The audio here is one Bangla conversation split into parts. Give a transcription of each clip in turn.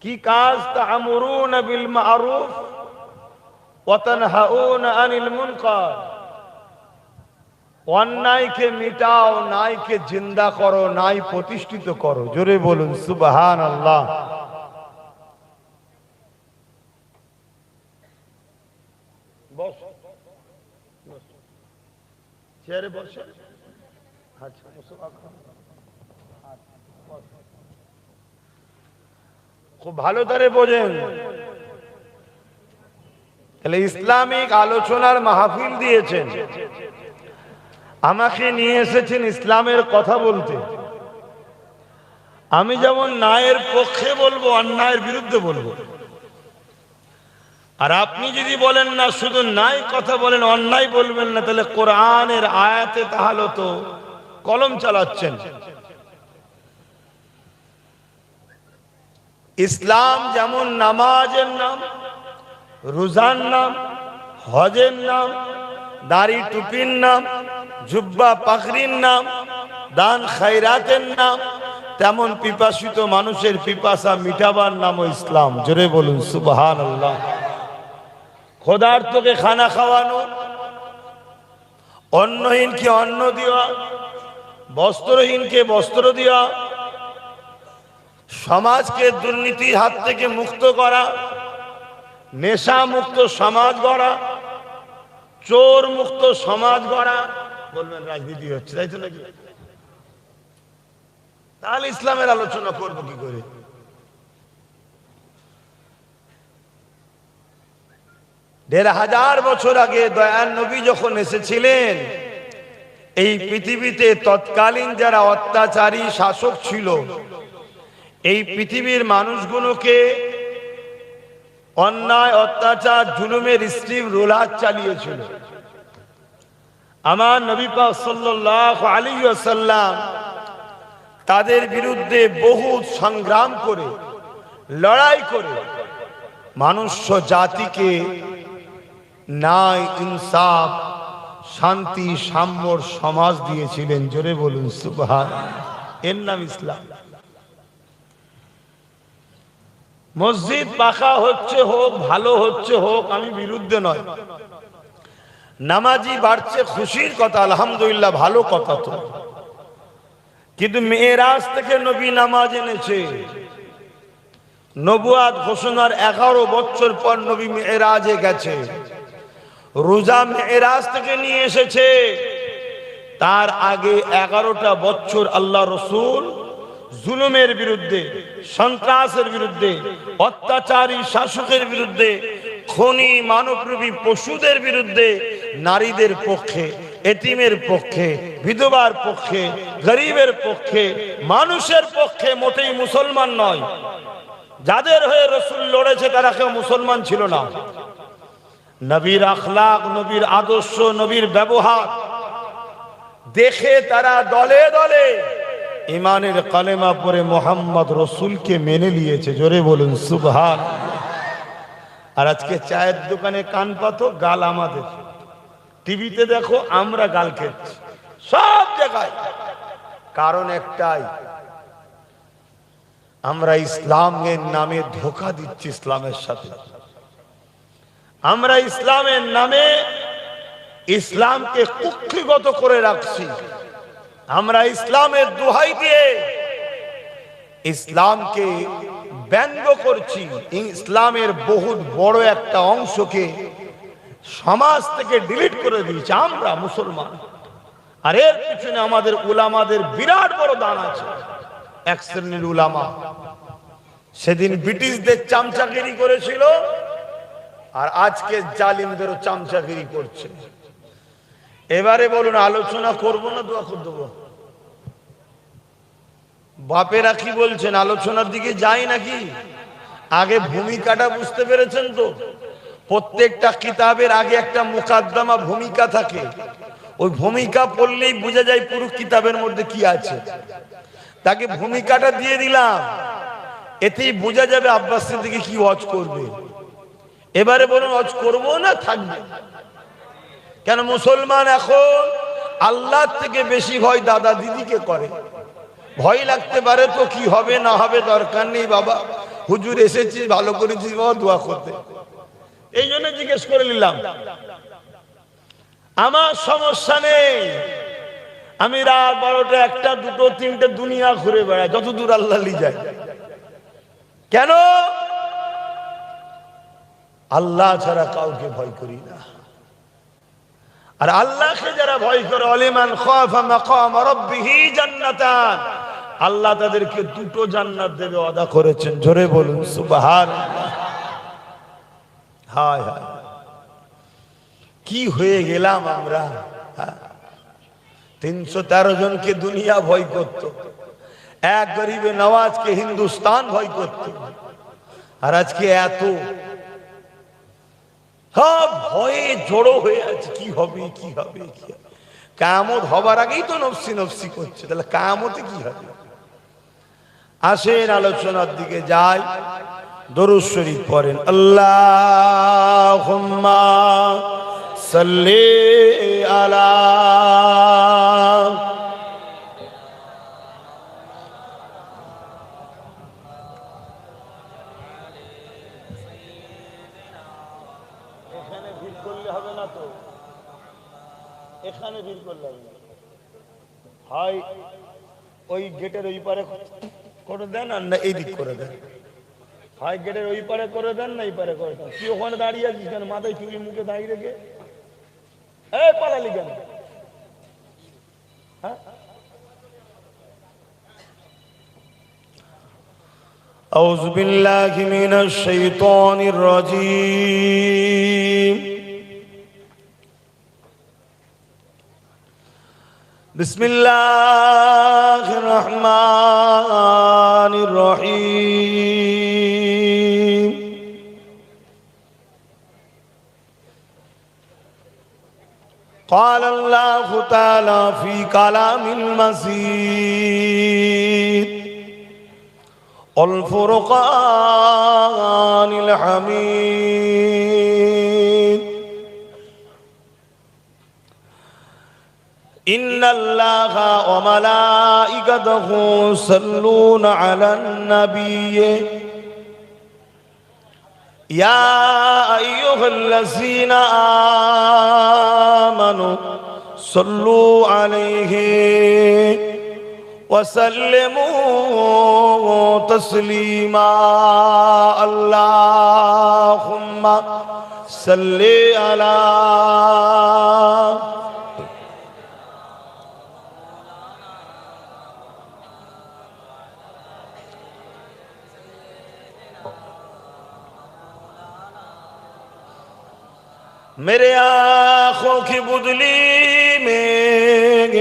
কি কাজ? তা'মুরুনা বিল মা'রুফ ওয়া তানহাউনা আনিল মুনকার। অন্যায়কে মিটাও, ন্যায়কে জিন্দা করো, ন্যায় প্রতিষ্ঠিত করো। জোরে বলুন সুবহানাল্লাহ। বস, চেয়ারে বসে। আচ্ছা, খুব ভালো করে বোঝেন। তাহলে ইসলামিক আলোচনার মাহফিল দিয়েছেন, আমাকে নিয়ে এসেছেন ইসলামের কথা বলতে। আমি যেমন ন্যায়ের পক্ষে বলবো, অন্যায়ের বিরুদ্ধে বলবো। আর আপনি যদি বলেন না শুধু ন্যায় কথা বলেন, অন্যায় বলবেন না, তাহলে কোরআনের আয়াতে তাহলে তো কলম চালাচ্ছেন। ইসলাম যেমন নামাজের নাম, রোজার নাম, হজের নাম, দাড়ি টুপির নাম, জুব্বা পাগড়ির নাম, দান খায়রাতের নাম, তেমন পিপাসিত মানুষের পিপাসা মিটাবার নামও ইসলাম। জোরে বলুন সুবহানাল্লাহ। ক্ষুধার্তকে খানা খাওয়ানো, অন্নহীনকে অন্ন দেওয়া, বস্ত্রহীনকে বস্ত্র দেওয়া, সমাজকে দুর্নীতির হাত থেকে মুক্ত করা, নেশা মুক্ত সমাজ গড়া, চোর মুক্ত সমাজ গড়া। বলবেন রাজনীতি হচ্ছে, তাই তো নাকি? তাহলে ইসলামের আলোচনা করবো কি করে? দেড় হাজার বছর আগে দয়ার নবী যখন এসেছিলেন এই পৃথিবীতে, তৎকালীন যারা অত্যাচারী শাসক ছিল, এই পৃথিবীর মানুষগুলোকে অন্যায়, অত্যাচার, জুলুমের স্ট্রিম রোলার চালিয়েছিল। আমার নবী পাক সাল্লাল্লাহু আলাইহি ওয়াসাল্লাম তাদের বিরুদ্ধে বহু সংগ্রাম করে, লড়াই করে মানুষ্য জাতিকে ন্যায়, ইনসাফ, শান্তি, সাম্যর সমাজ দিয়েছিলেন। জোরে বলুন সুবহানাল্লাহ। এর নাম ইসলাম। মসজিদ পাকা হচ্ছে হোক, ভালো হচ্ছে হোক, আমি বিরুদ্ধে নয়। নামাজি বাড়ছে, খুশির কথা, আলহামদুলিল্লাহ, ভালো কথা তো। কিন্তু মেরাজ থেকে নবী নামাজ এনেছে। নবুয়াত ঘোষণার 11 বছর পর নবী মেরাজে গেছে। রোজা মেরাজ থেকে নিয়ে এসেছে। তার আগে 11টা বছর আল্লাহ রসুল জুলুমের বিরুদ্ধে, সন্ত্রাসের বিরুদ্ধে, অত্যাচারী শাসকের বিরুদ্ধে, খনি মানবরূপী পশুদের বিরুদ্ধে, নারীদের পক্ষে, এতিমের পক্ষে, বিধবার পক্ষে, গরিবের পক্ষে, মানুষের পক্ষে, মোটেই মুসলমান নয়। যাদের হয়ে রসুল লড়েছে তারা কেউ মুসলমান ছিল না। নবীর আখলাক, নবীর আদর্শ, নবীর ব্যবহার দেখে তারা দলে দলে ইমানের কালেমা পড়ে মোহাম্মদ রসুলকে মেনে নিয়েছে। জোরে বলুন সুবহান। আর আজকে চায়ের দোকানে কান পাতো, গাল আমাদের। টিভিতে দেখো, আমরা গাল খেচ্ছি সব জায়গায়। কারণ একটাই, আমরা ইসলামের নামে ধোঁকা দিচ্ছি ইসলামের সাথে। আমরা ইসলামের নামে ইসলামকে কুক্ষিগত করে রাখছি। আমরা ইসলামের দোহাই দিয়ে ইসলামকে ব্যঙ্গ করছি। ইসলামের বহুত বড় একটা অংশকে সমাজ থেকে ডিলিট করে দিয়েছি আমরা মুসলমান। আর এর পিছনে আমাদের উলামাদের বিরাট বড় দান আছে। এক শ্রেণীর উলামা সেদিন ব্রিটিশদের চামচাগিরি করেছিল, আর আজকে জালিমদেরও চামচাগিরি করছে। এবারে বলুন, আলোচনা করব না দোয়া করে দেবো? বাপেরা কি বলছেন, আলোচনার দিকে যাই নাকি? আগে ভূমিকাটা বুঝতে পেরেছেন তো? প্রত্যেকটা কিতাবের আগে একটা মুকাদ্দমা ভূমিকা থাকে। ওই ভূমিকা পড়লেই বোঝা যায় পুরো কিতাবের মধ্যে কি আছে। তাকে ভূমিকাটা দিয়ে দিলাম, এতেই বোঝা যাবে আব্বাস সিদ্দিকী কি ওয়াজ করবে। এবারে বলুন, ওয়াজ করবো না থাকবে? কেন মুসলমান এখন আল্লাহ থেকে বেশি ভয় দাদা দিদিকে করে। ভয় লাগতে পারে তো কি হবে না হবে দরকার নেই বাবা, হুজুর এসেছি ভালো করেছি বাবা দোয়া করতে, এই জন্য জিজ্ঞেস করে নিলাম। আমার সমস্যা নেই, আমি রাত 12টা 1টা 2টো 3টে দুনিয়া ঘুরে বেড়াই যত দূর আল্লাহ নিয়ে যায়। কেন? আল্লাহ ছাড়া কাউকে ভয় করি না। আর আল্লাহকে যারা ভয় করে, আলিমান খাফা মাকাম রাব্বিহি জান্নাতান, আল্লাহ তাদেরকে 2টো জান্নাত দেবে ওয়াদা করেছেন। জোরে বলুন সুবহানাল্লাহ। হায় হায়, কি হয়ে গেলাম আমরা। 313 জনকে দুনিয়া ভয় করত, এক গরিবে নওয়াজকে হিন্দুস্তান ভয় করত, আর আজকে এত সব ভয়ে জড়ো হয়ে আছে। কি হবে কি হবে কি হবে? কিয়ামত হবার আগেই তো নফসি নফসি করছে, তাহলে কিয়ামতে কি হবে? আসেন আলোচনার দিকে যাই। দরুদ শরীফ পড়েন। আল্লাহুম্মা সাল্লি আলা এখানে ভিড় করলে হবে না, হয় ওই গেটের ওই পারে করে দেন আর না এই দিক করে দেন, হয় গেটের ওই পারে করে দেন না এই পারে করে দেন। কি ওখানে দাঁড়িয়ে আছিস কেন? মাথায় চুলি মুখে দাঁড়িয়ে রেখে এই পালালি কেন? হ্যাঁ, আউযু বিল্লাহি মিনাশ শাইতানির রাজীম। বিসমিল্লাহির রহমানির রহিম। قال الله تعالى في كلام المجيد والفرقان الحميد إن الله وملائكته يصلون على النبي يا أيها الذين آمنوا صلوا عليه وسلموا تسليما اللهم صل على मेरे आँखों की बुदली में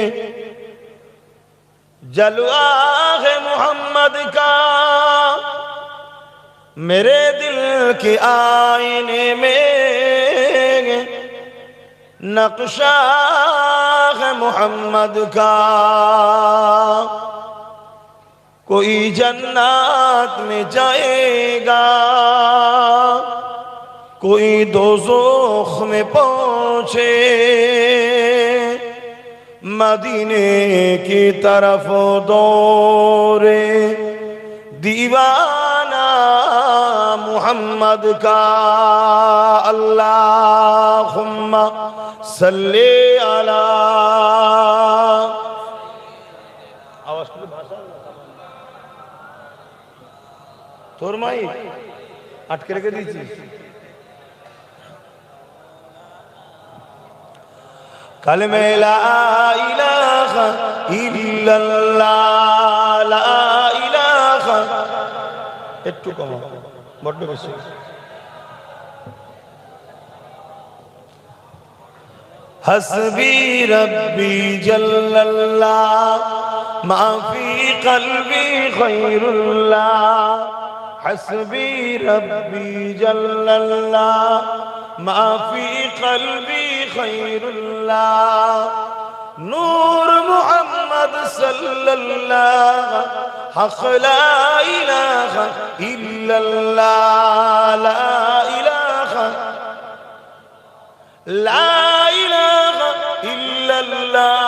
जलवा है मोहम्मद का, मेरे दिल के आईने में नक्शा है मोहम्मद का। कोई जन्नत में जाएगा, कोई दोज़ख में पहुंचे, मदीने की तरफ दौरे दीवाना मुहम्मद का। अल्लाहुम्मा सल्ले अला। आवाज की भाषा তোর মাই আটকে রেখে দিয়েছিস। কালেমে লা ইলাহা ইল্লাল্লাহ, লা ইলাহা, একটু কমা, বড্ড বেশি। হাসবি রব্বি জাল্লাল্লাহ মা ফি কলবি খায়রুল্লাহ। হাসবি রব্বি জাল্লাল্লাহ মা ফি কলবি খায়রুল্লাহ। নূর মুহাম্মদ সাল্লাল্লাহ হক লা ইলাহা ইল্লাল্লাহ, লা ইলাহা, লা ইলাহা ইল্লাল্লাহ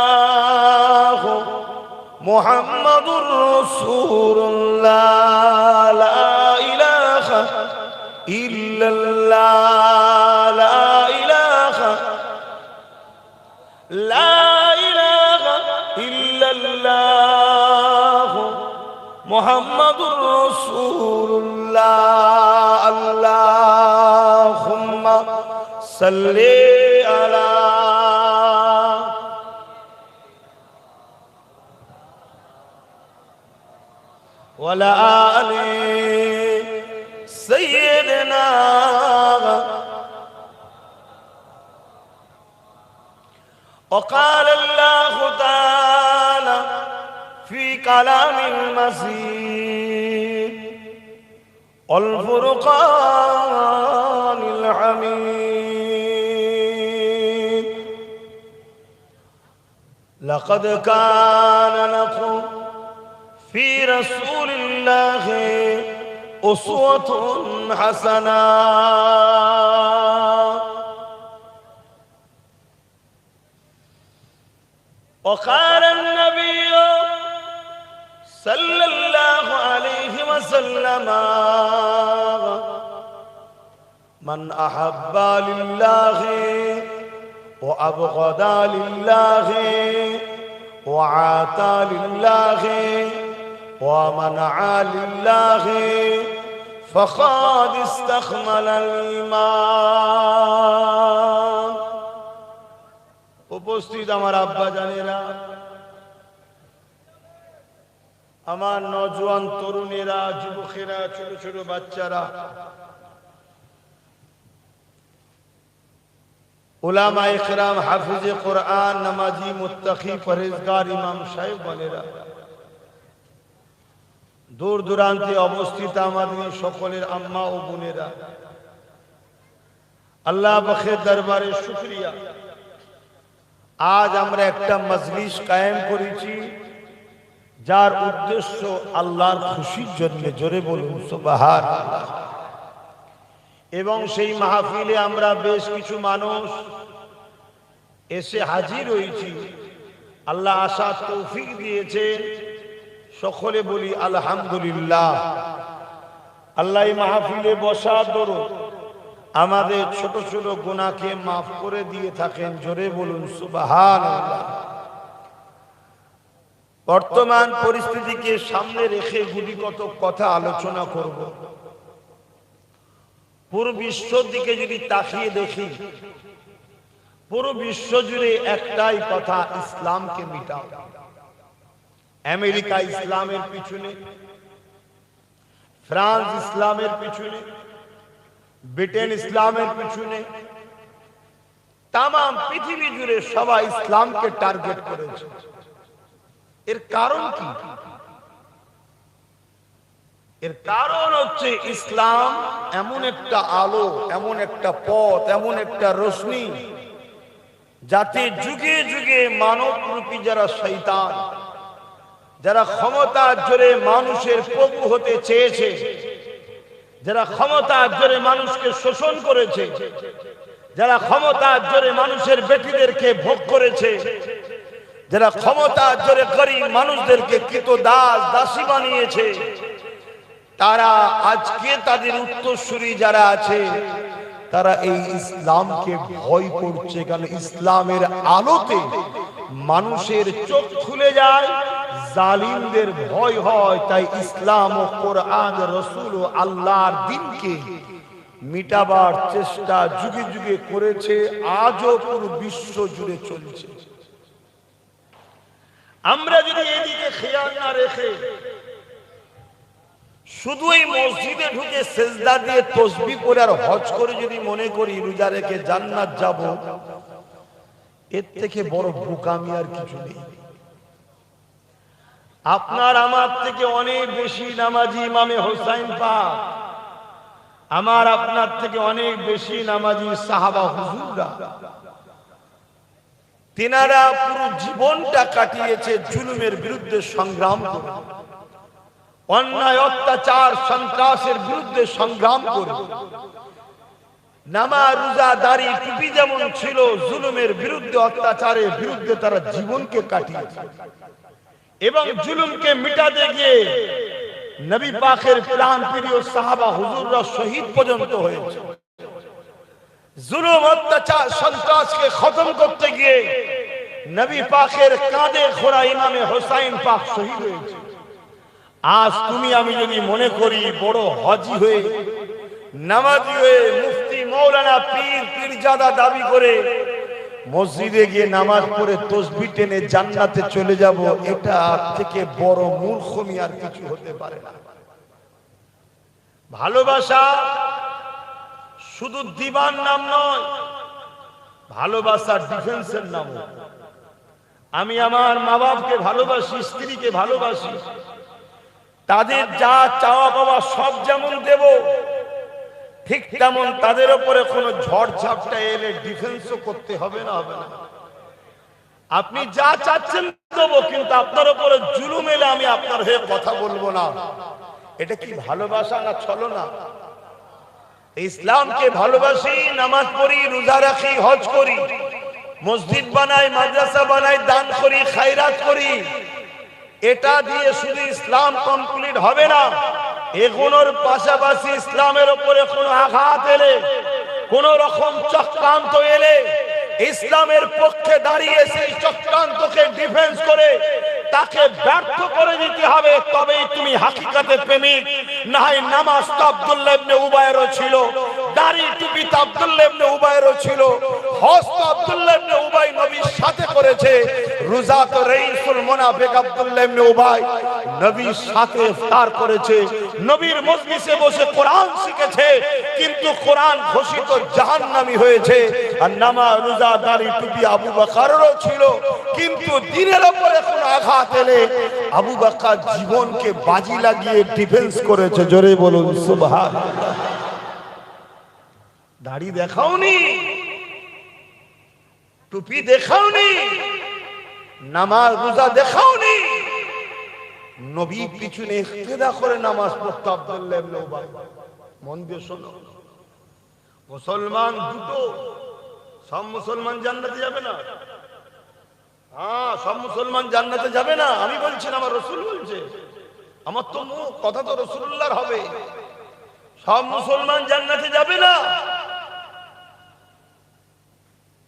মুহাম্মাদুর রাসূলুল্লাহ লা ইলাহা ইল্লাল্লাহ লা ইলাহা ইল্লাল্লাহ মুহাম্মাদুর রাসূলুল্লাহ আল্লাহুম্মা সাল্লি আলা ওয়ালা আলি সাইয়্যিদিনা وقال الله تعالى في كلام المسيح والفرقان الحميد لقد كان لكم في رسول الله أسوة حسنة وقال النبي صلى الله عليه وسلم من أحب لله وأبغض لله وعاتى لله ومنع لله فقد استكمل الإيمان উপস্থিত আমার আব্বা জানেরা, আমার নওজোয়ান তরুণেরা, যুবকেরা, ছোট ছোট বাচ্চারা, উলামায়ে কেরাম, হাফিজে কোরআন, নামাজি, মুত্তাকি, পরহেজগার ইমাম সাহেব বলেরা, দূর দূরান্তে অবস্থিত আমাদের সকলের আম্মা ও বোনেরা, আল্লাহ পাকের দরবারে শুকরিয়া। আজ আমরা একটা মজলিস কায়েম করেছি যার উদ্দেশ্য আল্লাহর খুশির জন্য, জোরে বলুন সুবহানাল্লাহ। এবং সেই মাহফিলে আমরা বেশ কিছু মানুষ এসে হাজির হয়েছি। আল্লাহ আসার তৌফিক দিয়েছেন, সকলে বলি আলহামদুলিল্লাহ। আল্লাহ এই মাহফিলে বসার দরুন আমাদের ছোট ছোট গুনাহকে মাফ করে দিয়ে থাকেন, জোরে বলুন সুবহানাল্লাহ। বর্তমান পরিস্থিতিকে সামনে রেখে গুটিকত কথা আলোচনা করব। পুরো বিশ্বের দিকে যদি তাকিয়ে দেখি, পুরো বিশ্ব জুড়ে একটাই কথা, ইসলামকে মিটাও। আমেরিকা ইসলামের পিছনে, ফ্রান্স ইসলামের পিছনে, ব্রিটেন ইসলামের পিছনে, তাম পৃথিবী জুড়ে সবাই ইসলামকে টার্গেট করেছে। এর কারণ কি? এর কারণ হচ্ছে ইসলাম এমন একটা আলো, এমন একটা পথ, এমন একটা রশ্মি, যাতে যুগে যুগে মানব রূপী যারা শয়তান, যারা ক্ষমতার জোরে মানুষের প্রভু হতে চেয়েছে, যারা ক্ষমতার জোরে মানুষকে শোষণ করেছে, যারা ক্ষমতার জোরে মানুষের বেটিদেরকে ভোগ করেছে, যারা ক্ষমতার জোরে গরিব মানুষদেরকে কৃতদাস দাসী বানিয়েছে, তারা আজকে তাদের উত্তরসূরি যারা আছে, তারা এই ইসলামকে ভয় করছে। কারণ ইসলামের আলোতে মানুষের চোখ খুলে যায়, জালিমদের ভয় হয়। তাই ইসলাম ও কোরআন, রাসূল ও আল্লাহর দ্বীনকে মিটাবার চেষ্টা যুগে যুগে করেছে, আজও পুরো বিশ্ব জুড়ে চলছে। আমরা যদি এদিকে খেয়াল না রেখে শুধু এই মসজিদে ঢুকে সেজদা দিয়ে তাসবিহ পড়ে আর হজ করে যদি মনে করি রোজা রেখে জান্নাত যাব, এর থেকে বড় বোকামি আর কিছু নেই। আপনার আমার থেকে অনেক বেশি নামাজি ইমামে হোসাইন পাক, আমার আপনার থেকে অনেক বেশি নামাজি সাহাবা হুজুররা, তিনারা পুরো জীবনটা কাটিয়েছে জুলুমের বিরুদ্ধে সংগ্রাম করে, অন্যায় অত্যাচার সন্ত্রাসের বিরুদ্ধে সংগ্রাম করে। নামাজ রোজা দাড়ি টুপি যেমন ছিল, জুলুমের বিরুদ্ধে অত্যাচারের বিরুদ্ধে তারা জীবনকে কাটিয়েছে। এবং জুলুমকে মিটাতে গিয়ে নবী পাকের প্রাণ প্রিয় সাহাবা হুজুররা শহীদ পর্যন্ত হয়েছে। জুলুম অত্যাচার সন্ত্রাসকে খতম করতে গিয়ে নবী পাকের কাঁধে খোড়া ইমামে হোসাইন পাক শহীদ হয়েছে। আজ তুমি আমি যদি মনে করি বড় হাজী হয়ে নামাজি হয়ে মুফতি মৌলানা পীর পীরজাদা দাবি করে মসজিদে গিয়ে নামাজ পড়ে তাসবিহ টেনে জান্নাতে চলে যাব, এটা থেকে বড় মূর্খমি আর কিছু হতে পারে না। ভালোবাসা শুধু দিবার নাম নয়, ভালোবাসা ডিফেন্সের নাম। আমি আমার মা বাপকে ভালোবাসি, স্ত্রীকে ভালোবাসি, তাদের যা চাওয়া পাওয়া সব যেমন দেব, ঠিক তেমন তাদের উপরে কোনো ঝড় ঝাপটা এলে ডিফেন্সও করতে হবে না। হবে না, আপনি যা চাচ্ছেন দেবো, কিন্তু আপনার উপরে জুলুম এলে আমি আপনার হয়ে কথা বলবো না। এটা কি ভালোবাসা না ছলনা? ইসলামকে ভালোবাসি, নামাজ পড়ি, রোজা রাখি, হজ করি, মসজিদ বানাই, মাদ্রাসা বানাই, দান করি, খায়রাত করি, এটা দিয়ে শুধু ইসলাম কমপ্লিট হবে না। এগুলোর পাশাপাশি ইসলামের উপরে কোনো আঘাত এলে, কোন রকম চক্রান্ত এলে, ইসলামের পক্ষে দাঁড়িয়ে সেই চক্রান্তকে ডিফেন্স করে তাকে ব্যর্থ করে দিতে হবে, তবেই তুমি হাকিকাতে প্রেমিক। না হয় নামাজ তো আব্দুল্লাহ ইবনে উবায়েরও ছিল, দাড়ি টুপি তো আব্দুল্লাহ ইবনে উবায়েরও ছিল, হজ তো আব্দুল্লাহ ইবনে উবাই নবীর সাথে করেছে, রোজা তো রাইসুল মুনাফিক আব্দুল্লাহ ইবনে উবাই নবীর সাথে ইফতার করেছে, নবীর মজলিসে বসে কোরআন শিখেছে, কিন্তু কোরআন ঘোষিত জাহান্নামী হয়েছে। আর নামাজ, রোজা, দাড়ি টুপি আবু বকরেরও ছিল, কিন্তু দিনের উপরে কোনো আঘাত এলে আবু বকর জীবনকে বাজি লাগিয়ে ডিফেন্স করেছে। জোরে বলুন সুবহানাল্লাহ। দাড়ি দেখাওনি, টুপি দেখাওনি, নামাজ রোজা দেখাওনি, নবী পিছনে ইক্তেদা করে নামাজ পড়তো আব্দুল্লাহ ইবনে উবাই। মন দিয়ে শোনো, মুসলমান দুটো, সব মুসলমান জান্নাতে যাবে না। হ্যাঁ, সব মুসলমান জান্নাতে যাবে না আমি বলছি না, আমার রাসূল বলছে। আমার তো মুখ কথা তো রাসূলুল্লাহর হবে। সব মুসলমান জান্নাতে যাবে না।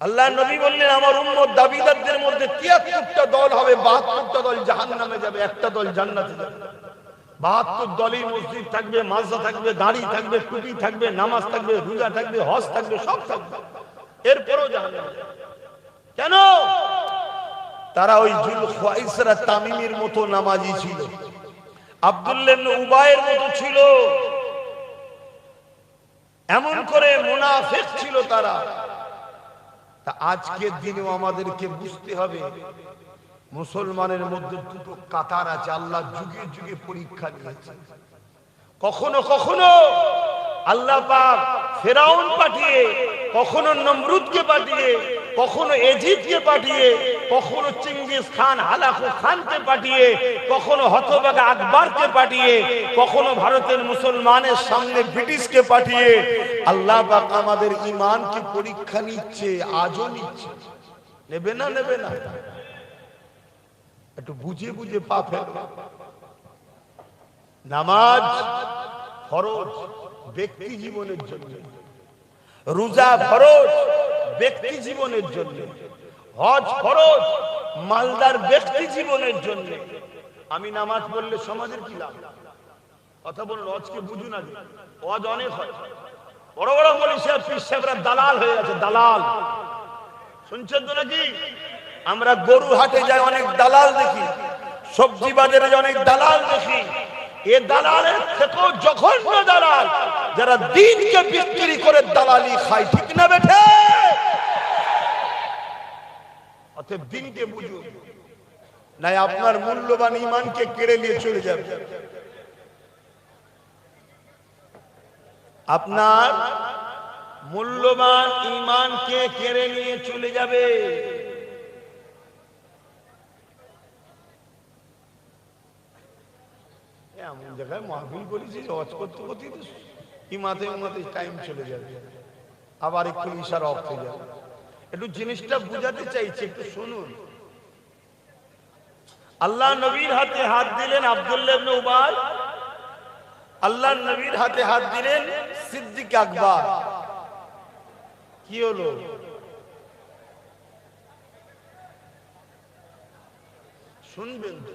আল্লাহ নবী বললেন আমার উম্মত দাবিদারদের মধ্যে ৭৩টা দল হবে, ৭২টা দল জাহান্নামে যাবে, একটা দল জান্নাতে যাবে। ৭২ দলই মসজিদ থাকবে, মাদ্রাসা থাকবে, দাড়ি থাকবে, টুপি থাকবে, নামাজ থাকবে, রোজা থাকবে, হজ থাকবে, সব থাকবে, এরপরও জাহান্নামে যাবে। কেন? তারা ওই জুল খুয়াইসরা তামিমির মতো নামাজি ছিল, আব্দুল্লাহ ইবনে উবাইয়ের মতো ছিল, এমন করে মুনাফিক ছিল তারা। তা আজকের দিনেও আমাদেরকে বুঝতে হবে মুসলমানের মধ্যে দুটো কাতার আছে। আল্লাহ যুগে যুগে পরীক্ষা নিয়েছে। কখনো কখনো আল্লাহ পাক ফেরাউন পাঠিয়ে, কখনো নমরুদকে পাঠিয়ে, কখনো ইজিপ্টকে পাঠিয়ে, কখনো চিঙ্গিস খান হালাকু খানকে পাঠিয়ে, কখনো হতভাগা আকবরকে পাঠিয়ে, কখনো ভারতের মুসলমানের সামনে ব্রিটিশকে পাঠিয়ে আল্লাহ পাক আমাদের ঈমানকে পরীক্ষা নিচ্ছে, আজও নিচ্ছে। নেবে না? নেবে না? একটু বুঝে বুঝে পা ফেলো। নামাজ ফরজ ব্যক্তি জীবনের জন্য, রোজা ফরজ ব্যক্তি জীবনের জন্য, হজ ফরজ মালদার ব্যক্তি জীবনের জন্য। আমি নামাজ পড়লে সমাজের কি লাভ? কথা বলুন, হজকে বুঝুন আগে। হজ অনেক হয়, বড় বড় মৌলভী সাহেব, পীর সাহেবরা দালাল হয়ে গেছে, দালাল। শুনছেন তো নাকি? আমরা গরু হাটে যাই, অনেক দালাল দেখি, সবজি বাজারে অনেক দালাল দেখি। এ দালালের থেকেও জঘন্য দালাল যারা দ্বীনকে বিক্রি করে দালালি খায়। ঠিক না বেঠে? অতএব দ্বীনকে বুঝুন, নাই আপনার মূল্যবান ঈমানকে কেড়ে নিয়ে চলে যাবে। আপনার মূল্যবান ঈমানকে কেড়ে নিয়ে চলে যাবে। এমন জায়গায় মাহফিল করেছি, হজ করতে করতে ইমাতে উমাতে টাইম চলে যাবে, আবার একটু ইশারা অফ হয়ে যাবে। একটু জিনিসটা বুঝাতে চাইছি, একটু শুনুন। আল্লাহ নবীর হাতে হাত দিলেন আব্দুল্লাহ ইবনে উবাই, আল্লাহ নবীর হাতে হাত দিলেন সিদ্দিক আকবর। কি হলো? শুনবেন তো,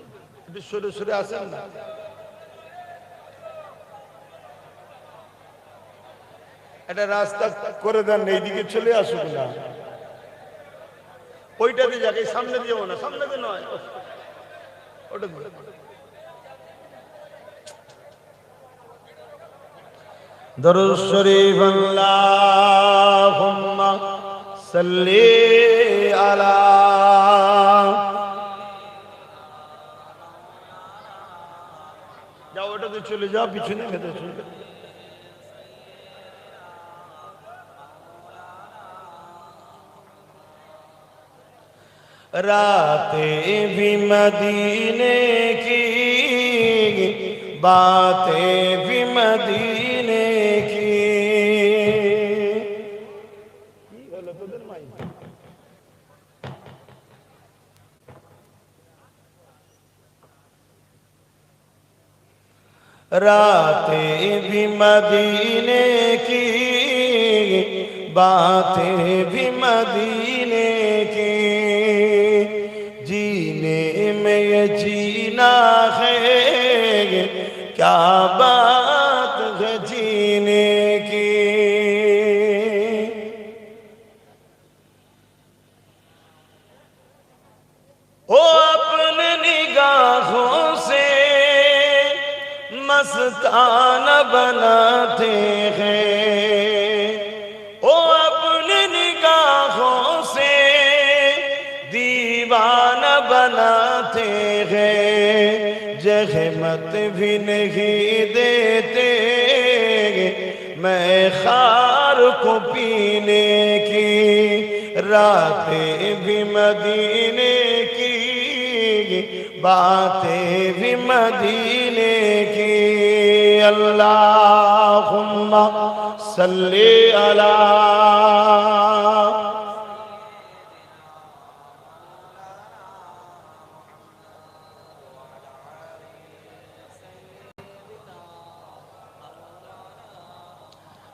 একটু সরে সরে আসেন না। একটা রাস্তা করে দেন, এইদিকে চলে আসুক না, ওইটাতে যাকে সামনে দিও না, সামনে দিয়ে নয়, ওটা দরুদ শরীফ আল্লাহুম্মা সাল্লি আলা। যাও ওটাতে চলে যাও, পিছনে ভেতরে চলে যাও। रातें भी मदीने की, बातें भी मदीने की। रातें भी मदीने की, बातें भी मदीने की। जीने में ये जीना है, क्या बात है जीने की। ओ अपने निगाहों से मस्ताना बनाते हैं, ओ अपने निगाहों से दीवाना बनाते हैं। जहमत भी नहीं देते मैं खार को पीने की। रातें भी मदीने की, बातें भी मदीने की। अल्लाहुम्मा सल्ली अला।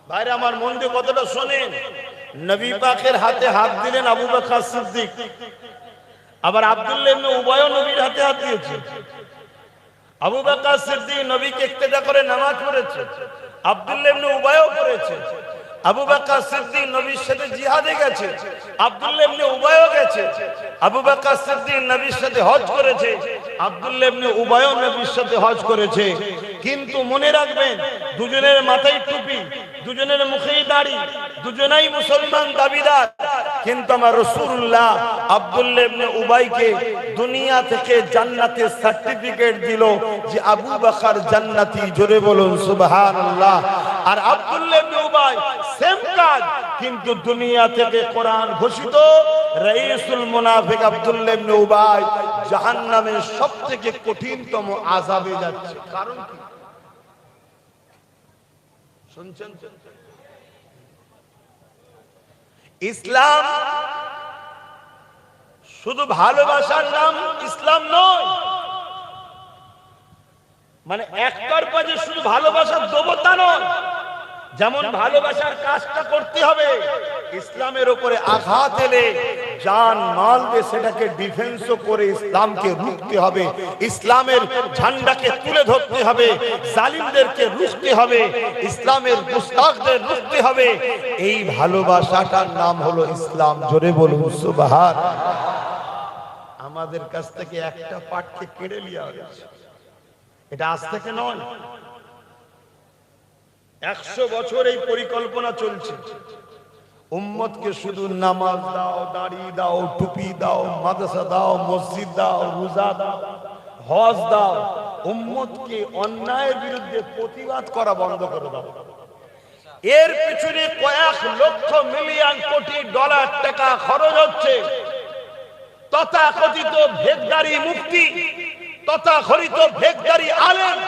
ভাইরা আমার, মন দিয়ে কতটা শোনেন। নবী পাকের হাতে হাত দিলেন আবু বকর সিদ্দিক, আবার আব্দুল্লাহ ইবনে উবাইও নবীর হাতে হাত দিয়েছে। আবু বকর সিদ্দিক নবীকে ইক্তেদা করে নামাজ পড়েছে, আব্দুল্লাহ ইবনে উবাইও পড়েছে। আবু বকর সিদ্দিক নবীর সাথে জিহাদে গেছে, আব্দুল্লাহ ইবনে উবাইও গেছে। আবু বকর সিদ্দিক নবীর সাথে হজ করেছে, আব্দুল্লাহ ইবনে উবাইও নবীর সাথে হজ করেছে। কিন্তু মনে রাখবেন, দুজনের মাথায় টুপি, দুজনের মুখেই দাড়ি, দুজনেই মুসলমান দাবিদার। কিন্তু আমার রাসূলুল্লাহ আব্দুল্লাহ ইবনে উবাইকে দুনিয়া থেকে জান্নাতের সার্টিফিকেট দিল যে আবু বকর জান্নাতি। জোরে বলুন সুবহানাল্লাহ। আর আব্দুল্লাহ ইবনে উবাই সেম কাজ, কিন্তু দুনিয়া থেকে কোরআন ঘোষিত রাইসুল মুনাফিক আব্দুল্লাহ ইবনে উবাই জাহান্নামের সবথেকে কঠিনতম আযাবে যাচ্ছে। কারণ কি শুনছেন? ইসলাম শুধু ভালোবাসার নাম ইসলাম নয়, মানে একতরফা যে শুধু ভালোবাসার দেবতা নয়। যেমন ভালোবাসার কাজটা করতে হবে, ইসলামের উপরে আঘাত এলে জান মাল দিয়ে সেটাকে ডিফেন্স করে ইসলামকে রুখতে হবে, ইসলামের ঝান্ডাকে তুলে ধরতে হবে, জালিমদেরকে রুখতে হবে, ইসলামের মুস্তাকদের রুখতে হবে। এই ভালোবাসাটার নাম হলো ইসলাম। জোরে বলুন সুবহানাল্লাহ। আমাদের কাছ থেকে একটা পাঠকে কেড়ে নেওয়া হয়েছে, এটা আজ থেকে নয়, 100 বছর এই পরিকল্পনা চলছে। উম্মতকে শুধু নামাজ দাও, দাড়ি দাও, টুপি দাও, মাদ্রাসা দাও, মসজিদ দাও, রোজা দাও, হজ দাও। উম্মতকে অন্যায়ের বিরুদ্ধে প্রতিবাদ করা বন্ধ করে দাও। এর পিছনে কয়েক লক্ষ মিলিয়ন কোটি ডলার টাকা খরচ হচ্ছে। তথাকথিত ভেকদারি মুফতি, তথাকথিত ভেকদারি আলেম,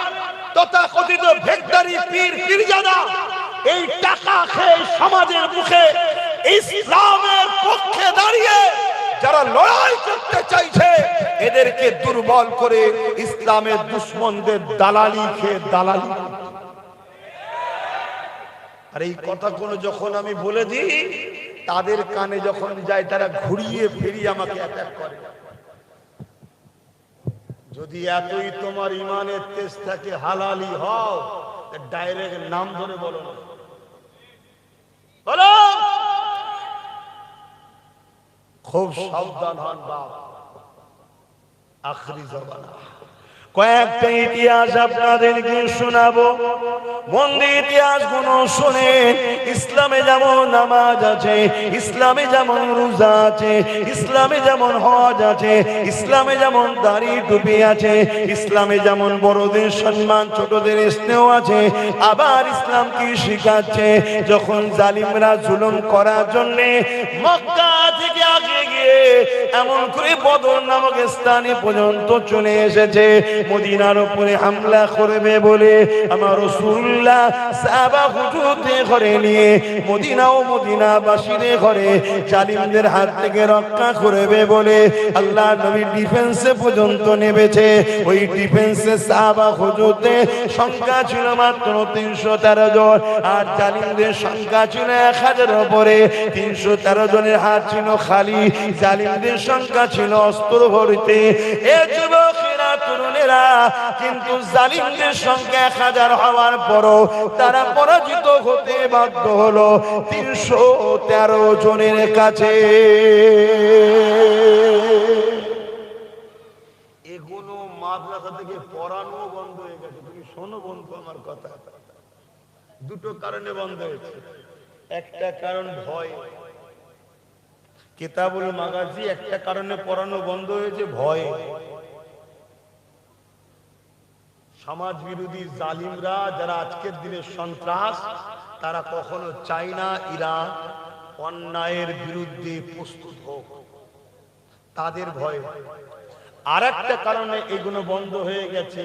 তথাকথিত ভেকদারি পীর পীরজাদা এই টাকা খেয়ে সমাজের মুখে ইসলামের পক্ষে দাঁড়িয়ে যারা লড়াই করতে চাইছে, এদেরকে দুর্বল করে ইসলামের দুশ্মনদের দালালি খেয়ে দালালি। আর এই কথাগুলো যখন আমি বলে দিই, তাদের কানে যখন যায় তারা ঘুরিয়ে ফিরিয়ে আমাকে অ্যাটাক করে। যদি এতই তোমার ইমানের তেজ থাকে, হালালি হও, ডাইরেক্ট নাম ধরে বলো না, বলো খুব সাবধান হন বাপ। আখরি জবানা কয়েকটা ইতিহাস আপনাদেরকে শোনাবো, মন দিয়ে ইতিহাস গুলো শোনেন। ইসলামে যেমন নামাজ আছে, ইসলামে যেমন রোজা আছে, ইসলামে যেমন হজ আছে, ইসলামে যেমন দাড়ি টুপি আছে, ইসলামে যেমন বড়দের সম্মান ছোটদের স্নেহ আছে, আবার ইসলাম কি শিখাচ্ছে, যখন জালিমরা জুলুম করার জন্য মক্কা থেকে আগে গিয়ে এমন করে বদর নামক স্থানে পর্যন্ত চলে এসেছে, মদিনার উপরে হামলা করবে বলে আমার রাসূলুল্লাহ সাহাবা হুজুরদের ঘরে নিয়ে মদিনা ও মদিনাবাসীদের ঘরে জালিমদের হাত থেকে রক্ষা করবে বলে আল্লাহ নবী ডিফেন্সে পর্যন্ত নেমেছে। ওই ডিফেন্সে সাহাবা হুজুরদের সংখ্যা ছিল মাত্র 313 জন, আর জালিমদের সংখ্যা ছিল 1000 উপরে। 313 জনের হাত ছিল খালি, জালিমদের সংখ্যা ছিল অস্ত্র ভর্তি। এ যুবকেরা, তরুণেরা, কিন্তু জালিমদের সংখ্যা 1000 হওয়ার পরও তারা পরাজিত হতে বাধ্য হলো 313 জনের কাছে। এগুলো মাদ্রাসা থেকে পড়ানো বন্ধ হয়ে গেছে। তুমি শোনো বন্ধু আমার কথা, দুটো কারণে বন্ধ হয়েছে। একটা কারণ ভয়, কিতাবুল মাগাজি একটা কারণে পড়ানো বন্ধ হয়েছে, ভয়। সমাজ বিরোধী জালিমরা যারা আজকের দিনে সন্ত্রাস, তারা কখনো চায় না এরা অন্যায়ের বিরুদ্ধে প্রস্তুত হোক, তাদের ভয়। আর একটা কারণে এগুলো বন্ধ হয়ে গেছে,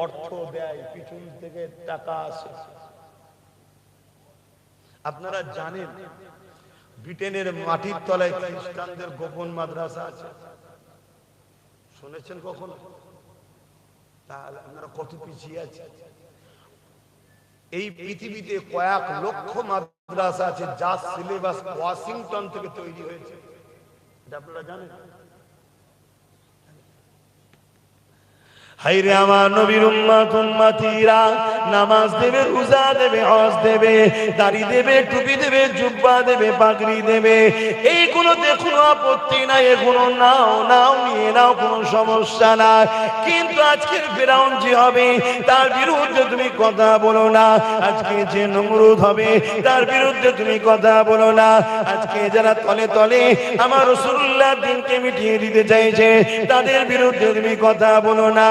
অর্থ ব্যয়, পিছন থেকে টাকা আসে। আপনারা জানেন ব্রিটেনের মাটির তলায় খ্রিস্টানদের গোপন মাদ্রাসা আছে, শুনেছেন কখনো? তাহলে আপনারা কত পিছিয়ে আছে। এই পৃথিবীতে কয়েক লক্ষ মাদ্রাসা আছে যার সিলেবাস ওয়াশিংটন থেকে তৈরি হয়েছে, এটা আপনারা জানেন? হায়রে আমার নবীর উম্মত উম্মতিরা, নামাজ দেবে, রোজা দেবে, হজ দেবে, দাড়ি দেবে, টুপি দেবে, জুব্বা দেবে, পাগড়ি দেবে, এইগুলো দেখুন আপত্তি নাই, এগুলো নাও নাও, নিয়ে নাও, কোনো সমস্যা নাই। কিন্তু আজকের ফিরাউন যে হবে তার বিরুদ্ধে তুমি কথা বলো না, আজকে যে নমরুদ হবে তার বিরুদ্ধে তুমি কথা বলো না, আজকে যারা তলে তলে আমার রাসূলুল্লাহর দ্বীনকে মিটিয়ে দিতে চাইছে তাদের বিরুদ্ধে তুমি কথা বলো না।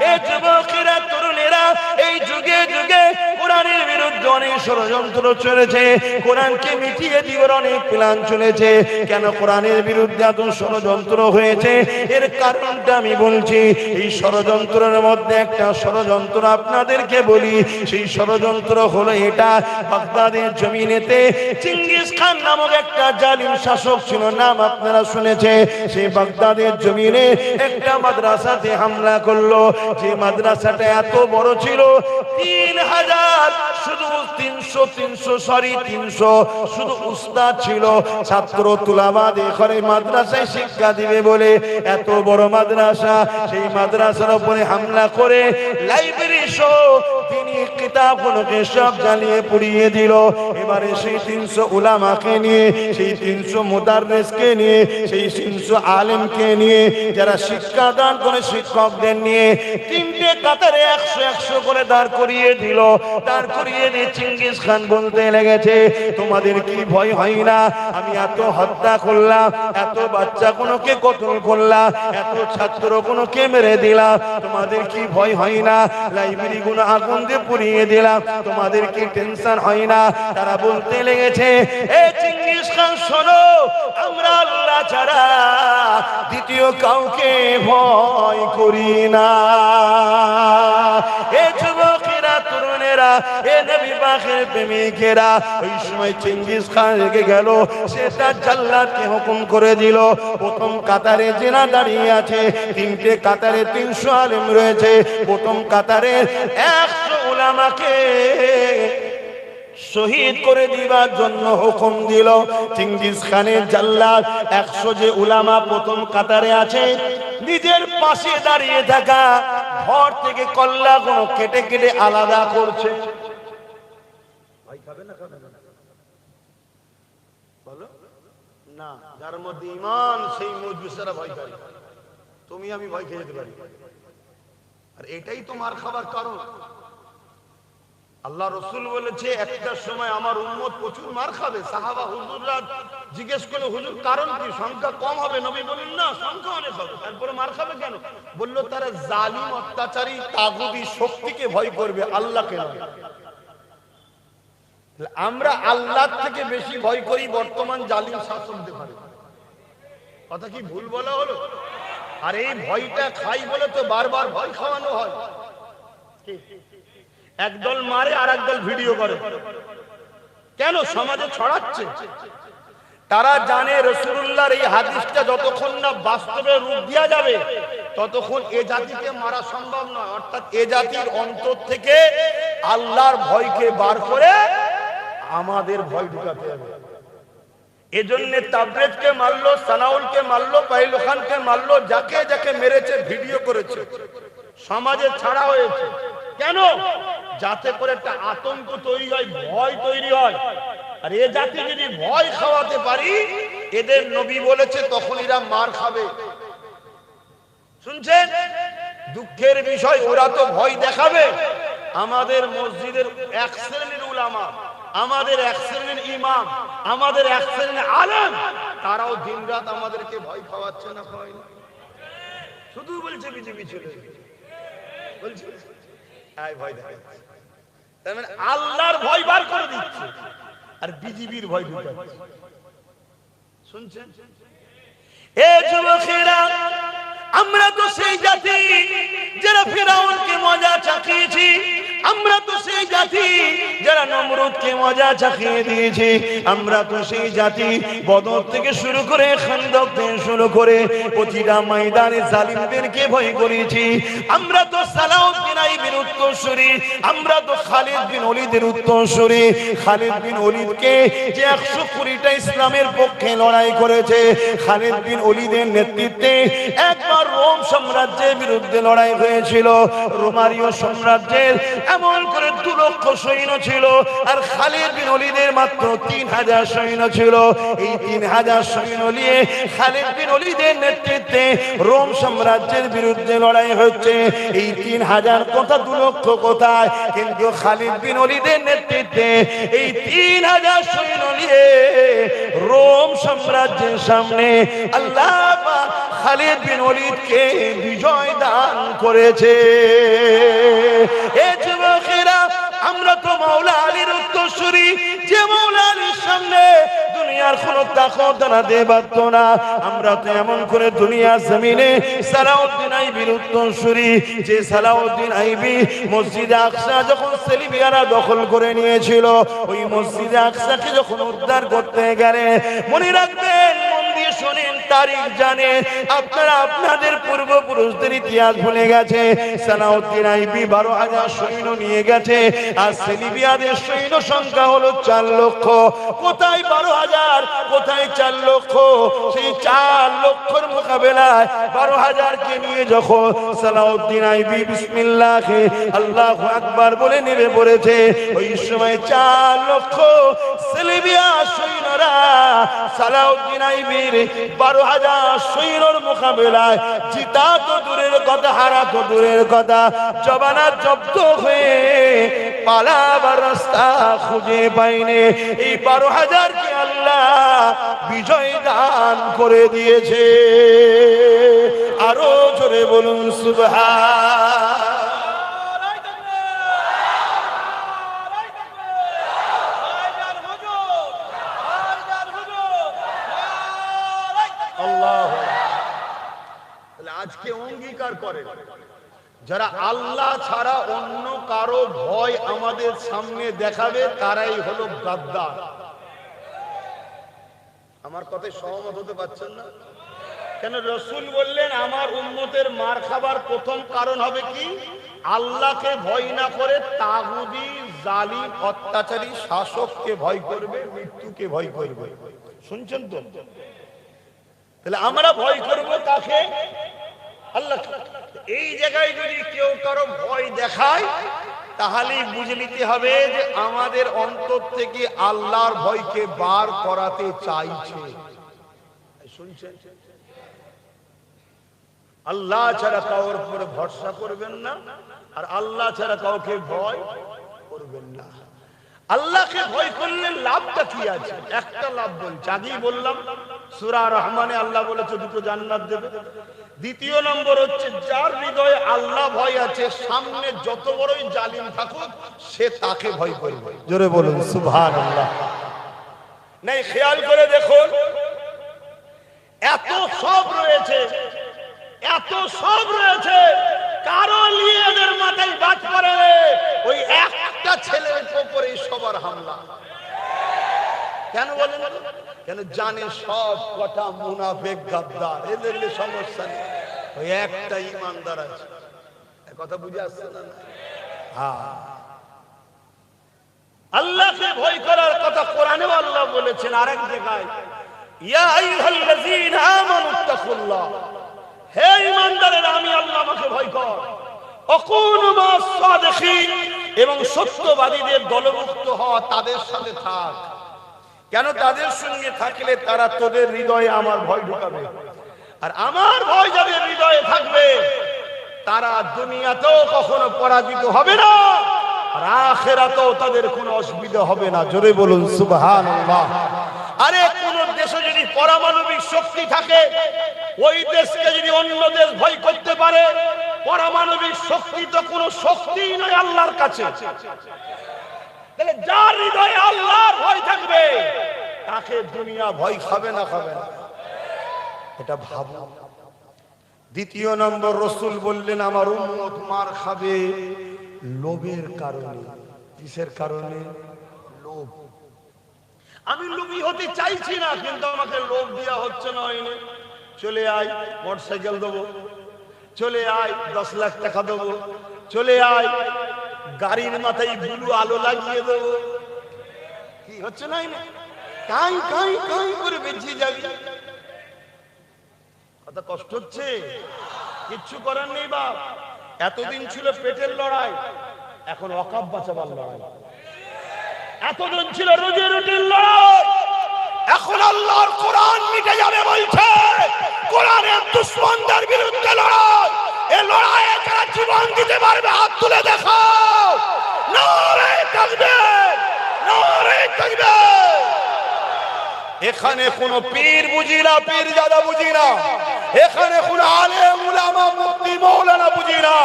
এই যুবকেরা, তরুণেরা, এই যুগে যুগে কোরআনের বিরুদ্ধে অনেক ষড়যন্ত্র চলেছে, কোরআনকে মিটিয়ে দিবার অনেক প্ল্যান চলেছে। কেন কোরআনের বিরুদ্ধে এত ষড়যন্ত্র হয়েছে, এর কারণটা আমি বলছি। এই ষড়যন্ত্রের মধ্যে একটা ষড়যন্ত্র আপনাদেরকে বলি, সেই ষড়যন্ত্র হলো এটা, বাগদাদের জমিনেতে চেঙ্গিস খান নামক একটা জালিম শাসক ছিল, নাম আপনারা শুনেছে। সেই বাগদাদের জমিনে একটা মাদ্রাসাতে হামলা করলো, যে মাদ্রাসাটা এত বড় ছিল, 3000 শুধু 300 শুধু উস্তাদ ছিল, ছাত্র তুলাবাদ এখানে মাদ্রাসায় শিক্ষা দিবে বলে এত বড় মাদ্রাসা। সেই মাদ্রাসার উপরে হামলা করে লাইব্রেরি সহ তিনি কিতাবগুলোকে সব জ্বালিয়ে পুড়িয়ে দিল। এবারে সেই 300 উলামাকে নিয়ে, সেই 300 মুদাররিসকে নিয়ে, সেই 300 আলেমকে নিয়ে, যারা শিক্ষা দান করে শিক্ষকদের নিয়ে তিনটে কাতারে 100 করে দাঁড় করিয়ে দিল। দাঁড় করিয়ে দিয়ে চেঙ্গিস খান বলতে লেগেছে, তোমাদের কি ভয় হয় না? আমি এত হত্যা করলাম, এত বাচ্চা কোনোকে কতল করলাম, এত ছাত্র কোনোকে মেরে দিলাম, তোমাদের কি ভয় হয় না? লাইব্রেরি গুলো আগুন দিয়ে পুড়িয়ে দিলাম, তোমাদের কি টেনশন হয় না? তারা বলতে লেগেছে, এ চেঙ্গিস খান শোনো, আমরা আল্লাহ ছাড়া দ্বিতীয় কাউকে ভয় করি না। এ যুবকেরা, তরুণেরা, ভাইরা, এ নবী পাকের প্রেমিকেরা, ওই সময় চেঙ্গিস খান রেগে গেল। সে তার জাল্লাদকে হুকুম করে দিল, প্রথম কাতারে জেনা দাঁড়িয়ে আছে, তিনটে কাতারে 300 আলেম রয়েছে, প্রথম কাতারে 100 উলামাকে শহীদ করে দিবার জন্য হুকুম দিল। চেঙ্গিস খানের জাল্লাদ 100 যে উলামা প্রথম কাতারে আছে, নিজের পাশে দাঁড়িয়ে থাকা ঘর থেকে কল্লা কোন কেটে কেটে আলাদা করছে। ভয় খাবে না? খাবে না? বলো না। যার মধ্যে ঈমান সেই মজলিসেরা ভয় করে। তুমি আমি ভয় খেয়ে যেতে পারি, আর এটাই তো মার খাবার কারণ। আল্লাহ রসুল বলেছে একটা সময় আমার উম্মত প্রচুর মার খাবে। সাহাবা হুজুররা জিজ্ঞেস করলো, হুজুর কারণ কি? সংখ্যা কম হবে? নবী বলেন না, সংখ্যা অনেক হবে। তারপরে মার খাবে কেন? বললো তারা জালিম, অত্যাচারী, তাগুতি শক্তিকে ভয় করবে, আল্লাহকে নয়। আমরা আল্লাহ থেকে বেশি ভয় করি বর্তমান জালিম শাসকদের। কথা কি ভুল বলা হলো? আর এই ভয়টা খাই বলে তো বারবার ভয় খাওয়ানো হয়। একদল মারে আর একদল ভিডিও করে। কেন? সমাজে ছড়াচ্ছে। তারা জানে রাসূলুল্লাহর এই হাদিসটা যতক্ষণ না বাস্তবে রূপ দেয়া যাবে ততক্ষণ এ জাতিকে মারা সম্ভব নয়। অর্থাৎ এ জাতির অন্তর থেকে আল্লাহর ভয়কে বার করে আমাদের ভয় ঢুকাতে হবে। এজন্য তাবরেজকে মারলো, সানাউলকে মারলো, পাইল খানকে মারলো, যাকে যাকে মেরেছে ভিডিও করেছে, সমাজে ছাড়া হয়েছে। কেন? যাতে করে একটা আতঙ্ক তৈরি হয়, ভয় তৈরি হয়। আর এ জাতি যদি ভয় খাওয়াতে পারি, এদের নবী বলেছে, তখন এরা মার খাবে। শুনছেন? দুঃখের বিষয়, ওরা তো ভয় দেখাবে। আমাদের মসজিদের এক শ্রেণীর উলামা, আমাদের এক শ্রেণীর ইমাম, আমাদের এক শ্রেণীর আলেম, তারাও দিনরাত আমাদেরকে ভয় খাওয়াচ্ছে না? খাওয়াই না? শুধু বলছে বিজেপি চলে বলছে ভয় দেখাচ্ছে। তার মানে আল্লাহর ভয় বার করে দিচ্ছে আর বিজেপির ভয় ঢুকাচ্ছে। শুনছেন? এ যুবকেরা, আমরা তো সেই জাতি যারা ফিরাউনকে মজা চাখিয়েছি, আমরা তো সেই জাতি যারা নমরুদকে মজা চাখিয়ে দিয়েছি, আমরা তো সেই জাতি বদর থেকে শুরু করে খান্দক থেকে শুরু করে প্রতিটা ময়দানে জালিমদেরকে ভয় করেছি। আমরা তো সালাউদ্দিন আইবির উত্তরসূরি, আমরা তো খালিদ বিন ওলীদের উত্তরসূরি। খালিদ বিন ওলীদকে যে 120টা ইসলামের পক্ষে লড়াই করেছে, খালিদ বিন ওলীদের নেতৃত্বে একবার রোম সাম্রাজ্যের বিরুদ্ধে লড়াই হয়েছিল। রোমানীয় সাম্রাজ্যের এমন করে 2 লক্ষ সৈন্য ছিল, আর খালিদ বিন ওলীদের মাত্র 3000 সৈন্য ছিল। এই 3000 সৈন্য নিয়ে খালিদ বিন ওলীদের নেতৃত্বে রোম সাম্রাজ্যের বিরুদ্ধে লড়াই হচ্ছে। এই 3000 কথা 2 লক্ষ কোথায়? কিন্তু খালিদ বিন ওলীদের নেতৃত্বে এই 3000 সৈন্য নিয়ে রোম সাম্রাজ্যের সামনে আল্লাহ পাক খালিদ বিন ওলীদকে বিজয় দান করেছে। এ যুবকেরা, আমরা তো মাওলা আলীর উত্তরসূরি, যে মাওলা আলীর সামনে দুনিয়ার কোন তাকত দাঁড়াতে পারত না। আমরা তো এমন করে দুনিয়ার জমিনে সালাউদ্দিন আইবির উত্তরসূরি, যে সালাউদ্দিন আইবি মসজিদে আকসা যখন সেলিবিয়ারা দখল করে নিয়েছিল, ওই মসজিদে আকসাকে যখন উদ্ধার করতে গেলে, মনে রাখবেন, মন দিয়ে শোনেন, তারিখ জানে, আপনারা আপনাদের পূর্বপুরুষদের ইতিহাস ভুলে গেছে। সালাউদ্দিন আইবি 12,000 সৈন্য নিয়ে গেছে, আর সেলিবিয়াদের সৈন্য সংখ্যা হলো 4 লক্ষ। কোথায় 12,000, কোথায় 4 লক্ষ? সেই 4 লক্ষর মোকাবেলায় 12,000কে নিয়ে যখন সালাউদ্দিন আইবি বিসমিল্লাহ আল্লাহু আকবার বলে নেমে পড়েছে, ওই সময় 4 লক্ষ সেলিবিয়া সৈন্যরা সালাউদ্দিন আইবির 12,000 সৈন্যর মোকাবেলায় জিতা তো দূরের কথা, হারা তো দূরের কথা, জবানা জব্দ হয়ে পালাবার রাস্তা খুঁজে পাইনি। এই 12,000কে আল্লাহ বিজয় দান করে দিয়েছে। আরো জোরে বলুন সুবহান। আজকে অঙ্গীকার করে যারা আল্লাহ ছাড়া অন্য কারো ভয় আমাদের সামনে দেখাবে তারাই হলো গাদ্দার। আমার কথায় সহমত হতে পারছেন না কেন? রাসূল বললেন আমার উম্মতের মার খাবার প্রথম কারণ হবে কি? আল্লাহকে ভয় না করে তাগুতি জালিম অত্যাচারী শাসককে ভয় করবে, মৃত্যুকে ভয় করবে। শুনছেন তো? তাহলে আমরা ভয় করব কাকে? আল্লাহ। এই জায়গায় যদি কেউ কারো ভয় দেখায় তাহলেই বুঝে নিতে হবে যে আমাদের অন্তর থেকে আল্লাহর ভয়কে বার করাতে চাইছে। শুনছেন? আল্লাহ ছাড়া কারোর উপরে ভরসা করবেন না, আর আল্লাহ ছাড়া কাউকে ভয় করবেন না। আল্লাহকে ভয় করলে লাভটা কি আছে? একটা লাভ বলছি, আগেই বললাম সূরা রহমানে আল্লাহ বলেছে দুটো জান্নাত দেবে। দ্বিতীয় নম্বর হচ্ছে যার হৃদয়ে আল্লাহ ভয় আছে, সামনে যত বড়ই জালিম থাকুক সে তাকে ভয় করবে। জোরে বলুন সুবহানাল্লাহ। নাই খেয়াল করে দেখুন, এত সব রয়েছে, এত সব রয়েছে, কারো নিয়ে এদের মাথায় বাজ পড়ে, ওই একটা ছেলের উপরে সবার হামলা। কেন বলেন? কেন জানে সব কটা মুনাফিক গাদ্দার, এদের সমস্যা নেই, ওই একটা ইমানদার আছে। কথা বুঝে আসছে না? হ্যাঁ, আল্লাহকে ভয় করার কথা কোরআনেও আল্লাহ বলেছেন আরেক জায়গায়, ইয়া আইয়ুহাল্লাযীনা আমানুত্তাকুল্লাহ, হে ইমানদারেরা আমি আল্লাহ আমাকে ভয় কর, ওয়াকুনু মাস সাদিকিন, এবং সত্যবাদীদের দলভুক্ত হওয়া, তাদের সাথে থাক। কেন? তাদের সঙ্গে থাকলে তারা তোদের হৃদয়ে আমার ভয় ঢুকাবে, আর আমার ভয় যাদের হৃদয়ে থাকবে তারা দুনিয়াতেও কখনো পরাজিত হবে না, আর আখিরাতেও তাদের কোনো অসুবিধা হবে না। জোরে বলুন সুবহানাল্লাহ। আরে কোন দেশে যদি পারমাণবিক শক্তি থাকে, ওই দেশকে যদি অন্য দেশ ভয় করতে পারে, পারমাণবিক শক্তি তো কোনো শক্তিই নয় আল্লাহর কাছে। তাহলে যার হৃদয়ে আল্লাহর ভয় থাকবে তাকে দুনিয়া ভয় খাবে না, খাবে না, এটা ভাবো। দ্বিতীয় নম্বর, রাসূল বললেন আমার উম্মত মার খাবে লোভের কারণে। কিসের কারণে? লোভ। আমি লোভী হতে চাইছি না, কিন্তু আমাকে লোভ দেওয়া হচ্ছে না। হয়নি, চলে আয় মোটরসাইকেল দেবো, চলে আয় 10 লাখ টাকা দেবো, চলে আয় গাড়ির মাথায় ব্লু আলো লাগিয়ে দেবো। কি হচ্ছে না? কাই কাই কাই করে বেঁচে যাবি। কত কষ্ট হচ্ছে, কিচ্ছু করার নেই বাপ। এতদিন ছিল পেটের লড়াই, এখন অকাপ বাঁচাবার লড়াই। এতদিন ছিল রোজি রুটির লড়াই, এখন আল্লাহর কোরআন মিটে যাবে বলছে। কোরআনের দুশমনদের বিরুদ্ধে লড়াই, এই লড়াইয়ে যারা জীবন দিতে পারবে হাত তুলে দেখাও। নারে তাকবীর, নারে তাকবীর। এখানে কোনো পীর বুঝি না, পীরজাদা বুঝি না, এখানে কোনো আলেম উলামা মুফতি মাওলানা বুঝি না।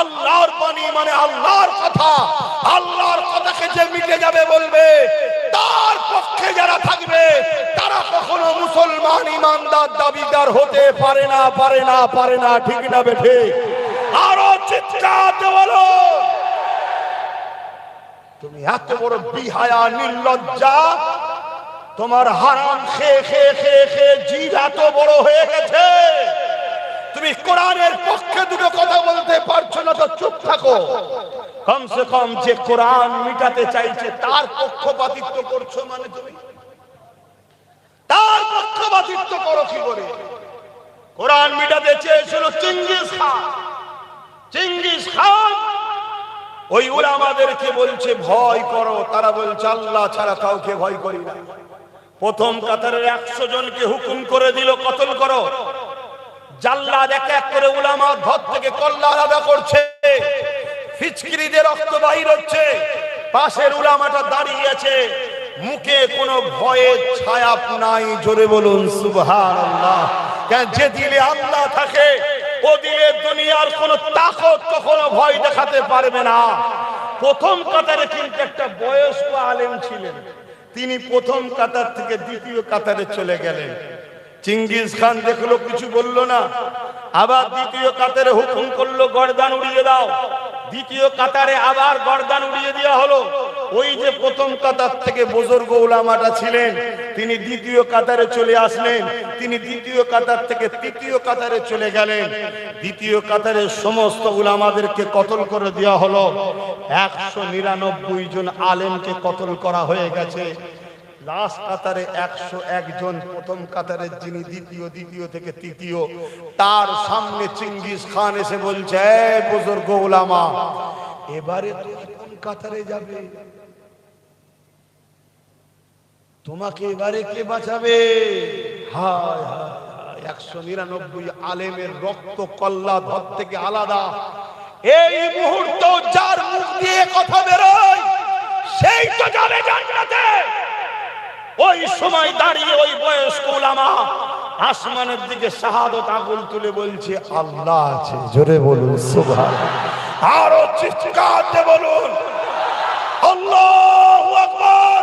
আল্লাহর বাণী মানে আল্লাহর কথা, আল্লাহর কথাকে যে মিটে যাবে বলবে, তার পক্ষে যারা থাকবে তারা কখনো মুসলমান ইমানদার দাবিদার হতে পারে না, পারে না, পারে না। ঠিক না বেঠে? আরো চিৎকার বলো। তুমি এত বড় বিহায়া নির্লজ্জা, তোমার হারাম খেয়ে খেয়ে খেয়ে খেয়ে জিভ এত বড় হয়ে গেছে, তুমি কোরআনের পক্ষে দুটো কথা বলতে পারছো না, তো চুপ থাকো। কমসে কম যে কোরআন মিটাতে চাইছে তার পক্ষপাতিত্ব করছো, মানে তুমি তার পক্ষপাতিত্ব করো কি করে? কোরআন মিটাতে চেয়েছিল চেঙ্গিস খান। চেঙ্গিস খান ওই উলামাদেরকে বলছে ভয় করো, তারা বলছে আল্লাহ ছাড়া কাউকে ভয় করি না। প্রথম কাতারের 100 জনকে হুকুম করে দিল কতল করো। জাল্লাদ এক এক করে উলামা ধর থেকে কল্লা আলাদা করছে, ফিচকিরিতে রক্ত বাহির হচ্ছে। পাশের উলামাটা দাঁড়িয়ে আছে, মুখে কোনো ভয়ের ছায়া নাই। জোরে বলুন সুবহানাল্লাহ। কেন? যে দিলে আল্লাহ থাকে ও দিলে দুনিয়ার কোনো তাকত কখনো ভয় দেখাতে পারবে না। প্রথম কাতারে কিন্তু একটা বয়স্ক আলেম ছিলেন, তিনি প্রথম কাতার থেকে দ্বিতীয় কাতারে চলে গেলেন। চেঙ্গিস খান দেখলো, কিছু বলল না। আবার দ্বিতীয় কাতারে হুকুম করলো গর্দান উড়িয়ে দাও। দ্বিতীয় কাতারে আবার গর্দান উড়িয়ে দেওয়া হলো। ওই যে প্রথম কাতার থেকে বুজুর্গ উলামাটা ছিলেন, তিনি দ্বিতীয় কাতারে চলে আসলেন। তিনি দ্বিতীয় কাতার থেকে তৃতীয় কাতারে চলে গেলেন। দ্বিতীয় কাতারের সমস্ত উলামাদেরকে কতল করে দেওয়া হলো। 199 জন আলেমকে কতল করা হয়ে গেছে। লাস্ট কাতারে 101 জন, প্রথম কাতারে যিনি দ্বিতীয় থেকে তৃতীয়, তার সামনে চেঙ্গিস খান এসে বলছে, এই বুজুর্গ উলামা, এবারে তুমি কোন কাতারে যাবে? তোমাকে এবারে কে বাঁচাবে? হায় হায়, 199 আলেমের রক্ত কল্লা ধর থেকে আলাদা। এই মুহূর্ত যার মুখ দিয়ে কথা বেরোয় সেই তো যাবে জান্নাতে। ওই সময় দাঁড়িয়ে ওই বয়স্ক উলামা আসমানের দিকে শাহাদত আঙুল তুলে বলছে, আল্লাহ আছে। জোরে বলুন সুবহানাল্লাহ। আরো চিৎকার দিয়ে বলুন আল্লাহু আকবার।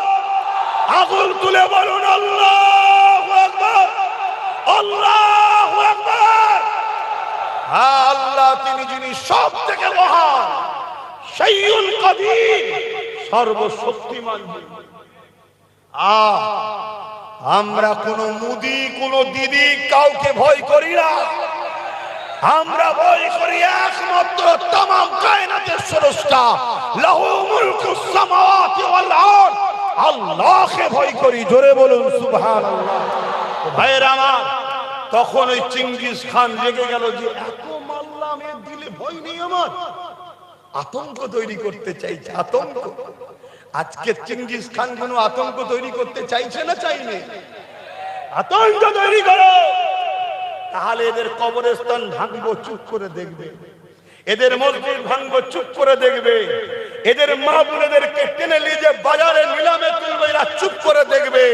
আঙুল তুলে বলুন আল্লাহু আকবার, আল্লাহু আকবার। আল্লাহ তিনি যিনি সব থেকে মহান, শাইউল কাদির, সর্বশক্তিমান। আমরা কোন মুদি কোন দিদি কাউকে ভয় করি না। আমরা ভয় করি একমাত্র तमाम কায়নাতের স্রষ্টা, লাহু মুলকুস সামাওয়াতি ওয়াল আরদ, আল্লাহকে ভয় করি। জোরে বলুন সুবহানাল্লাহ। ভাইরা আমার, তখন ওই চেঙ্গিস খান রেগে গেল যে এত মারলাম, এর দিলে ভয় নেই আমার। আতঙ্ক তৈরি করতে চাইছে, আতঙ্ক। আজকে চেঙ্গিস খান কোনো আতঙ্ক তৈরি করতে চাইছে না চাইনি? আতঙ্ক তৈরি করো। তাহলে এদের কবরস্থান ভাঙবো, চুপ করে দেখবে। এদের মসজিদ ভাঙবো, চুপ করে দেখবে। এদের মা বোনেদেরকে টেনে নিয়ে যে বাজারে নিলামে তুলবে, এরা চুপ করে দেখবে।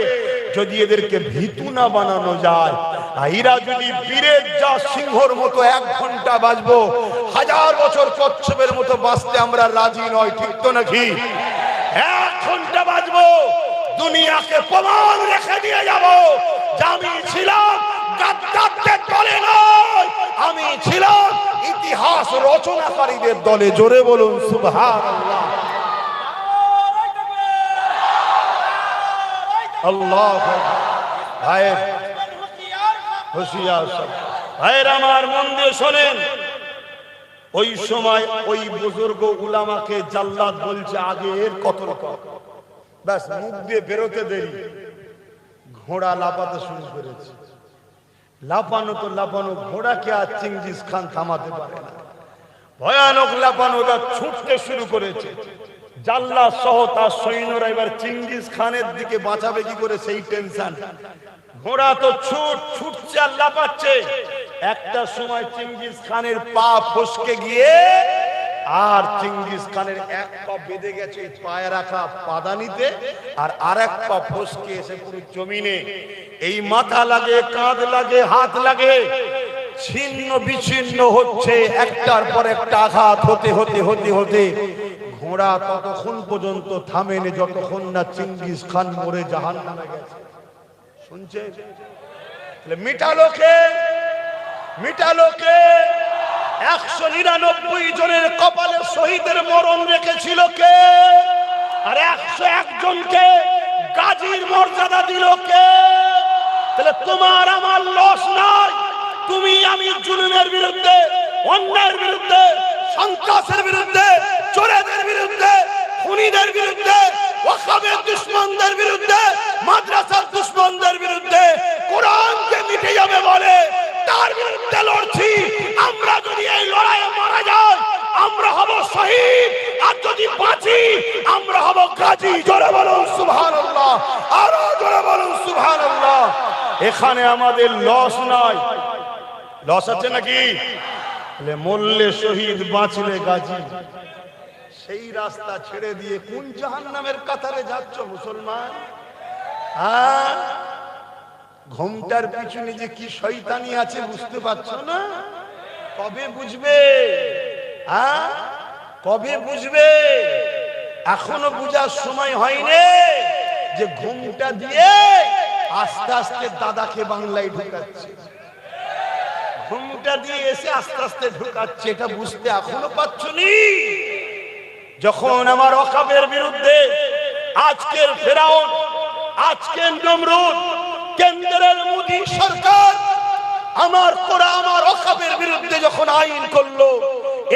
যদি এদেরকে ভীতু না বানানো যায়, এরা যদি বীরের যা সিংহর মতো 1 ঘন্টা বাঁচবো, 1000 বছর কচ্ছপের মতো বাঁচতে আমরা রাজি নয়। ঠিক তো নাকি? 1 ঘন্টা বাঁচবো, দুনিয়াকে প্রমাণ রেখে দিয়ে যাব যে আমি ছিলাম গাদ্দারদের দলে নয়, আমি ছিলাম ইতিহাস রচনাকারীদের দলে। জোরে বলুন সুবহানাল্লাহ। আল্লাহু ভাইয়ের হুঁশিয়ার সব ভাইয়ের আমার, মন দিয়ে শোনেন। ওই সময় ওই বুজুর্গ উলামাকে জাল্লাদ বলছে, আগে এর কতল কর। ব্যাস, মুখ দিয়ে বেরোতে দেরি, ঘোড়া লাফাতে শুরু করেছে। লাফানো তো লাফানো, ঘোড়াকে আর চেঙ্গিস খান থামাতে পারে না। ভয়ানক লাফানোটা ছুটতে শুরু করেছে। জাল্লাদ সহ তার সৈন্যরা এবার চেঙ্গিস খানের দিকে বাঁচাবে কি করে সেই টেনশন। ঘোড়া তো ছুটছে আর লাফাচ্ছে। একটা সময় চেঙ্গিস খানের পা ফসকে গিয়ে, আর চেঙ্গিস খানের 1 পা বেঁধে গেছে পায়ে রাখা পাদানিতে, আর আরেক পা ফসকে এসে পুরো জমিনে। এই মাথা লাগে, কাঁধ লাগে, হাত লাগে, ছিন্ন বিচ্ছিন্ন হচ্ছে। একটার পর একটা আঘাত হতে হতে হতে হতে ঘোড়া ততক্ষণ পর্যন্ত থামেনি যতক্ষণ না চেঙ্গিস খান মরে জাহান্নামে গেছে। শুনছেন? মিটালো কে? 199 জনের কপালে শহীদের মরণ রেখেছিল কে? আর 101 জনকে গাজীর মর্যাদা দিল কে? তাহলে তোমার আমার লস নাই। তুমি আমি জুলুমের বিরুদ্ধে, অন্যায়ের বিরুদ্ধে, সন্ত্রাসের বিরুদ্ধে, চোরেদের বিরুদ্ধে, খুনিদের বিরুদ্ধে, ওয়াকাবের দুশমনদের বিরুদ্ধে, মাদ্রাসার দুশমনদের বিরুদ্ধে, কোরআনকে মিটে যাবে বলে তার বিরুদ্ধে লড়ছি। আমরা যদি এই লড়াইয়ে মারা যাই, আমরা হব শহীদ, আর যদি বাঁচি আমরা হব গাজী। জোরে বলুন সুবহানাল্লাহ, আরো জোরে বলুন সুবহানাল্লাহ। এখানে আমাদের লস নাই। লস আছে নাকি? মরলে শহীদ, বাঁচলে গাজী। সেই রাস্তা ছেড়ে দিয়ে কোন জাহান্নামের কাতারে যাচ্ছ মুসলমান? ঘোমটার পিছনে যে কি শয়তানি আছে বুঝতে পারছো না? কবে বুঝবে? কবে বুঝবে? এখনো বুঝার সময় হয়নি যে ঘোমটা দিয়ে আস্তে আস্তে দাদাকে বাংলায় ঢুকাচ্ছে। ঘুম ঘুমটা দিয়ে এসে আস্তে আস্তে ঢুকাচ্ছে, এটা বুঝতে এখনো পাচ্ছনি? যখন আমার ওয়াকফের বিরুদ্ধে আজকের ফেরাউন, আজকের নমরুদ, কেন্দ্রের মোদী সরকার আমার কোরআন, আমার ওয়াকফের বিরুদ্ধে যখন আইন করলো,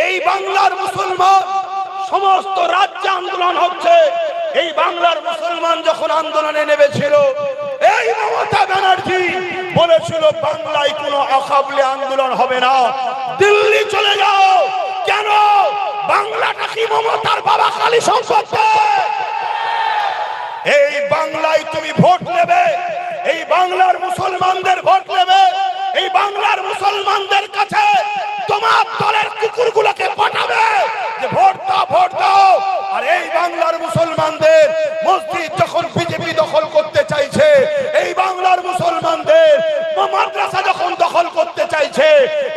এই বাংলার মুসলমান সমস্ত রাজ্যে আন্দোলন হচ্ছে। এই বাংলার মুসলমান যখন আন্দোলনে নেমেছিল, এই মমতা ব্যানার্জি বলেছিল বাংলায় কোনো ওয়াকফে আন্দোলন হবে না, দিল্লি চলে যাও। কেন? বাংলাটা কি মমতার বাবা খালি সম্পত্তি? এই বাংলায় তুমি ভোট নেবে, এই বাংলার মুসলমানদের ভোট নেবে, এই বাংলার মুসলমানদের কাছে তোমার দলের কুকুরগুলোকে পাঠাবে যে ভোট দাও, ভোট দাও। আর এই বাংলার মুসলমানদের মসজিদ যখন বিজেপি দখল করতে চাইছে, এই বাংলার মুসলমানদের মাদ্রাসা যখন দখল করতে চাইছে,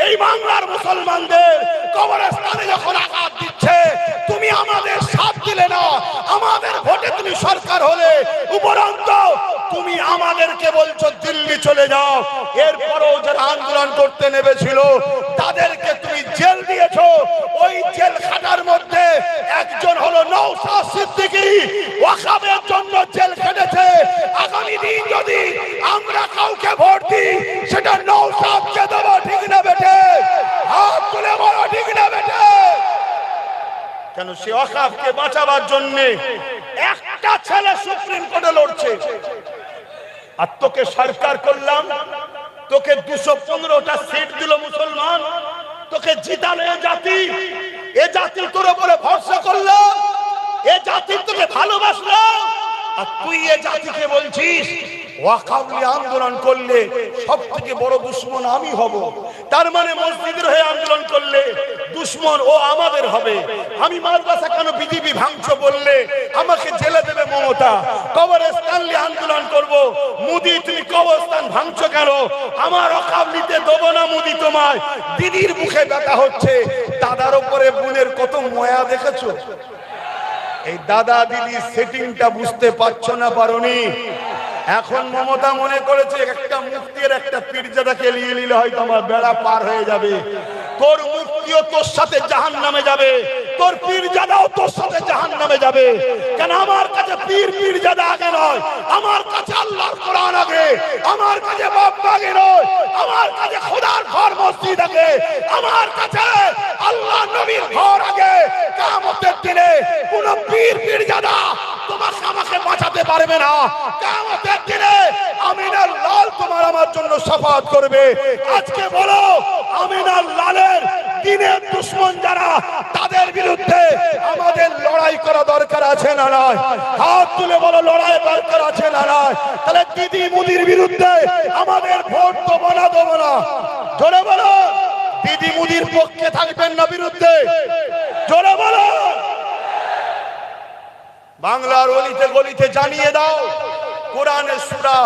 এই বাংলার মুসলমানদের কবরস্থানে যখন আঘাত দিচ্ছে, তুমি আমাদের সাথ দিলে না, আমাদের ভোটে তুমি সরকার হলে, উপরন্ত তুমি আমাদেরকে বলছো দিল্লি চলে যাও। এরপরও যারা আন্দোলন করতে নেমেছিল তাদেরকে তুমি জেল দিয়েছো। ওই জেল খাটার মধ্যে একজন হলো নওশাদ সিদ্দিকী, ওয়াকফের জন্য জেল খেটেছে। আগামী দিন যদি আমরা কাউকে ভোট দিই, সেটা নওশাদকে দেবো, ঠিক না বেটে? হাত তুলে বলো, ঠিক না বেটে? কেন? সে ওয়াকফকে বাঁচাবার জন্য একটা ছেলে সুপ্রিম কোর্টে লড়ছে। আর তোকে সরকার করলাম, তোকে 215টা সিট দিল মুসলমান, তোকে জিতালো এ জাতি, এ জাতি তোর উপরে ভরসা করলো, এ জাতি তোকে ভালোবাসলো। আর তুই এ জাতিকে বলছিস ওয়াকফ আন্দোলন করলে সব থেকে বড় দুশ্মন আমি হব। তার মানে মসজিদের হয়ে আন্দোলন করলে দুশ্মন ও আমাদের হবে। আমি মাদ্রাসা কেন বিজেপি ভাঙছো বললে আমাকে জেলে দেবে মমতা। কবরস্থান নিয়ে আন্দোলন করব, মোদি তুমি কবরস্থান ভাঙছো কেন? আমার ওয়াকফ নিতে দেবো না মোদি তোমায়। দিদির মুখে ব্যথা হচ্ছে, দাদার উপরে বোনের কত মায়া দেখেছো? এই দাদা দিদি সেটিংটা বুঝতে পারছো না, পারোনি? এখন মমতা মনে করেছে একটা মুফতির একটা পীরজাদাকে নিয়ে নিলে হয়তো আমার বেড়া পার হয়ে যাবে। তোর মুফতিও তোর সাথে জাহান্নামে যাবে, তোর পীরজাদাও তোর সাথে জাহান্নামে যাবে। কেন? আমার কাছে পীরজাদা আগে নয়, আমার কাছে আল্লাহর কোরআন আগে, আমার কাছে বাপ আগে নয়, আমার কাছে খোদার ঘর মসজিদ আগে, আমার কাছে আল্লাহ নবীর ঘর আগে। কিয়ামতের দিনে কোন পীরজাদা তোমাকে আমাকে বাঁচাতে পারবে না। কিয়ামতের দিনে আমিনার লাল তোমার আমার জন্য শাফাআত করবে। আজকে বলো, আমিনার লালের দিনের দুশমন যারা, তাদের বিরুদ্ধে আমাদের লড়াই করা দরকার আছে না নয়? হাত তুলে বলো, লড়াই দরকার আছে না নয়? তাহলে দিদি মোদির বিরুদ্ধে আমাদের ভোট দেবো না, দেবো না? জোরে বলো, দিদি মোদির পক্ষে থাকবেন না বিরুদ্ধে? জোরে বলো। বাংলার অলিতে গলিতে জানিয়ে দাও, কোরআনের সূরা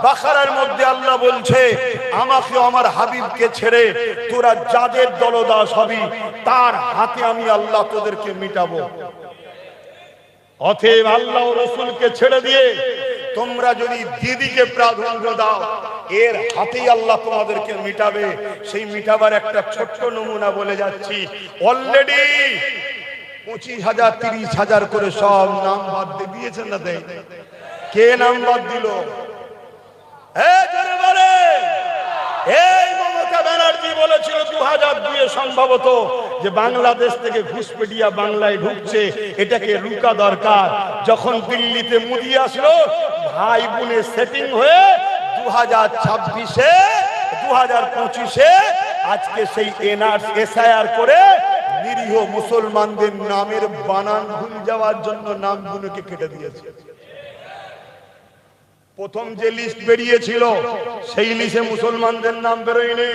বাকারার মধ্যে আল্লাহ বলছে আমাকে আমার হাবিবকে ছেড়ে তোরা যাদের দলদাস হবি তার হাতে আমি আল্লাহ তোদেরকে মিটাবো। অতএব আল্লাহ ও রাসূলকে ছেড়ে দিয়ে তোমরা যদি দিদিকে প্রাধান্য দাও, এর হাতেই আল্লাহ তোমাদেরকে মিটাবে। সেই মিটাবার একটা ছোট্ট নমুনা বলে যাচ্ছি। অলরেডি 25,000 30,000 করে সব নাম বাদ দিয়েছেন না? দেয় কে নাম বাদ দিল? এই মমতা ব্যানার্জি বলেছিল 2002-এ সম্ভবত যে বাংলাদেশ থেকে ঘুষপেটিয়া বাংলায় ঢুকছে, এটাকে রুকা দরকার। যখন দিল্লিতে মোদি আসলো, ভাই বোনের সেটিং হয়ে 2026-এ 2025-এ আজকে সেই এসআইআর করে নিরীহ মুসলমানদের নামের বানান ভুল যাওয়ার জন্য নামগুলোকে কেটে দিয়েছে। প্রথম যে লিস্ট বেরিয়েছিল সেই লিস্টে মুসলমানদের নাম বেরোয়নি,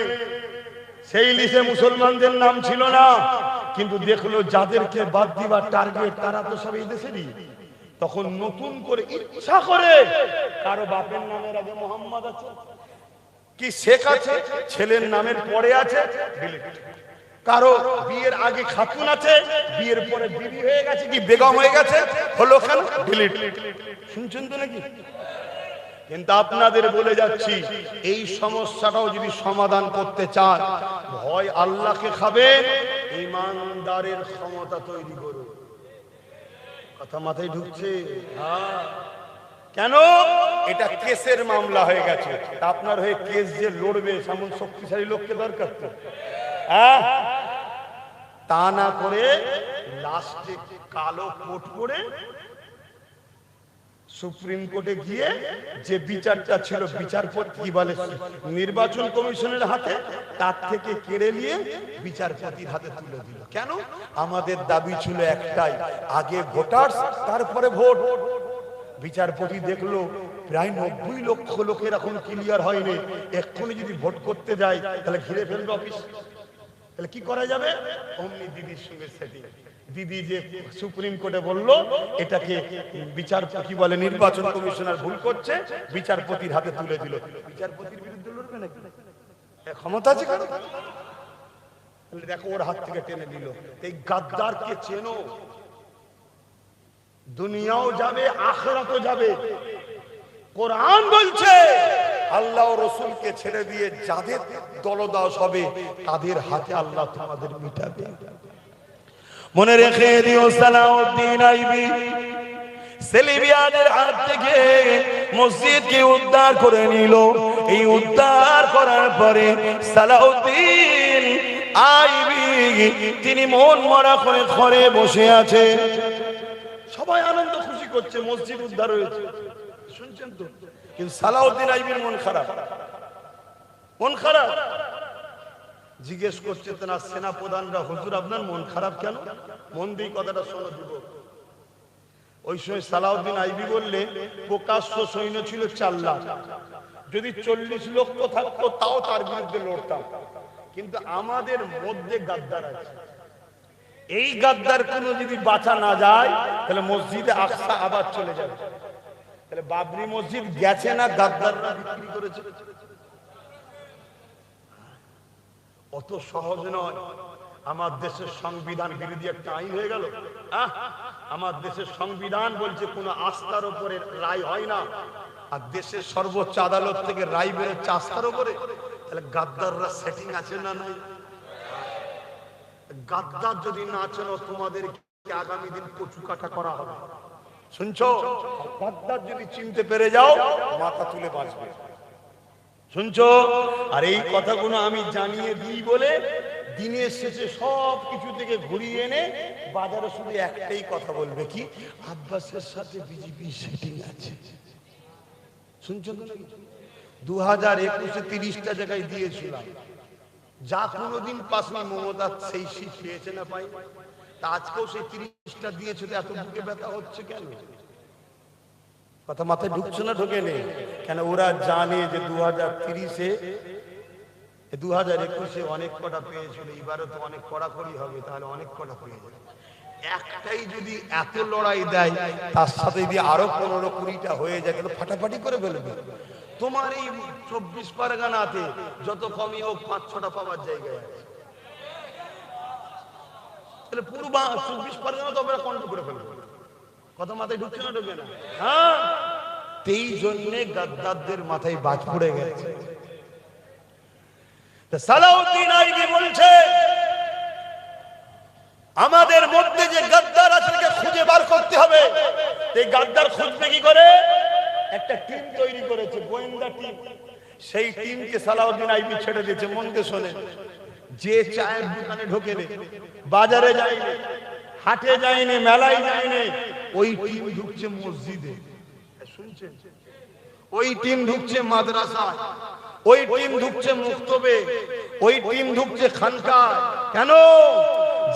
সেই লিস্টে মুসলমানদের নাম ছিল না। কিন্তু দেখলো যাদেরকে বাদ দিবার টার্গেট তারা তো সব এই দেশেরই। তখন নতুন করে ইচ্ছা করে কারো বাপের নামের আগে মোহাম্মদ আছে কি শেখ আছে, ছেলের নামের পরে আছে ডিলিট। কারো বিয়ের আগে খাতুন আছে, বিয়ের পরে বিবি হয়ে গেছে কি বেগম হয়ে গেছে, হলো কেন ডিলিট। শুনছেন তো নাকি? কিন্তু আপনাদের বলে যাচ্ছি, এই সমস্যাটাও যদি সমাধান করতে চান, ভয় আল্লাহকে খাবে, ইমানদারের ক্ষমতা তৈরি করুন। কথা মাথায় ঢুকছে? হ্যাঁ। কেন? এটা কেসের মামলা হয়ে গেছে। আপনার হয়ে কেস যে লড়বে এমন শক্তিশালী লোককে দরকার তো, তা না করে লাস্টে কালো কোট পরে সুপ্রিম কোর্টে গিয়ে যে বিচারটা ছিল, বিচারপতি কি বলে, নির্বাচন কমিশনের হাতে, তার থেকে কেড়ে নিয়ে বিচারপতির হাতে তুলে দিল। কেন? আমাদের দাবি ছিল একটাই, আগে ভোটার্স তারপরে ভোট। বিচারপতি দেখলো প্রায় 90 লক্ষ লোকের এখন ক্লিয়ার হয়নি, এক্ষুনি যদি ভোট করতে যায় তাহলে ঘিরে ফেলবে অফিস, তাহলে কি করা যাবে? অমনি দিদির সঙ্গে সেটিং। দিদি যে সুপ্রিম কোর্টে বললো এটাকে বিচারপতি বলে নির্বাচন কমিশনার ভুল করছে, বিচারপতির হাতে তুলে দিল। বিচারপতির বিরুদ্ধে লড়বে নাকি? ক্ষমতা আছে কারো? দেখো ওর হাত থেকে টেনে নিল। এই গাদ্দারকে চেনো, দুনিয়াও যাবে আখিরাতও যাবে। কোরআন বলছে আল্লাহ ও রাসূলকে ছেড়ে দিয়ে যাদের দলদাস হবে তাদের হাতে আল্লাহ তোমাদের মিটাবে। মনে রেখে দিও, সালাউদ্দিন আইবি সেলিবিয়ানের হাত থেকে মসজিদকে উদ্ধার করে নিল। এই উদ্ধার করার পরে সালাউদ্দিন আইবি তিনি মন মরা করে ঘরে বসে আছে। সবাই আনন্দ খুশি করছে, মসজিদ উদ্ধার হয়েছে, শুনছেন তো? কিন্তু সালাউদ্দিন আইবির মন খারাপ, মন খারাপ। জিজ্ঞেস করছে না সেনা প্রধানরা, হুজুর আপনার মন খারাপ কেন? মন দিয়ে কথাটা শোনো দিব। ওই সময় সালাউদ্দিন আইবি বললে প্রকাশ্য সৈন্য ছিল 4 লাখ, যদি 40 লক্ষ থাকতো তাও তার বিরুদ্ধে লড়তাম, কিন্তু আমাদের মধ্যে গাদ্দার আছে। এই গাদ্দার কোনো যদি বাঁচা না যায় তাহলে মসজিদে আকসা আবার চলে যাবে। তাহলে বাবরি মসজিদ গেছে না গাদ্দাররা বিক্রি করেছে? অত সহজ নয়। আমার দেশের সংবিধান বিরোধী একটা আইন হয়ে গেল। আমার দেশের সংবিধান বলছে কোন আস্থার উপরে রায় হয় না, আর দেশের সর্বোচ্চ আদালত থেকে রায় বেরোচ্ছে আস্থার উপরে। তাহলে গাদ্দাররা সেটিং আছে না নাই? গাদ্দার যদি না চেনো তোমাদের আগামী দিন কচু কাটা করা হবে, শুনছো? গাদ্দার যদি চিনতে পেরে যাও মাথা তুলে বাঁচবে, শুনছো? আর এই কথাগুলো আমি জানিয়ে দিই বলে দিনের শেষে সব কিছু থেকে ঘুরিয়ে এনে বাজারে শুধু একটাই কথা বলবে, কি আব্বাসের সাথে বিজেপি সেটিং আছে। শুনছো তো নাকি? 2021-এ 30টা জায়গায় দিয়েছিলাম, যা কোনোদিন পাসনি মমতা সেই শীত পেয়েছে না পাই, তা আজকেও সেই 30টা দিয়েছে। এত বুকে ব্যথা হচ্ছে কেন? কথা মাথায় ঢুকছে না ঢোকে নেই কেন? ওরা জানে যে 2030-এ 2021-এ অনেক কটা পেয়েছিল, এবারে তো অনেক কড়াকড়ি হবে, তাহলে অনেক কটা পেয়ে যাবে। একটাই যদি এত লড়াই দেয় তার সাথে যদি আরো 15-20টা হয়ে যায় তাহলে ফাটাফাটি করে ফেলবে। তোমার এই 24 পরগনাতে যত কমই হোক 5-6টা পাওয়ার জায়গায় আছে, তাহলে পুরো 24 পরগনা তো আমরা কন্ট্রোল করে ফেলবো। কথা মাথায় ঢুকছে না ঢুকে না? হ্যাঁ, এই জন্যে গাদ্দারদের মাথায় বাজ পড়ে গেছে। সালাউদ্দিন আইবি বলছে আমাদের মধ্যে যে গাদ্দার আছে তাকে খুঁজে বার করতে হবে। এই গাদ্দার খুঁজবে কি করে? একটা টিম তৈরি করেছে, গোয়েন্দা টিম। সেই টিমকে সালাউদ্দিন আইবি ছেড়ে দিয়েছে। মন দিয়ে শোনে, যে চায়ের দোকানে ঢোকে রে, বাজারে যায়নি, হাটে যায়নি, মেলায় যায়নি, ওই টিম ঢুকছে মসজিদে, শুনছেন? ওই টিম ঢুকছে মাদ্রাসায়, ওই টিম ঢুকছে মুক্তবে, ওই টিম ঢুকছে খানকায়। কেন?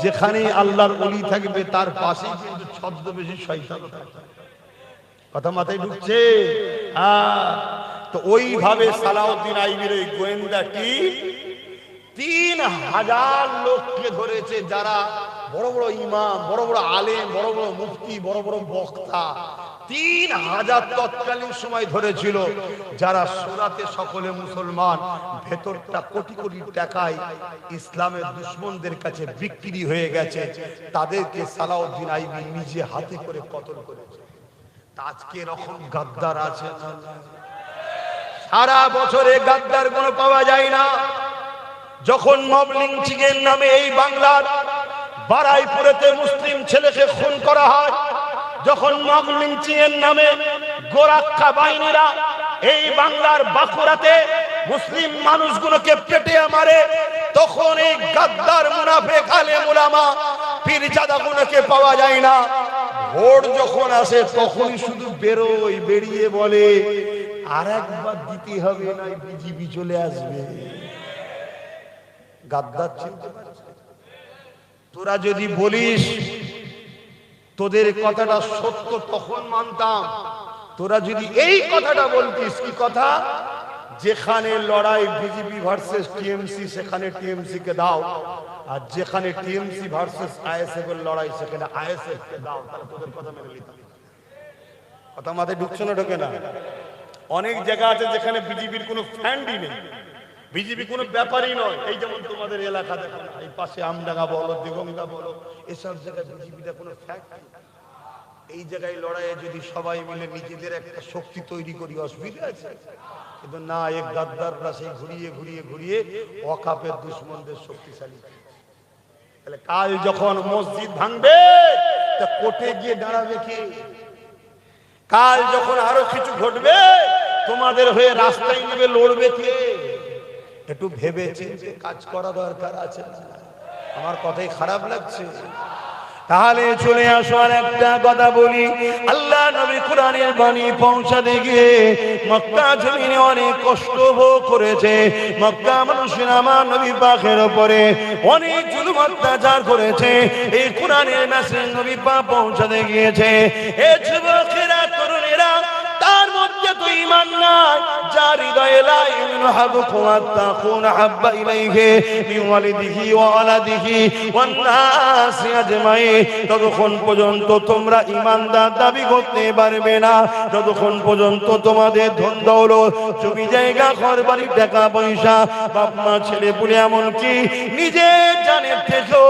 যেখানে আল্লাহর ওলি থাকবে তার পাশেই কিন্তু ছদ্মবেশী শয়তান থাকবে। কথা মাথায় ঢুকছে? তো ওইভাবে সালাউদ্দিন আইবির ওই গোয়েন্দা টিম 3000 লোককে ধরেছে, যারা বড় বড় ইমাম, বড় বড় আলেম, বড় বড় মুফতি, বড় বড় বক্তা। 3000 তৎকালীন সময় ধরেছিল, যারা সুরাতে সকলে মুসলমান, ভেতরটা কোটি কোটি টাকায় ইসলামের দুশমনদের কাছে বিক্রি হয়ে গেছে। তাদেরকে সালাউদ্দিন আইবি নিজে হাতে করে কতল করেছে। আজকে এরকম গাদ্দার আছে না? সারা বছরে গাদ্দার কোনো পাওয়া যায় না। যখন মব লিঞ্চিং এর নামে এই বাংলার বারাইপুরেতে মুসলিম ছেলেকে খুন করা হয়, যখন মব লিঞ্চিং এর নামে গোরাক্ষা বাহিনীরা এই বাংলার বাঁকুড়াতে মুসলিম মানুষগুলোকে পেটে মারে, তখন এই গাদ্দার মুনাফিক আলেম উলামা পীরজাদাগুলোকে পাওয়া যায় না। ভোট যখন আসে তখনই শুধু বেরিয়ে বলে আর একবার দিতে হবে, না বিজেপি চলে আসবে। গাদ্দার চিনতে পারছিস? তোরা যদি বলিস তোদের কথাটা সত্য তখন মানতাম। তোরা যদি এই কথাটা বলতিস, কি কথা, যেখানে লড়াই বিজেপি ভার্সেস টিএমসি সেখানে টিএমসি কে দাও, আর যেখানে টিএমসি ভার্সেস আইএসএফ এর লড়াই সেখানে আইএসএফ কে দাও, তাহলে তোদের কথা মেনে নিতাম। কথা মাথায় ঢুকছে না ঢোকে না? অনেক জায়গা আছে যেখানে বিজেপির কোনো ফ্যান্ডই নেই, বিজেপি কোনো ব্যাপারই নয়। এই যেমন তোমাদের এলাকা দেখো, এই পাশে আমডাঙ্গা বলো, দিগঙ্গা বলো, এসব জায়গায় বিজেপিটা কোনো ফ্যাক্ট নেই। এই জায়গায় লড়াইয়ে যদি সবাই মিলে নিজেদের একটা শক্তি তৈরি করি, অসুবিধা আছে? কিন্তু না, এক গাদ্দাররা সেই ঘুরিয়ে ঘুরিয়ে ঘুরিয়ে ওয়াকাফের দুশমনদের শক্তিশালী। তাহলে কাল যখন মসজিদ ভাঙবে তা কোর্টে গিয়ে দাঁড়াবে কে? কাল যখন আরো কিছু ঘটবে তোমাদের হয়ে রাস্তায় নেবে লড়বে কে? একটু ভেবে চিন্তে কাজ করা দরকার আছে। আমার কথাই খারাপ লাগছে? তাহলে চলে আসো আর একটা কথা বলি। আল্লাহ নবী কোরআনের বাণী পৌঁছাতে গিয়ে মক্কা জমিনে অনেক কষ্ট ভোগ করেছে। মক্কা মানুষের আমার নবী পাকের উপরে অনেক জুলুম অত্যাচার করেছে। এই কোরআনের মেসেজ নবী পাক পৌঁছাতে গিয়েছে। এ যুবকেরা, তরুণেরা, তার মধ্যে তো ঈমান নাই, যার হৃদয়ে লা ইউমিনু আহাদুকুম হাত্তা আকুনা হাব্বা ইলাইহি মিন ওয়ালিদিহি ওয়া ওয়ালাদিহি ওয়ান নাসি আজমাইন, ততক্ষণ পর্যন্ত তোমরা ঈমানদার দাবি করতে পারবে না যতক্ষণ পর্যন্ত তোমাদের ধন দৌলত, জমি জায়গা, ঘর বাড়ি, টাকা পয়সা, বাপ মা, ছেলে পুলে, এমনকি নিজের জানের থেকেও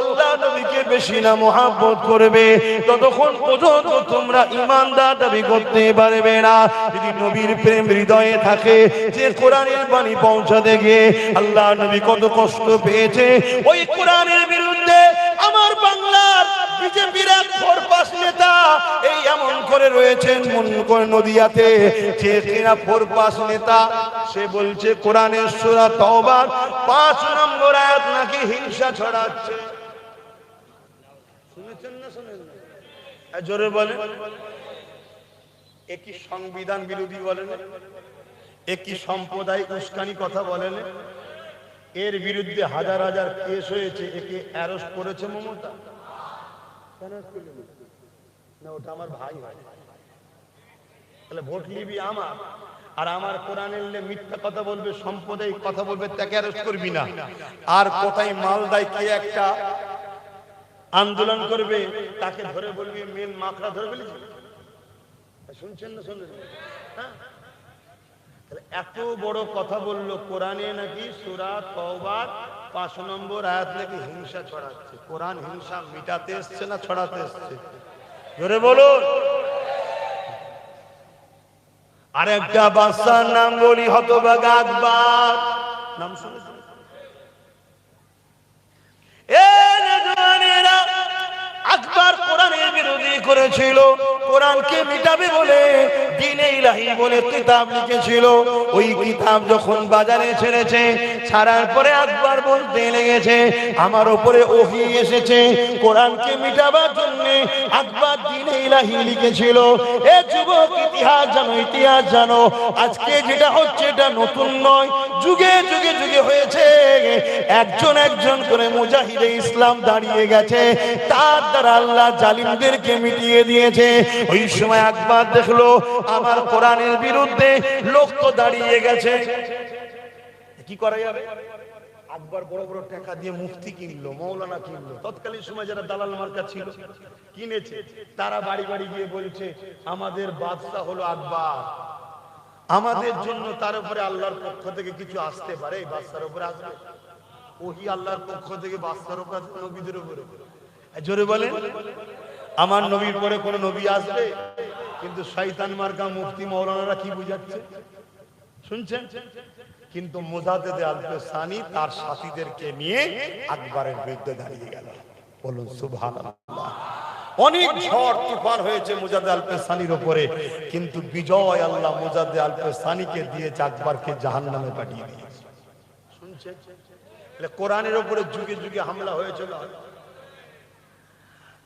আল্লাহ নবীকে বেশি না মহব্বত করবে, ততক্ষণ পর্যন্ত তোমরা ঈমানদার দাবি করতে পারবে না। যদি নবীর প্রেম হৃদয়ে থাকে, যে কোরআনের বাণী পৌঁছাতে গিয়ে আল্লাহ নবী কত কষ্ট পেয়েছে, ওই কোরআনের বিরুদ্ধে আমার বাংলার বিজেপির এক ফোরপাস নেতা এই এমন করে রয়েছেন নদিয়াতে, যে কিনা ফোরপাস নেতা, সে বলছে কোরআনের সূরা তওবার 5 নম্বর আয়াত নাকি হিংসা ছড়াচ্ছে। শুনেছেন না শুনেন না? জোরে বলেন। একই সংবিধান বিরোধী বলেন, একই সম্প্রদায় উস্কানি কথা বলেন, এর বিরুদ্ধে হাজার হাজার কেস হয়েছে। একে অ্যারেস্ট করেছে মমতা? না, ওটা আমার ভাই হয়। তাহলে ভোট নিবি আমার, আর আমার কোরআনের মিথ্যা কথা বলবে, সম্প্রদায় কথা বলবে, তাকে অ্যারেস্ট করবি না। আর কোথায় মালদায় কে একটা আন্দোলন করবে, তাকে ধরে বলবি মেন মাকড়া ধরে বলি। শুনছেন না শুনলেন? হ্যাঁ, এত বড় কথা বললো, কোরআনে নাকি সূরা তওবার 5 নম্বর আয়াত নাকি হিংসা ছড়াচ্ছে। কোরআন হিংসা মিটাতে এসছে না ছড়াতে এসছে? জোরে বলুন। আরেকটা বাদশার নাম বলি, হতভাগা আকবর। নাম শুনেছেন? আকবর কোরআনের বিরোধী করেছিল, কোরআনকে মিটাবে বলে দ্বীনে ইলাহি বলে কিতাব লিখেছিল। ওই কিতাব যখন বাজারে ছেড়েছে, ছাড়ার পরে আকবর বলতে লেগেছে আমার উপরে ওহী এসেছে কোরআনকে মিটাবার জন্য। আকবর দ্বীনে ইলাহি লিখেছিল। এ যুবক, ইতিহাস জানো, ইতিহাস জানো। আজকে যেটা হচ্ছে এটা নতুন নয়, যুগে যুগে যুগে হয়েছে। একজন একজন করে মুজাহিদে ইসলাম দাঁড়িয়ে গেছে, তার দ্বারা আল্লাহ জালিমদেরকে মিটিয়ে দিয়েছে। ওই সময় আকবর দেখলো আমার কোরআনের বিরুদ্ধে লোক তো দাঁড়িয়ে গেছে, কি করা যাবে? আকবর বড় বড় টাকা দিয়ে মুফতি কিনলো, মৌলানা কিনলো। তৎকালীন সময় যারা দালাল মার্কা ছিল কিনেছে, তারা বাড়ি বাড়ি গিয়ে বলছে আমাদের বাদশা হলো আকবর, আমাদের জন্য তার উপরে আল্লাহর পক্ষ থেকে কিছু আসতে পারে। বাদশার উপরে আসবে ওহী, আল্লাহর পক্ষ থেকে বাদশার উপরে, নবীদের উপরে। জোরে বলেন, আমার নবীর পরে কোন নবী আসবে? কিন্তু শয়তান মার্কা মুফতি মৌলানারা কি বুঝাচ্ছে? শুনছেন? কিন্তু মুজাদ্দেদে আলপে সানি তার সাথীদেরকে নিয়ে আকবরের বিরুদ্ধে দাঁড়িয়ে গেল। বলুন সুবহানাল্লাহ। অনেক ঝড় তুফান হয়েছে মুজাদ্দেদ আলপে সানির উপরে, কিন্তু বিজয় আল্লাহ মুজাদ্দেদ আলপে সানিকে দিয়ে আকবরকে জাহান্নামে পাঠিয়ে দিয়েছে। শুনছেন? কোরআনের উপরে যুগে যুগে হামলা হয়েছিল।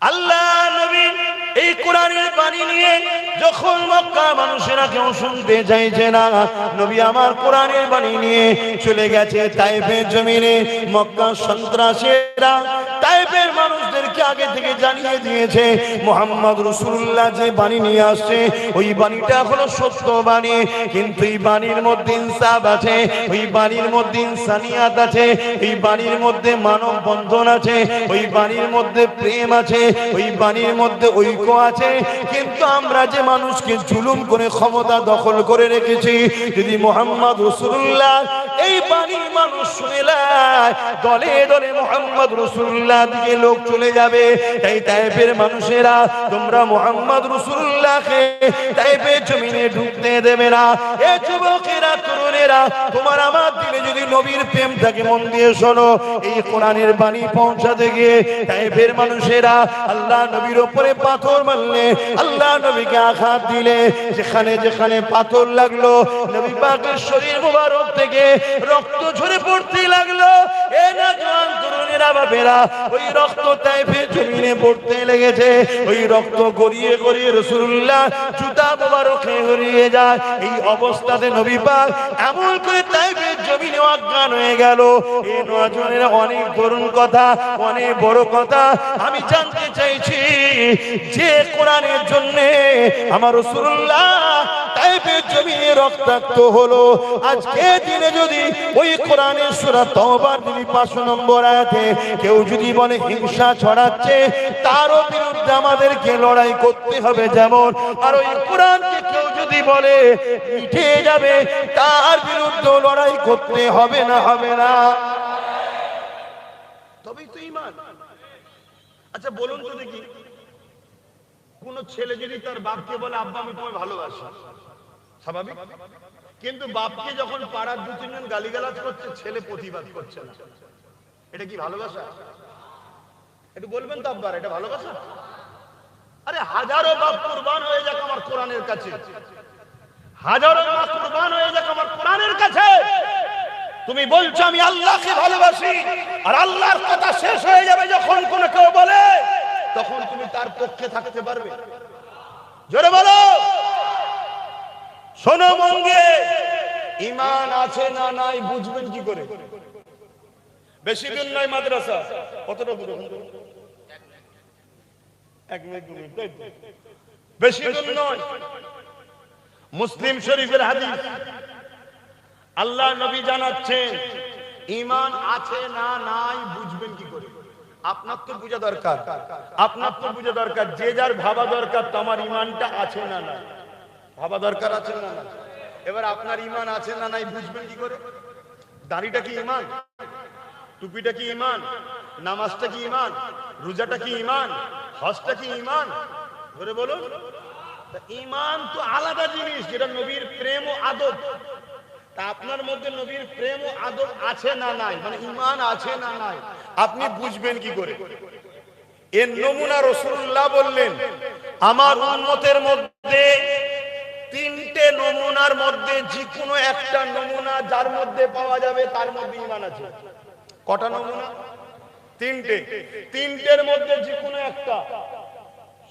আল্লাহ নবী এই কোরআনের বাণী নিয়ে যখন মক্কা মানুষেরা কেউ শুনতে চাইছে না, নবী আমার কোরআনের বাণী নিয়ে চলে গেছে তায়েফের জমিনে। মক্কা সন্ত্রাসীরা তায়েফের মানুষদেরকে আগে থেকে জানিয়ে দিয়েছে মুহাম্মদ রাসূলুল্লাহ যে বাণী নিয়ে আসছে ওই বাণীটা হলো সত্য বাণী, কিন্তু এই বাণীর মধ্যে ইনসাফ আছে, ওই বাণীর মধ্যে ইনসানিয়াত আছে, এই বাণীর মধ্যে মানব বন্ধন আছে, ওই বাণীর মধ্যে প্রেম আছে, ওই বাণীর মধ্যে ঐক্য আছে। কিন্তু আমরা যে মানুষকে জুলুম করে ক্ষমতা দখল করে রেখেছি, যদি মুহাম্মদ রাসূলুল্লাহ এই বাণী মানুষ শুনে নেয়, দলে দলে মুহাম্মদ রাসূলুল্লাহ দিকে লোক চলে যাবে। তাই তায়েফের মানুষেরা তোমরা মুহাম্মদ রাসূলুল্লাহকে তায়েফের জমিনে ঢুকতে দেবে না। এ যুবকেরা, তরুণেরা, তোমার আমার দিলে যদি নবীর প্রেম থাকে মন দিয়ে শোনো, এই কোরআনের বাণী পৌঁছাতে গিয়ে তায়েফের মানুষেরা আল্লাহ নবীর উপরে পাথর মারলে, আল্লাহ নবীকে আঘাত দিলে, যেখানে যেখানে পাথর লাগলো নবী পাকের শরীর মুবারক থেকে রক্ত ঝরে পড়তে লাগলো। এ না জওয়ান তরুণেরা, বাপেরা, ওই রক্ত তায়েফের জমিনে পড়তে লেগেছে। ওই রক্ত গড়িয়ে গড়িয়ে রাসূলুল্লাহ জুতা মুবারকে গড়িয়ে যায়। এই অবস্থাতে নবী পাক এমন করে তায়েফের জমিনে অজ্ঞান হয়ে গেল। এই নজনের অনেক করুণ কথা, অনেক বড় কথা আমি জানতে চাইছি। যে কোরআনের জন্য আমার রাসূলুল্লাহ তায়েফের জমিনে রক্তাক্ত হলো, আজকে দিনে যদি ওই কোরআনের সূরা তাওবার 5 নম্বর আয়াতে কেউ যদি বলে হিংসা ছড়াচ্ছে, তারও বিরুদ্ধে আমাদেরকে লড়াই করতে হবে যেমন, আর ওই কোরআনকে কেউ যদি বলে মিটে যাবে, তার বিরুদ্ধে লড়াই করতে হবে না, হবে না? তবেই তো ঈমান। আচ্ছা বলুন তো দেখি, কোন ছেলে যদি তার বাপকে বলে আব্বা আমি তোমায় ভালোবাসি, স্বাভাবিক? কিন্তু বাপকে যখন পাড়ার 2-3 জন গালিগালাজ করছে, ছেলে প্রতিবাদ করছে না, এটা কি ভালোবাসা? একটু বলবেন তো আব্বার, এটা ভালোবাসা? আরে হাজারো বাপ কুরবান হয়ে যাক আমার কোরআনের কাছে, হাজারো মা কুরবান হয়ে যাক আমার কোরআনের কাছে, তুমি বলছো আমি আল্লাহকে ভালোবাসি, আর আল্লাহর কথা শেষ হয়ে যাবে যখন কোন কেউ বলে, তখন তুমি তার পক্ষে থাকতে পারবে? জোরে বলো। শোনো মন দিয়ে, ঈমান আছে না নাই বুঝবেন কি করে? বেশি দিন নয় মাদ্রাসা, কতটা দূর? 1 মিনিট 2 মিনিট, বেশি দিন নয়। মুসলিম শরীফের হাদিস, আল্লাহ নবী জানাচ্ছেন ঈমান আছে না নাই বুঝবেন কি করে? আপনার তো বুঝা দরকার, আপনার তো বুঝা দরকার, যে যার ভাবা দরকার তোমার ঈমানটা আছে না নাই, ভাবা দরকার আছে না নাই। এবার আপনার ঈমান আছে না নাই বুঝবেন কি করে? দাড়িটা কি ঈমান? টুপিটা কি ঈমান? নামাজটা কি ঈমান? রোজাটা কি ঈমান? হজটা কি ঈমান? ধরে বলুন। ঈমান তো আলাদা জিনিস, যেটা নবীর প্রেম ও আদব। তা আপনার মধ্যে নবীর প্রেম ও আদব আছে না নাই, মানে ঈমান আছে না নাই, আপনি বুঝবেন কি করে? এর নমুনা রাসূলুল্লাহ বললেন, আমার উম্মতের মধ্যে 3টে নমুনার মধ্যে যে কোনো একটা নমুনা যার মধ্যে পাওয়া যাবে তার মধ্যে ঈমান আছে। কটা নমুনা? 3টে। 3টের মধ্যে যে কোনো একটা।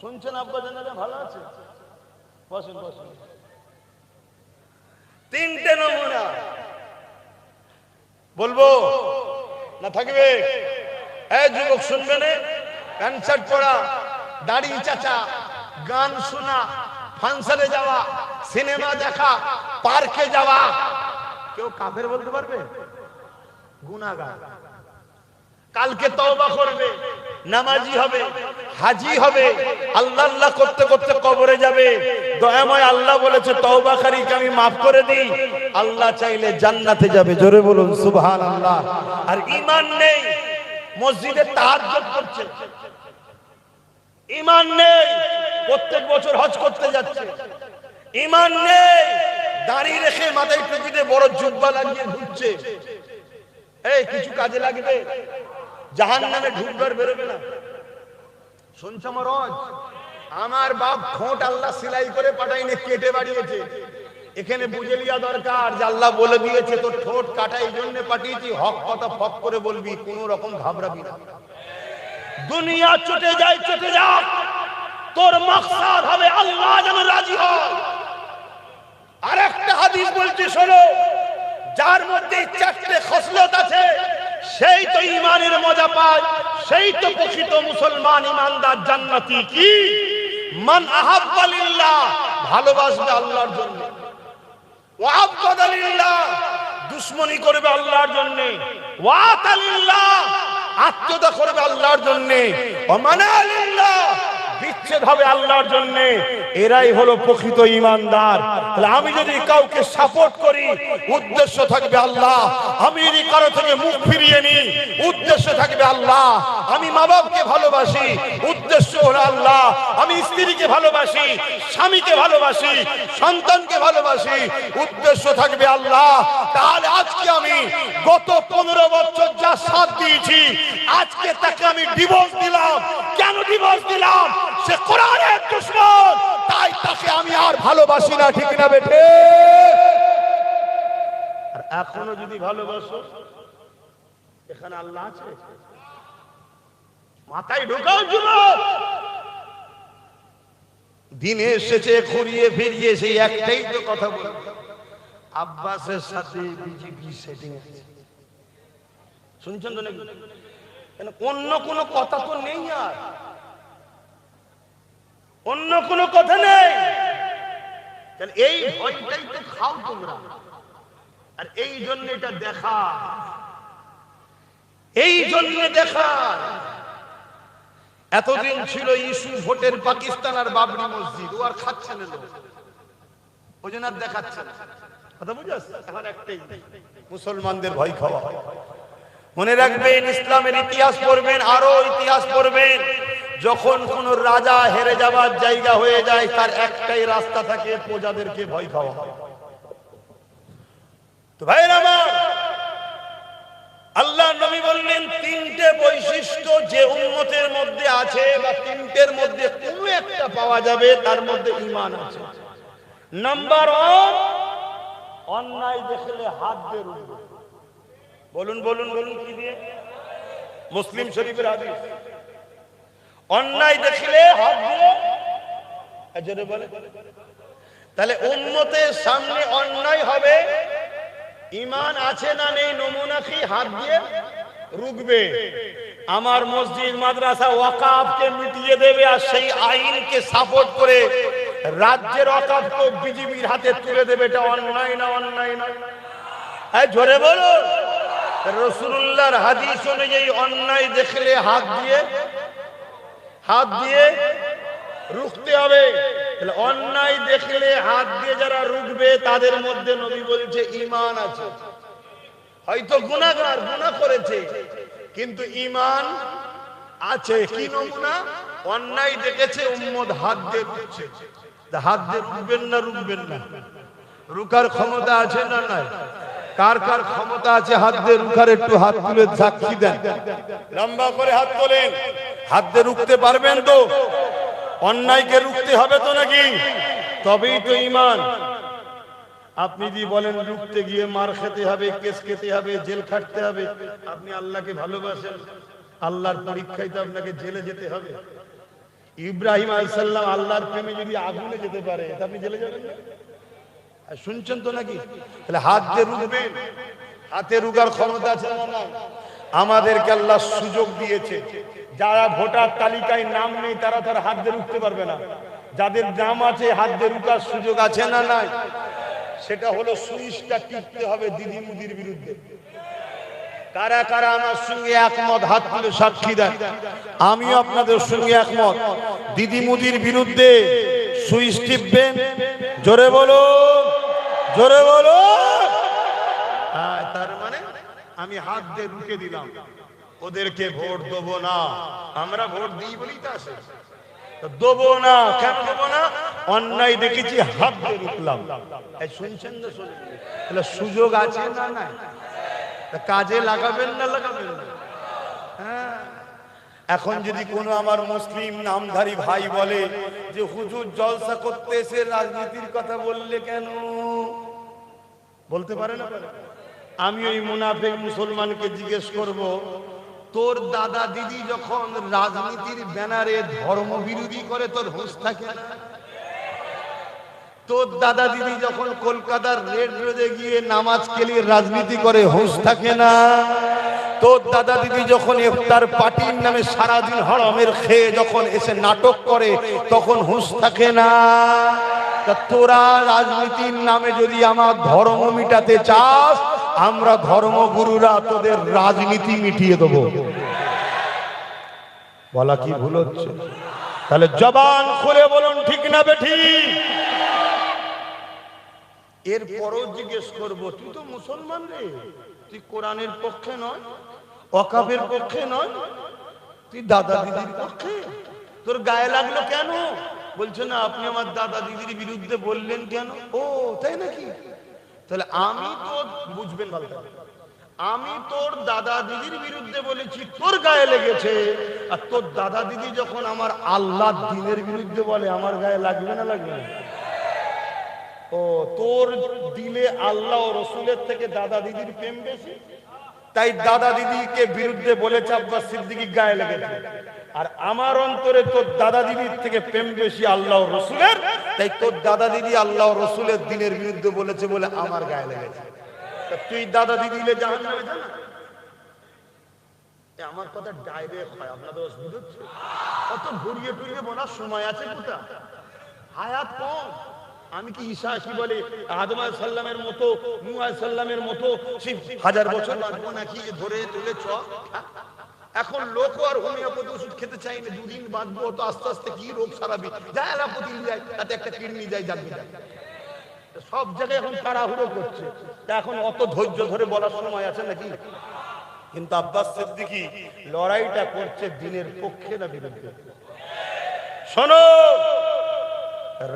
শুনছেন আব্বা জানালে? ভালো আছে, বসেন বসেন। 3টে নমুনা বলবো না থাকবে? এই যুবক শুনবে না? প্যান্ট শার্ট পরা, দাড়ি চাচা, গান শোনা, ফাংশনে যাওয়া, সিনেমা দেখা, পার্কে যাওয়া, কেউ কাফের বলতে পারবে? গুনাহগার। কালকে তওবা করবে, নামাজি হবে, হাজি হবে, আল্লাহ আল্লাহ করতে করতে কবরে যাবে। দয়াময় আল্লাহ বলেছে তওবাকারীকে আমি মাফ করে দিই, আল্লাহ চাইলে জান্নাতে যাবে। জোরে বলুন সুবহানাল্লাহ। আর ঈমান নেই, মসজিদে তাহাজ্জুদ করছে, ঈমান নেই, প্রত্যেক বছর হজ করতে যাচ্ছে, ঈমান নেই, দাঁড়িয়ে রেখে মাথায় টুপিতে বড় জুব্বা লাগিয়ে ঘুরছে, এই কিছু কাজে লাগবে? জাহান্নামে ঢুকবার বেরোবে না। শুনছ মরজ, আমার বাপ ঠোঁট আল্লাহ সেলাই করে পাঠাইনি, কেটে বাড়িয়েছে। এখানে বুঝে লিয়া দরকার যে আল্লাহ বলে দিয়েছে তোর ঠোঁট কাটা এই জন্য পাঠিয়েছি, হক কথা ফক করে বলবি, কোন রকম ঘাবড়াবি না। দুনিয়া চটে যায়, চটে যাক, তোর মাকসাদ হবে আল্লাহ যেন রাজি হয়। আর একটা হাদিস বলছি শোনো, যার মধ্যে চারটে খসলত আছে সেই তো ইমানের মজা পায়, সেই তো প্রকৃত মুসলমান ইমানদার জান্নাতি। কি? মান আহাব্বা লিল্লাহ, ভালোবাসবে আল্লাহর জন্য, ওয়া আবগাদা লিল্লাহ, দুশমনি করবে আল্লাহর জন্য, ওয়া আতা লিল্লাহ, আত্মীয়তা করবে আল্লাহর জন্য, ওয়া মানা লিল্লাহ, বিচ্ছেদ হবে আল্লাহর জন্য। এরাই হলো প্রকৃত ইমানদার। তাহলে আমি যদি কাউকে সাপোর্ট করি, উদ্দেশ্য থাকবে আল্লাহ। আমি যদি কারো থেকে মুখ ফিরিয়ে নিই, উদ্দেশ্য থাকবে আল্লাহ। আমি মা বাপকে ভালোবাসি, উদ্দেশ্য হলো আল্লাহ। আমি স্ত্রীকে ভালোবাসি, স্বামীকে ভালোবাসি, সন্তানকে ভালোবাসি, উদ্দেশ্য থাকবে আল্লাহ। তাহলে আজকে আমি গত 15 বছর যা সাথ দিয়েছি, আজকে তাকে আমি ডিভোর্স দিলাম। কেন ডিভোর্স দিলাম? সে কোরআনের দুশমন, তাই তাকে আমি আর ভালোবাসি না। ঠিক না বেঠে? আর এখনো যদি ভালোবাসো, এখানে আল্লাহ আছে, মাথায় ঢোকাও। যুবক দিনে এসেছে ঘুরিয়ে ফিরিয়ে সেই একটাই তো কথা বলবো, আব্বাসের সাথে বিজেপি সেটিং আছে। শুনছেন তো নাকি? অন্য কোনো কথা তো নেই, আর অন্য কোনো কথা নেই। এই ভয়টাই তো খাও তোমরা, আর এই জন্য এটা দেখা, এই জন্য দেখা। এতদিন ছিল ইস্যু ভোটের পাকিস্তান আর বাবরি মসজিদ, ও আর খাচ্ছে না লোক, ওই জন্য আর দেখাচ্ছে না। কথা বুঝে আসছে? এখন একটাই, মুসলমানদের ভয় খাওয়া। মনে রাখবেন, ইসলামের ইতিহাস পড়বেন, আরো ইতিহাস পড়বেন, যখন কোন রাজা হেরে যাবার জায়গা হয়ে যায়, তার একটাই রাস্তা থাকে, প্রজাদেরকে ভয় খাওয়া। তো ভাইরা আমার, আল্লাহ নবী বললেন তিনটে বৈশিষ্ট্য যে উম্মতের মধ্যে আছে, বা তিনটের মধ্যে কোনো একটা পাওয়া যাবে, তার মধ্যে ঈমান আছে। নাম্বার 1, অন্যায় দেখলে হাত দিয়ে রুখবে। বলুন বলুন বলুন, কি দিয়ে? মুসলিম শরীফের হাদিস। অন্যায় দেখলে হাত দিয়ে জোরে বলে। তাহলে উম্মতের সামনে অন্যায় হবে, ঈমান আছে না নেই নমুনা কি? হাত দিয়ে রুখবে। আমার মসজিদ মাদ্রাসা ওয়াকাফকে মিটিয়ে দেবে, আর সেই আইনকে সাপোর্ট করে রাজ্যের ওয়াকাফকে বিজেপির হাতে তুলে দেবে। এটা অন্যায় না? অন্যায় না? জোরে বলো। রাসূলুল্লাহর হাদিস অনুযায়ী অন্যায় দেখলে হাত দিয়ে রুখতে হবে। তাহলে অন্যায় দেখলে হাত দিয়ে যারা রুখবে, তাদের মধ্যে নবী বলছে ঈমান আছে। হয়তো গুনাহগার, গুনাহ করেছে, কিন্তু ঈমান আছে। কি নমুনা? অন্যায় দেখেছে, উম্মত হাত দিয়ে রুখছে। হাত দিয়ে রুখবেন না? রুখবেন না? রুকার ক্ষমতা আছে না নাই? কার কার ক্ষমতা আছে হাত দিয়ে রুখার? একটু হাত তুলে সাক্ষী দেন, লম্বা করে হাত তোলেন। হাত দিয়ে রুখতে পারবেন তো? অন্যায়কে রুখতে হবে তো নাকি? তবেই তো ঈমান। আপনি যদি বলেন রুখতে গিয়ে মার খেতে হবে, কেস খেতে হবে, জেল খাটতে হবে, আপনি আল্লাহকে ভালোবাসেন? আল্লাহর পরীক্ষায় তো আপনাকে জেলে যেতে হবে। ইব্রাহিম আলাইহিস সালাম আল্লাহর প্রেমে যদি আগুনে যেতে পারে, তা আপনি জেলে যাবেন না? শুনছেন তো নাকি? তাহলে হাত দিয়ে রুখবেন। হাতে রুখার ক্ষমতা আছে না না? আমাদেরকে আল্লাহ সুযোগ দিয়েছে। যারা ভোটার তালিকায় নাম নেই, তারা তার হাত দিয়ে রুখতে পারবে না। যাদের নাম আছে, হাত দিয়ে রুখার সুযোগ আছে না নাই? সেটা হলো সুইচটা টিপতে হবে দিদি মুদির বিরুদ্ধে। কারা কারা আমার সঙ্গে একমত? হাত তুলে সাক্ষী দেন। আমিও আপনাদের সঙ্গে একমত। দিদি মুদির বিরুদ্ধে সুইচ টিপবেন। জোরে বলো, জোরে বলো। তার মানে আমি হাত দিয়ে রুখে দিলাম, ওদেরকে ভোট দেবো না। আমরা ভোট দিই বলেই তো আসে, দেবো না। কেন দেবো না? অন্যায় দেখেছি হাত দিয়ে রুখলাম। এই শুনছেন না? তাহলে সুযোগ আছে না নাই? কাজে লাগাবেন না লাগাবেন না? হ্যাঁ। এখন যদি কোনো আমার মুসলিম নামধারী ভাই বলে যে হুজুর জলসা করতে এসে রাজনীতির কথা বললে কেন, বলতে পারে না? আমি ওই মুনাফিক মুসলমানকে জিজ্ঞেস করব, তোর দাদা দিদি যখন রাজনীতির ব্যানারে ধর্ম বিরোধী করে তোর হুঁশ থাকে না? তোর দাদা দিদি যখন কলকাতার রেড রোডে গিয়ে নামাজ কেলিয়ে রাজনীতি করে হুঁশ থাকে না? তোর দাদা দিদি যখন ইফতার পার্টির নামে সারাদিন হরামের খেয়ে যখন এসে নাটক করে তখন হুঁশ থাকে না? তা তোরা রাজনীতির নামে যদি আমার ধর্ম মিটাতে চাস, আমরা ধর্মগুরুরা তোদের রাজনীতি মিটিয়ে দেবো। বলা কি ভুল হচ্ছে? তাহলে জবান খুলে বলুন ঠিক না বেঠিক? এরপরও জিজ্ঞেস করবো, তুই তো মুসলমান রে, তুই কোরআনের পক্ষে নয়, ওয়াকাফের পক্ষে নয়, তুই দাদা দিদির পক্ষে, তোর গায়ে লাগলো কেন? বলছে না, আপনি আমার দাদা দিদির বিরুদ্ধে বললেন কেন? ও তাই নাকি? তাহলে আমি তো, বুঝবেন ভালো করে, আমি তোর দাদা দিদির বিরুদ্ধে বলেছি, তোর গায়ে লেগেছে। আর তোর দাদা দিদি যখন আমার আল্লাহ দ্বীনের বিরুদ্ধে বলে, আমার গায়ে লাগবে না লাগবে না? ও, তোর দিলে আল্লাহ ও রসুলের থেকে দাদা দিদির প্রেম বেশি, তাই দাদা দিদিকে বিরুদ্ধে বলেছে আব্বাস সিদ্দিকী, গায়ে লেগেছে। আর আমার অন্তরে তোর দাদা দিদির থেকে প্রেম বেশি আল্লাহ ও রসুলের, তাই তোর দাদা দিদি আল্লাহ ও রসুলের দ্বীনের বিরুদ্ধে বলেছে বলে আমার গায়ে লেগেছে। তুই দাদা দিদি জাহান্নামে যা না। আমার কথা ডাইরেক্ট হয়, আপনাদের অসুবিধা হচ্ছে? অত ঘুরিয়ে টুরিয়ে বলার সময় আছে কোথা? হায়াত কম। আমি কি ঈসা কি বলে আদম আলাইহিস সালামের মতো, নূহ আলাইহিস সালামের মতো 1000 বছর লাগবে নাকি ধরে তুলে চ? এখন লোক আর হোমিওপ্যাথি ওষুধ খেতে চাই না, দুদিন বাঁচবো তো আস্তে আস্তে কি রোগ সারাবি, যা এলাপতি যায়, তাতে একটা কিডনি যায়, যাবি যায়। সব জায়গায় এখন তাড়াহুড়ো করছে। এখন অত ধৈর্য ধরে বলার সময় আছে নাকি? কিন্তু আব্বাস সিদ্দিকী লড়াইটা করছে দ্বীনের পক্ষে না বিরুদ্ধে? শোনো,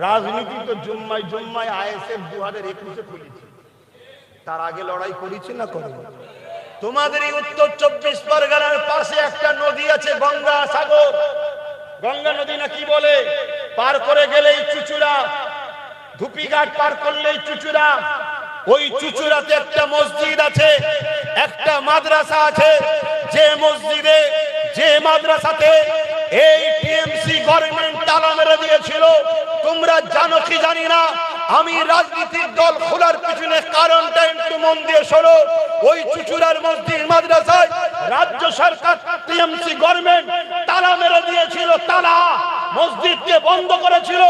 রাজনীতি তো জুম্মায় জুম্মায় আইএসএফ 2021-এ খুলেছে, তার আগে লড়াই করেছি না করে? তোমাদের এই উত্তর 24 পরগনার পাশে একটা নদী আছে, গঙ্গা সাগর, গঙ্গা নদী না কি বলে, পার করে গেলেই চুচুড়া, ধুপিঘাট পার করলেই চুচুড়া। ওই চুচুড়াতে একটা মসজিদ আছে, একটা মাদ্রাসা আছে। যে মসজিদে, যে মাদ্রাসাতে এই টিএমসি গভর্নমেন্ট তালা মেরে দিয়েছিল, তোমরা জানো কি জানি না, আমি রাজনীতির দল খোলার পিছনে কারণটা একটু মন দিয়ে শোনো। ওই চুচুড়ার মসজিদ মাদ্রাসায় রাজ্য সরকার টিএমসি গভর্নমেন্ট তালা মেরে দিয়েছিল। তালা, মসজিদকে বন্ধ করেছিল,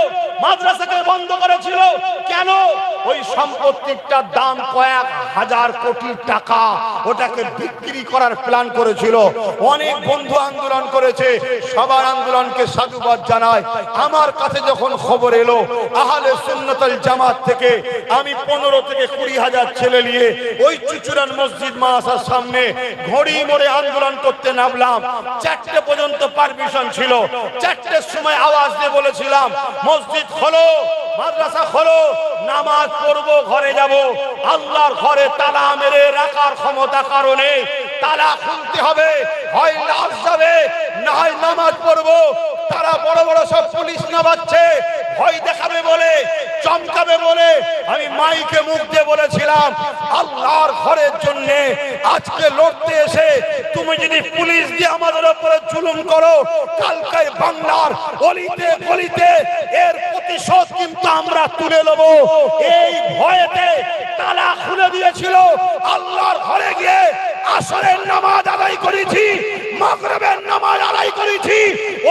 মাদ্রাসাকে বন্ধ করেছিল। কেন? ওই সম্পত্তিটার দাম কয়েক হাজার কোটি টাকা, ওটাকে বিক্রি করার প্ল্যান করেছিল। অনেক বন্ধু আন্দোলন করেছে, সবার আন্দোলনকে সাধুবাদ জানায়। আমার কাছে যখন খবর এলো আহলে সুন্নাত ওয়াল জামাত থেকে, আমি 15 থেকে 20 হাজার ছেলে নিয়ে ওই চুচুড়ার মসজিদ মাদ্রাসার সামনে ঘড়ি মোড়ে আন্দোলন করতে নামলাম। 4টে পর্যন্ত পারমিশন ছিল। 4টের সময় আওয়াজ দিয়ে বলেছিলাম, মসজিদ খোলো, মাদ্রাসা খোলো, নামাজ পড়বো, ঘরে যাব। আল্লাহর ঘরে তালা মেরে রাখার ক্ষমতা কারণে তালা খুলতে হবে, হয় লাশ যাবে না হয় নামাজ পড়বো। তারা বড় বড় সব পুলিশ নামাচ্ছে, ভয় দেখাবে বলে, চমকাবে বলে। আমি মাইকে মুখ দিয়ে বলেছিলাম, আল্লাহর ঘরের জন্য আজকে লড়তে এসে তুমি যদি পুলিশ দিয়ে আমাদের উপরে জুলুম করো, কালকে বাংলার অলিতে গলিতে এর প্রতিশোধ কিন্তু আমরা তুলে নেব। এই ভয়েতে তালা খুলে দিয়েছিল। আল্লাহর ঘরে গিয়ে আসরের নামাজ আদায় করেছি, মাগরিবের নামাজ আদায় করেছি।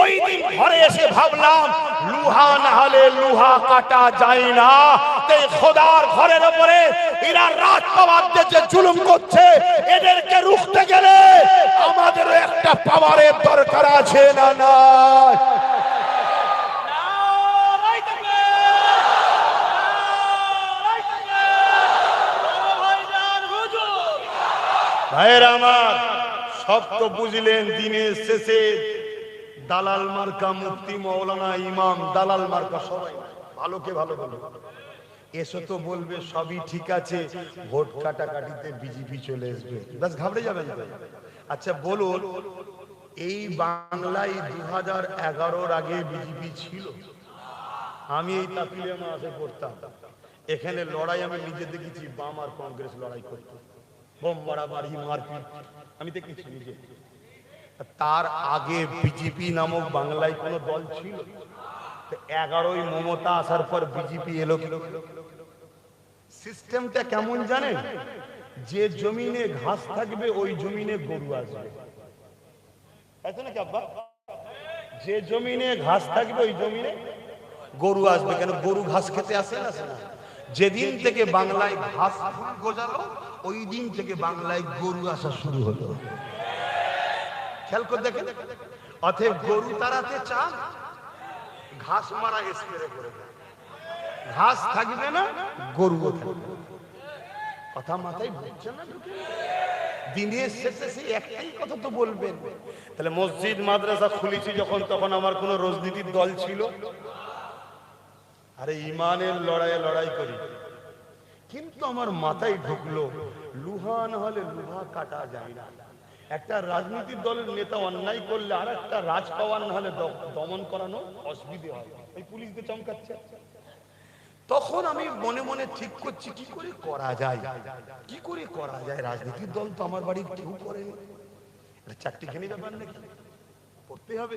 ওই দিন ঘরে এসে ভাবলাম, লুহা না হলে লুহা কাটা যায় না। তাই খোদার ঘরের উপরে এরা রাত পাওয়ারদের যে জুলুম করছে, এদেরকে রুখতে গেলে আমাদেরও একটা পাওয়ারের দরকার আছে না? না, ভাইয়েরা আমার, সব তো বুঝলেন। দিনের শেষে দালাল মার্কা মুফতি, মাওলানা, ইমাম, দালাল মার্কা সবাই। ভালোকে ভালো বলবে, এসো তো বলবে সবই ঠিক আছে, ভোট কাটাকাটিতে বিজেপি চলে আসবে, বাস ঘাবড়ে যাবেন তো। আচ্ছা বলুন, এই বাংলায় 2011-র আগে বিজেপি ছিল? আমি এই তাপিলিয়া মাসে পড়তাম, এখানে লড়াই আমি নিজে দেখেছি, বাম আর কংগ্রেস লড়াই করত, বোম মারামারি মারপিট আমি দেখেছি নিজে। তার আগে বিজেপি নামক বাংলায় কোন দল ছিল? 11ই মমতা আসার পর বিজেপি এলো। সিস্টেমটা কেমন জানেন? যে জমিনে ঘাস থাকবে ওই জমিনে গরু আসবে, তাই নাকি আব্বা? যে জমিনে ঘাস থাকবে ওই জমিনে গরু আসবে। কেন গরু ঘাস খেতে আসে না? যেদিন থেকে বাংলায় ঘাস গজালো ওই দিন থেকে বাংলায় গরু আসা শুরু হলো। খেয়াল করে দেখেন, অতএব গরু তাড়াতে চান, ঘাস মারা স্প্রে করে দেন, ঘাস থাকবে না, গরুও থাকবে। কথা মাথায় ঢুকছে না? দিনের শেষে সেই একটাই কথা তো বলবেন। তাহলে মসজিদ মাদ্রাসা খুলেছি যখন, তখন আমার কোন রাজনীতির দল ছিল? আরে ইমানের লড়াইয়ে লড়াই করি। কিন্তু আমার মাথায় ঢুকলো, লুহা না হলে লুহা কাটা যায় না। একটা রাজনীতির দলের নেতা অন্যায় করলে আর একটা রাজ পাওয়ার না হলে দমন করানো অসুবিধা হয়, ওই পুলিশকে চমকাচ্ছে। তখন আমি মনে মনে ঠিক করছি কি করে করা যায়, কি করে করা যায়। রাজনীতির দল তো আমার বাড়ির কেউ করেনি, চাকরি খেয়ে ব্যাপার নাকি, করতে হবে,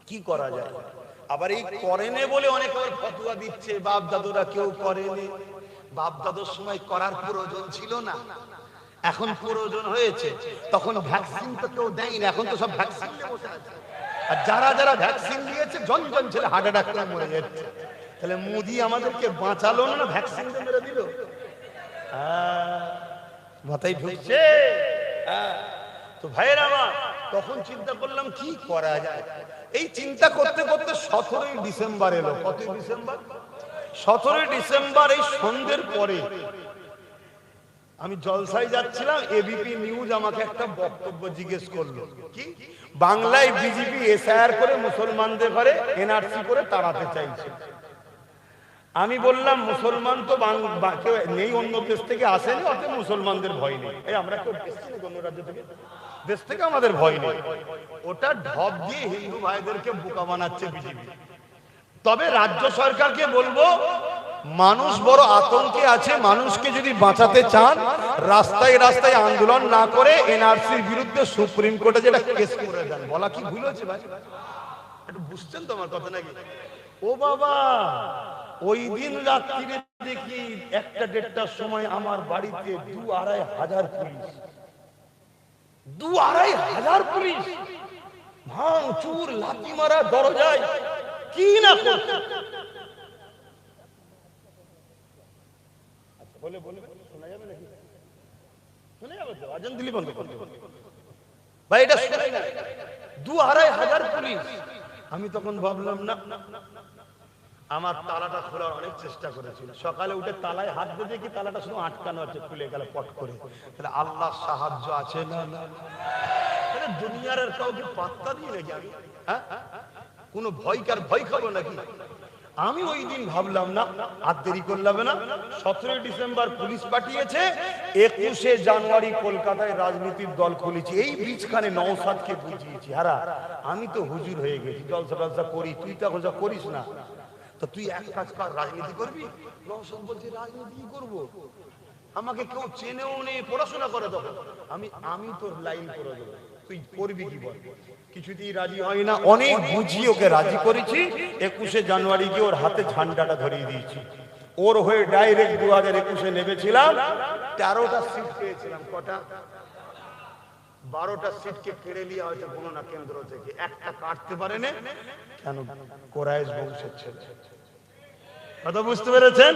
কি করা যায়। আবার এই করেনে বলে অনেকে ফতোয়া দিচ্ছে, বাপ দাদুরা কেউ করেনি। বাপ দাদুর সময় করার প্রয়োজন ছিল না, এখন প্রয়োজন হয়েছে। তখন ভ্যাকসিন তো কেউ দেয়নি, এখন তো সব ভ্যাকসিন নিয়ে বসে আছে। আর যারা যারা ভ্যাকসিন দিয়েছে জন জন ছেলে হার্ট অ্যাটাক করে মরে যাচ্ছে। তাহলে মোদি আমাদেরকে বাঁচালো না, ভ্যাকসিন মেরে দিল? মাথায় ঢুকছে? তো ভাইয়ের আমার, তখন চিন্তা করলাম কি করা যায়। এই চিন্তা করতে করতে 17ই ডিসেম্বর এলো। কতই ডিসেম্বর? 17ই ডিসেম্বর এই সন্ধ্যের পরে আমি জলসায় যাচ্ছিলাম, এবিপি নিউজ আমাকে একটা বক্তব্য জিজ্ঞেস করলো, কি বাংলায় বিজেপি এসআইআর করে মুসলমানদের ঘরে এনআরসি করে তাড়াতে চাইছে। আমি বললাম মুসলমান তো কেউ নেই, অন্য দেশ থেকে আসেনি, অত মুসলমানদের ভয় নেই। এই আমরা কেউ এসেছি অন্য রাজ্য থেকে, দেশ থেকে আমাদের ভয় নেই। ওটা ঢপ দিয়ে হিন্দু ভাইদেরকে বোকা বানাচ্ছে বিজেপি। তবে রাজ্য সরকারকে বলবো, মানুষ বড় আতঙ্কে আছে, মানুষকে যদি বাঁচাতে চান রাস্তায় রাস্তায় আন্দোলন না করে এনআরসির বিরুদ্ধে সুপ্রিম কোর্টে যেটা কেস করে দেন। বলা কি ভুল হচ্ছে ভাই? একটু বুঝছেন তো আমার কথা নাকি? ও বাবা, ওই দিন রাত্রিরে দেখি 1টা-1:30টার সময় আমার বাড়িতে 2-2.5 হাজার পুলিশ, 2-2.5 হাজার পুলিশ ভাঙ চুর লাথি মারা দরজায় কি না করছে। বলে বলে শোনা যাবে নাকি? শোনা যাবে তো? আজান দিলি বন্ধ করতে ভাই, এটা শোনাই না। 2-2.5 হাজার পুলিশ। আমি তখন ভাবলাম না, আমার তালাটা খোলার অনেক চেষ্টা করেছিল। সকালে উঠে তালায় হাত দিয়ে দেখি তালাটা শুধু আটকানো আছে, খুলে গেল পট করে। তাহলে আল্লাহর সাহায্য আছে না? দুনিয়ার আর কাউকে পাত্তা দিই নাকি আমি? হ্যাঁ, কোন ভয়কার ভয় খাবো নাকি? আমি ওই দিন ভাবলাম না, আর দেরি করলাম না। 17ই ডিসেম্বর পুলিশ পাঠিয়েছে, 21শে জানুয়ারি কলকাতায় রাজনীতির দল খুলেছি। এই বীজখানে নওশাদকে বুঝিয়েছি। হারা, আমি তো হুজুর হয়ে গেছি, জলসা টলসা করি, তুই তো এখন করিস না, তো তুই এক কাজ কর, রাজনীতি করবি। নওশাদ বলছে রাজনীতি কি করবো, আমাকে কেউ চেনেও নেই, পড়াশোনা করে তখন। আমি তোর লাইন করে দেবো, তুই করবি কি বল। কিছুতেই রাজি হয় না, অনেক বুঝিয়ে ওকে রাজি করেছি। 21শে জানুয়ারি গিয়ে ওর হাতে ঝান্ডাটা ধরিয়ে দিয়েছি। ওর হয়ে ডাইরেক্ট 2021-এ নেমেছিলাম। 13টা সিট পেয়েছিলাম। কটা? 12টা সিটকে কেড়ে নিয়ে হয়তো গণনা কেন্দ্র থেকে একটা কাটতে পারে না। কেন? কোরাইশ বংশের ছেলে। কথা বুঝতে পেরেছেন?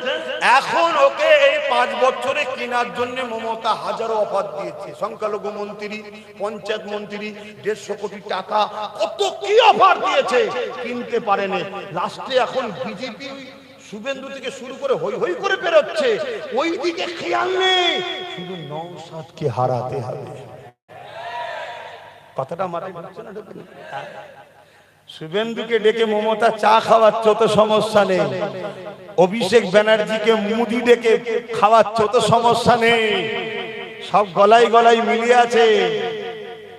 এখন ওকে এই 5 বছরে কেনার জন্য মমতা হাজারো অফার দিয়েছে। সংখ্যালঘু মন্ত্রী, পঞ্চায়েত মন্ত্রী, 150 কোটি টাকা, কত কি অফার দিয়েছে, কিনতে পারেনি। লাস্টে এখন বিজেপি শুভেন্দু থেকে শুরু করে হই হই করে বেরোচ্ছে, ওই দিকে খেয়াল নেই, শুধু নওশাদকে হারাতে হবে। কথাটা মাথায় ঢুকছে না? শুভেন্দুকে ডেকে মমতা চা খাওয়াচ্ছ তো সমস্যা নেই, অভিষেক ব্যানার্জিকে মুদি ডেকে খাওয়াচ্ছ তো সমস্যা নেই, সব গলায় গলায় মিলিয়ে আছে।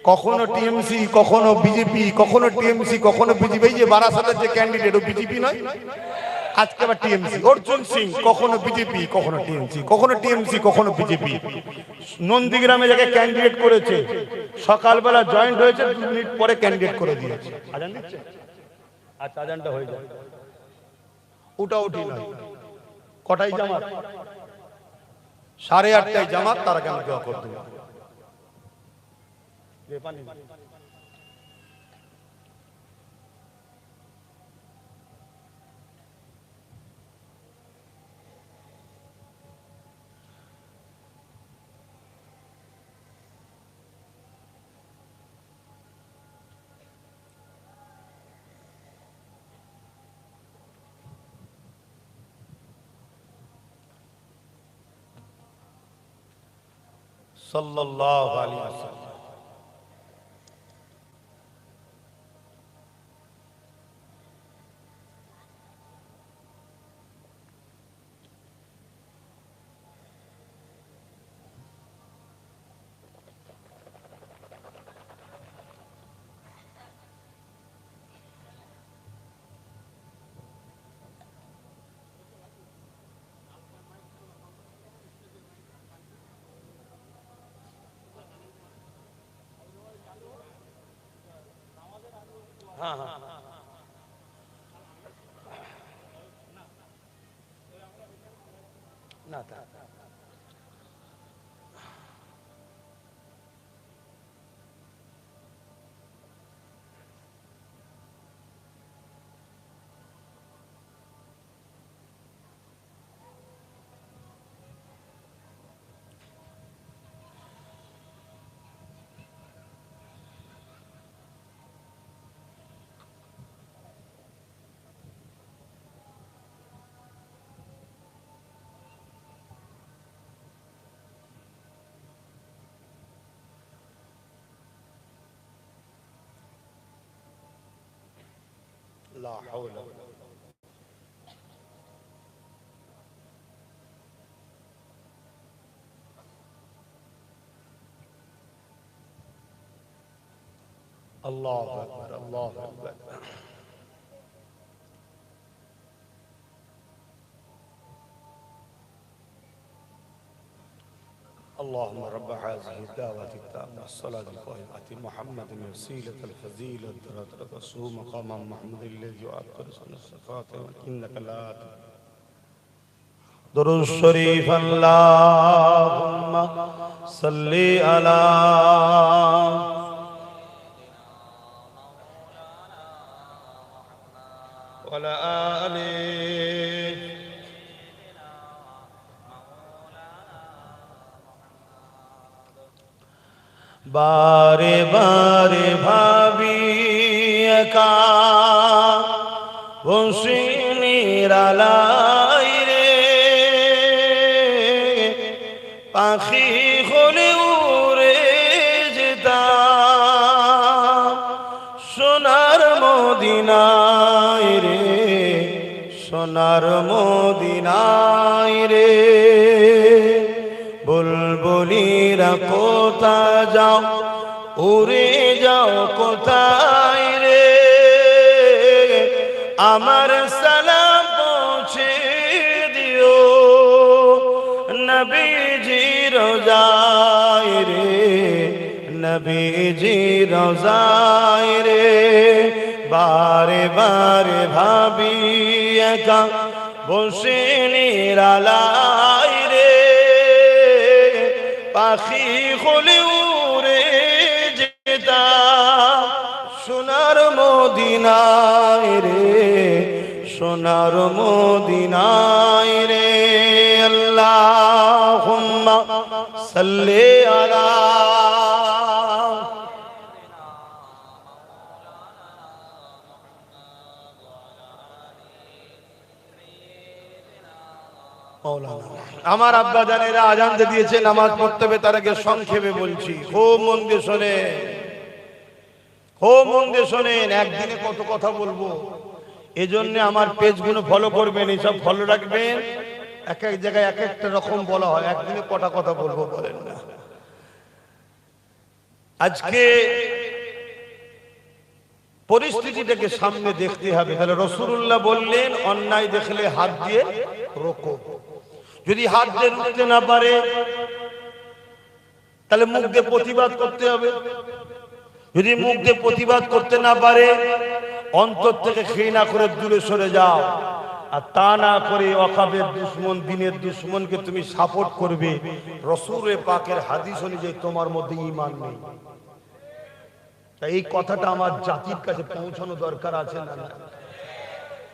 কখনো টিএমসি, কখনো বিজেপি, কখনো টিএমসি, কখনো বিজেপি। যে বারাসাতের যে ক্যান্ডিডেট ও বিজেপি নয়, আজকে আবার টিএমসি। অর্জুন সিং কখনো বিজেপি, কখনো টিএমসি, কখনো টিএমসি, কখনো বিজেপি। নন্দীগ্রামে যাকে ক্যান্ডিডেট করেছে, সকালবেলা জয়েন্ট হয়েছে, 2 মিনিট পরে ক্যান্ডিডেট করে দিয়েছে। আজান দিচ্ছে, আচ্ছা আজানটা হয়ে যায়, ওটা উঠি নয়। কটাই জামাত? 8:30টায় জামাত, তারা কেন দোয়া করতে হবে? সাল্লাল্লাহু আলাইহি ওয়াসাল্লাম। हाँ हाँ ना था। لا حول الله أكبر الله أكبر اللهم رب هذه الدعوة التامة الصلاة القائمة محمد الوسيلة الفضيلة درجة رسول مقام محمد الذي يؤثر سن الصفات إنك لا درود الشريف اللهم صل على وعلى آله বারে বারে ভাবি একা বসে নিরালাই রে, পাখি হলে উড়ে যেতাম সোনার মদিনায় রে, সোনার মদিনায় রে। বুলবুলিরা কোথা যাও, উড়ে যাও কোথায় রে, আমার সালাম পৌঁছে দিও নবীজি রোজায় রে, নবীজি রোজায় রে। বারে বারে ভাবি একা বসে নিরালায় রে, পাখি হলে উড়ে যেতাম সোনার মদিনায় রে, সোনার মদিনায় রে। আল্লাহুম্মা সাল্লি আলা আমার আব্বা জানেরা আজান দিয়েছে, নামাজ পড়তে হবে, তার আগে সংক্ষেপে বলছি, খুব মন দিয়ে শোনে। ও মন দিয়ে শোনেন, একদিনে কত কথা বলবো, এজন্য আমার পেজগুলো ফলো করবেন, এইসব ফলো রাখবেন। এক এক জায়গায় এক একটা রকম বলা হয়, একদিনে কটা কথা বলবো বলেন না। আজকে পরিস্থিতিটাকে সামনে দেখতে হবে। তাহলে রাসূলুল্লাহ বললেন অন্যায় দেখলে হাত দিয়ে রোকো, যদি হাত দিয়ে রুখতে না পারে তাহলে মুখ দিয়ে প্রতিবাদ করতে হবে, যদি মুখ দিয়ে প্রতিবাদ করতে না পারে অন্তর থেকে ঘৃণা করে দূরে সরে যাও। আর তা না করে ওয়াকাফের দুশমন, দ্বীনের দুশমনকে তুমি সাপোর্ট করবে, রাসূল পাকের হাদিস অনুযায়ী তোমার মধ্যে ঈমান নেই। তাই এই কথাটা আমার জাতির কাছে পৌঁছানো দরকার আছে না?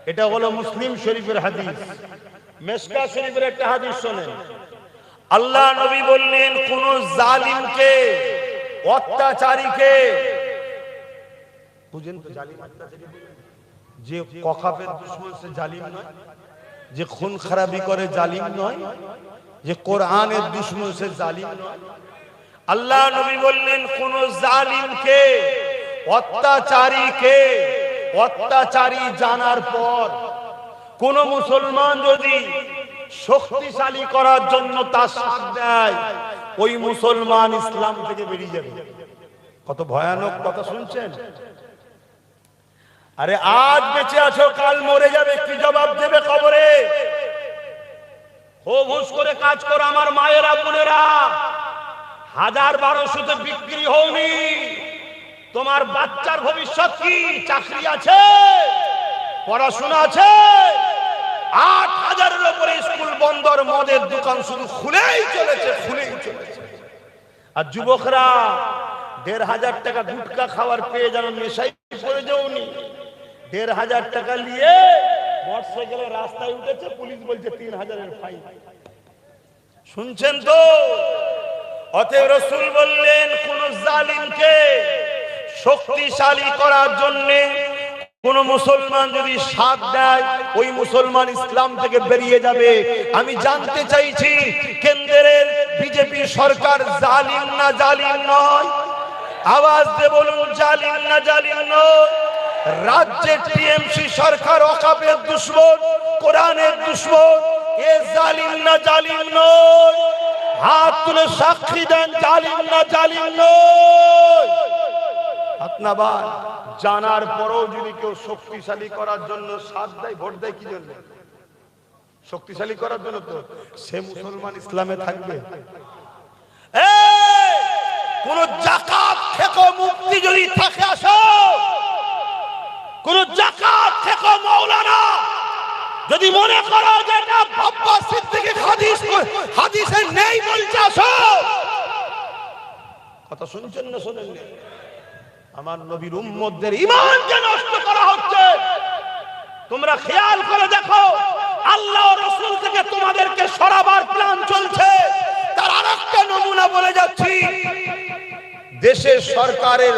এটা হলো মুসলিম শরীফের হাদিস, মিশকাত শরীফের একটা হাদিস শোনেন। আল্লাহ নবী বললেন কোন জালিমকে, অত্যাচারীকে, বুঝেন তো জালিম অত্যাচারী, যে ওয়াকাফের দুশমন সে জালিম নয়, যে খুন খারাপি করে জালিম নয়, যে কোরআনের দুশমন সে জালিম নয়। আল্লাহ নবী বললেন কোন জালিমকে, অত্যাচারীকে, অত্যাচারী জানার পর কোন মুসলমান যদি শক্তিশালী করার জন্য তার সাথ দেয়, ওই মুসলমান ইসলাম থেকে বেরিয়ে যাবে। কত ভয়ানক কথা শুনছেন? আরে আজ বেঁচে আছো, কাল মরে যাবে, কি জবাব দেবে কবরে? হো হুস করে কাজ করো আমার মায়েরা বোনেরা, 1000-1200 বিক্রি হওনি, তোমার বাচ্চার ভবিষ্যৎ কি? চাকরি আছে, পড়াশোনা আছে, 8000-এর উপরে স্কুল বন্দর, মদের দোকান শুধু খুলেই চলেছে, খুলেই চলেছে। আর যুবকরা 1500 টাকা গুটকা খাওয়ার পেয়ে যেন নেশাই পড়ে যাওনি, 1500 টাকা নিয়ে মোটরসাইকেলে রাস্তায় উঠেছে, পুলিশ বলছে 3000-এর ফাইন। শুনছেন তো? অতএব রাসূল বললেন কোন জালিমকে শক্তিশালী করার জন্য কোন মুসলমান যদি সাথ দেয়, ওই মুসলমান ইসলাম থেকে বেরিয়ে যাবে। আমি জানতে চাইছি কেন্দ্রের বিজেপি সরকার জালিম না জালিম নয়? আওয়াজ দিয়ে বলুন জালিম না জালিম নয়? রাজ্যের টিএমসি সরকার ওয়াকাফের দুশমন, কোরআনের দুশমন, এ জালিম না জালিম নয়? হাত তুলে সাক্ষী দেন জালিম না জালিম নয়? আপনার জানার পরেও যদি কেউ শক্তিশালী করার জন্য সাথ দেয়, ভোট দেয় কি জন্য? শক্তিশালী করার জন্য। তো সে মুসলমান ইসলামে থাকবে? কোন জাকাত থেকে মুক্তি যদি থাকে, আসো, কোন জাকাত থেকে মাওলানা যদি মনে করো যে এটা আব্বাস সিদ্দিকী হাদিসে নেই বলছে, আসো। কথা শুনছেন না শোনেন না? আমার নবীর উম্মতদের ঈমানকে নষ্ট করা হচ্ছে। তোমরা খেয়াল করে দেখো, আল্লাহ ও রাসূল থেকে তোমাদেরকে সরাবার প্ল্যান চলছে। তার আরেকটা নমুনা বলে যাচ্ছি, দেশের সরকারের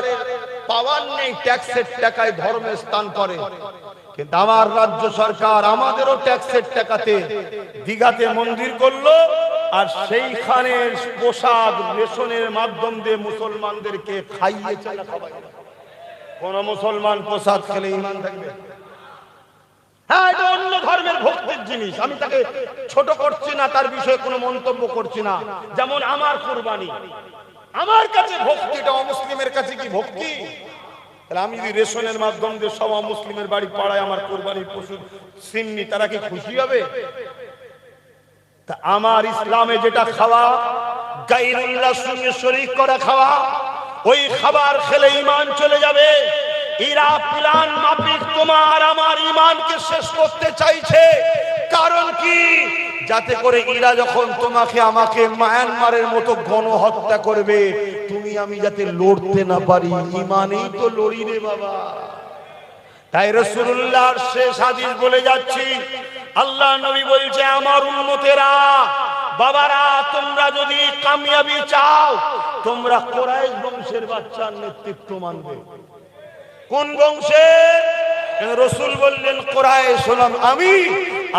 পাওয়ার নেই, ট্যাক্সের টাকায় ধর্মের স্থান করে, কিন্তু আমার রাজ্য সরকার আমাদেরও ট্যাক্সের টাকাতে দিঘাতে মন্দির করলো, আর সেইখানে পোশাক রেশনের মাধ্যম দিয়ে মুসলমানদেরকে খাইয়ে চালা খাওয়াই। কোন মুসলমান পোশাক খেলে ঈমান থাকবে? হ্যাঁ, এটা অন্য ধর্মের ভক্তির জিনিস, আমি তাকে ছোট করছি না, তার বিষয়ে কোনো মন্তব্য করছি না। যেমন আমার কুরবানি আমার কাছে ভক্তি, এটা অমুসলিমের কাছে কি ভক্তি? তাহলে আমি যদি রেশনের মাধ্যম দিয়ে সব মুসলিমের বাড়ি পাড়ায় আমার কুরবানির পশু সিন্নি, তারা কি খুশি হবে? তা আমার ইসলামে যেটা খাওয়া, গায়রুল্লাহর সঙ্গে শরীক করা খাওয়া, ওই খাবার খেলে ঈমান চলে যাবে। এরা প্ল্যান মাফিক তোমার আমার ঈমানকে শেষ করতে চাইছে। কারণ কি? যাতে করে এরা যখন তোমাকে আমাকে মায়ানমারের মতো গণহত্যা করবে, তুমি আমি যাতে লড়তে না পারি। ঈমানেই তো লড়ি রে বাবা। তাই রাসূলুল্লাহর শেষ হাদিস বলে যাচ্ছি, আল্লাহ নবী বলছে আমার উম্মতেরা, বাবারা, তোমরা যদি কামিয়াবি চাও, তোমরা কুরাইশ বংশের বাচ্চার নেতৃত্ব মানবে। কোন বংশের? রাসূল বললেন কুরাইশ হলাম আমি,